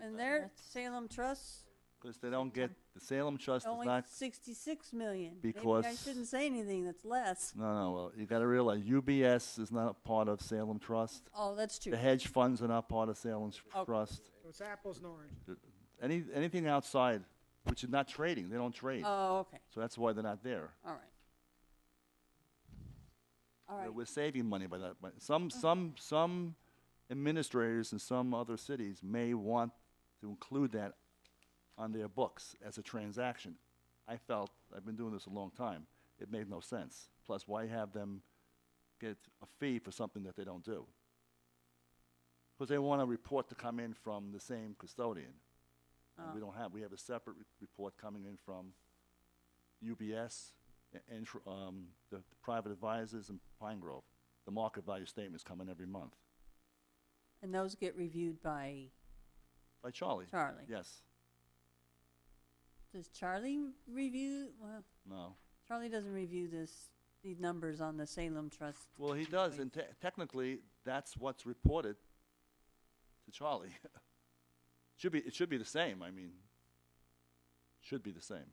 And their Salem Trust, Because they don't get, the Salem Trust is only not, 66 million. Because- Maybe I shouldn't say anything that's less. no, well, you gotta realize UBS is not a part of Salem Trust. Oh, that's true. The hedge funds are not part of Salem Okay. Trust. So it's apples and oranges. Anything outside, which is not trading, they don't trade. Oh, okay. So that's why they're not there. All right. All right. We're saving money by that. But some administrators in some other cities may want to include that on their books as a transaction. I've been doing this a long time. it made no sense. Plus, why have them get a fee for something that they don't do? Because they want a report to come in from the same custodian. And we don't have, we have a separate report coming in from UBS and the private advisors in Pine Grove. The market value statements come in every month. And those get reviewed by By Charlie. Charlie. Yes. Does Charlie review? Well, No. Charlie doesn't review these numbers on the Salem Trust. Well, he does, and technically, that's what's reported to Charlie. It should be the same. I mean, should be the same.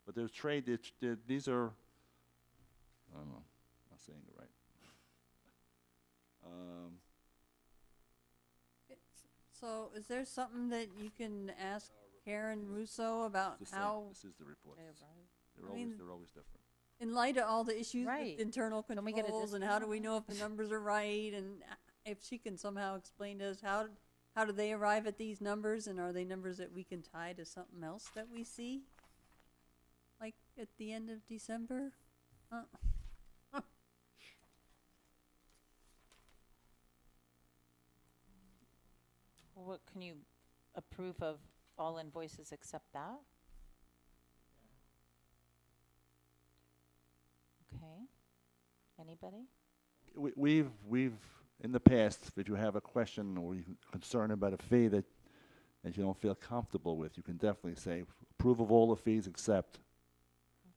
But there's these are, I don't know, I'm not saying it right. So is there something that you can ask Karen Russo about It's the same. how, This is the report. they They're I always, mean, they're always different. in light of all the issues Right. with internal Can we get a controls and how do discount? we know if the numbers are right, and if she can somehow explain to us how do they arrive at these numbers, and are they numbers that we can tie to something else that we see? Like at the end of December? What, can you approve of all invoices except that? Okay. Anybody? We've in the past, if you have a question or you're concerned about a fee that you don't feel comfortable with, you can definitely say approve of all the fees except,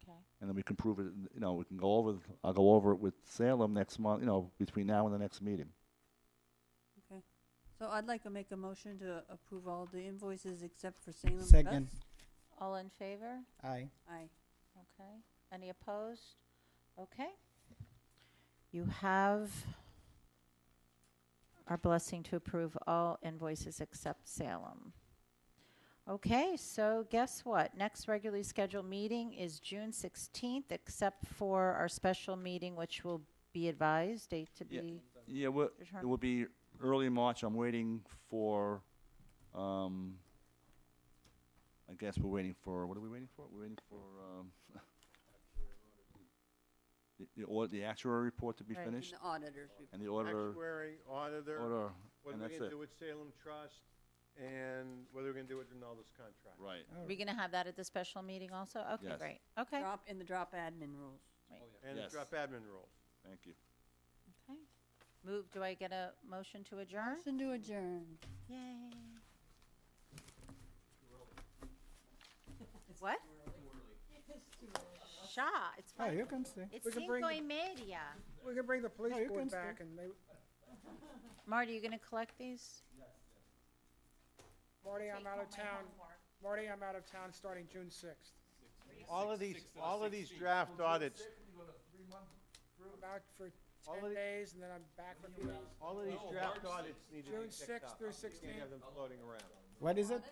Okay. and then we can prove it. You know, we can go over. I'll go over it with Salem next month. You know, between now and the next meeting. Okay. So I'd like to make a motion to approve all the invoices except for Salem Second. Trust. All in favor? Aye. Aye. Okay. Any opposed? Okay. You have our blessing to approve all invoices except Salem. Okay, so guess what? Next regularly scheduled meeting is June 16th, except for our special meeting, which will be advised, date to Yeah. be. Yeah, well, it determined. will be early March. I'm waiting for. I guess we're waiting for. What are we waiting for? We're waiting for the actuary report to be Right. finished, And the auditors report. and the auditor. Actuary, auditor, Order, what and we're that's gonna it. do with Salem Trust, and whether we're gonna do with Ronaldo's contract. Right. Are we going to have that at the special meeting also? Okay, Yes. great. Okay. Drop in the drop admin rules. And the Yes. drop admin rules. Thank you. Okay. Move, do I get a motion to adjourn? Motion to adjourn. Yay. What? Shaw, it's Oh, fine. you can stay. It's We can bring cinco the- y media. We can bring the police Oh, you board can stay. back and they, Marty, you gonna collect these? Marty, I'm out of town. Marty, I'm out of town starting June 6th. All of these draft audits, I'm out for All 10 of the- days and then I'm back for 2 days. all of these draft audits need to be June picked 6th up. through You can't 16th. have them floating around. What is it?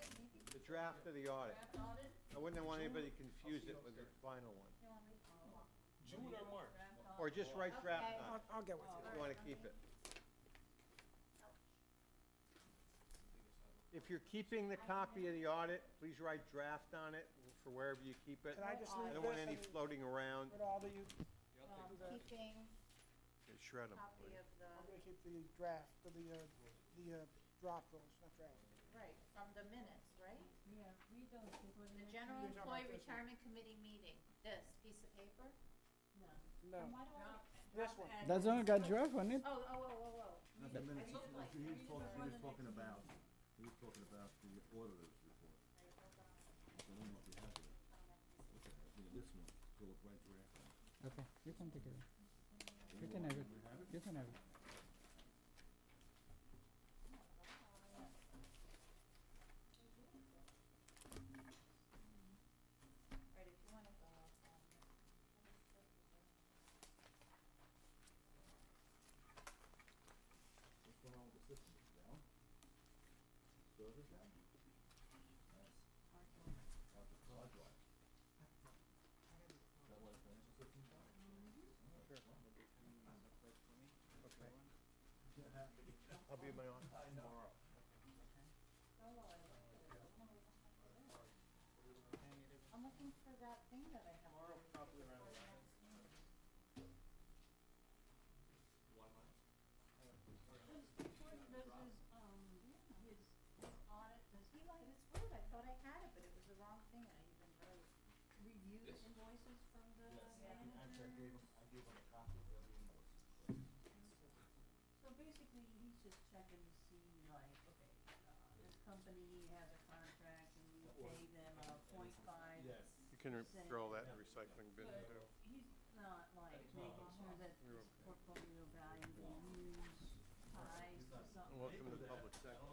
The draft of the audit. I wouldn't want anybody to confuse it with the final one. June or March? Or just write draft on it, I'll get with you. if you wanna keep it. If you're keeping the copy of the audit, please write draft on it for wherever you keep it. Can I just leave don't want this any and- floating around. Put all the, Keeping Okay, shred them, copy please. of the, I'm gonna keep the draft, the drop rules, not draft. right, from the minutes, right? Yeah, read those. The General Employee Retirement Committee meeting, this piece of paper? No, Why do I? this one. That's one got draft on it. Oh. He was talking about the auditor's report. I don't know if you have it. This one, go right draft. Okay, you can take it. You can have it. You can have it. What's going on with the system? It's down? Server's down? Nice. Hard drive. Is that why the financial system's down? I'll be in my office tomorrow. I'm looking for that thing that I have. invoices from the Actually, I manager? gave him a copy of every invoice. So basically, he's just checking to see, like, okay, this company has a contract and we pay them a 0.5. Yes. You can throw that in the recycling bin But too. he's not like making sure that this portfolio value will use ties to something. Welcome to the public sector.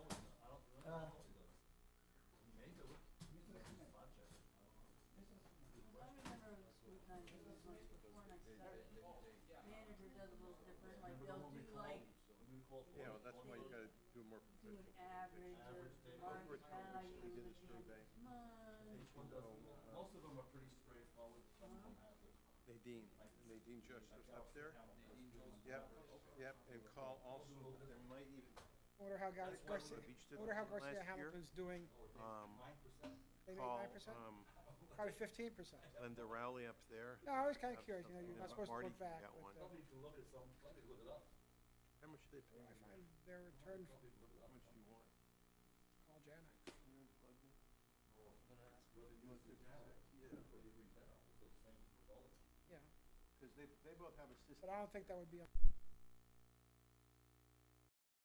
I remember scrutinizing this once before and I started, manager does a little different, like they'll do like, Yeah, well, that's why you gotta do more do an proficient. average of market value They did at a the end of survey. each month. Most of them are pretty straightforward, some of them have it. Nadine Joseph's up there. Yep, and call also, there might even, Order how That's what Garcia, the beach did order how last Garcia year. Hamilton's doing, they made call, 9%? Probably 15%. Linda Rowley up there. No, I was kind of Have curious, you know, you're not supposed to Marty look back got with one. the, How much did they pay? I find their return, How much do you want? call Janet. Yeah, Yeah, because they both have a system. but I don't think that would be,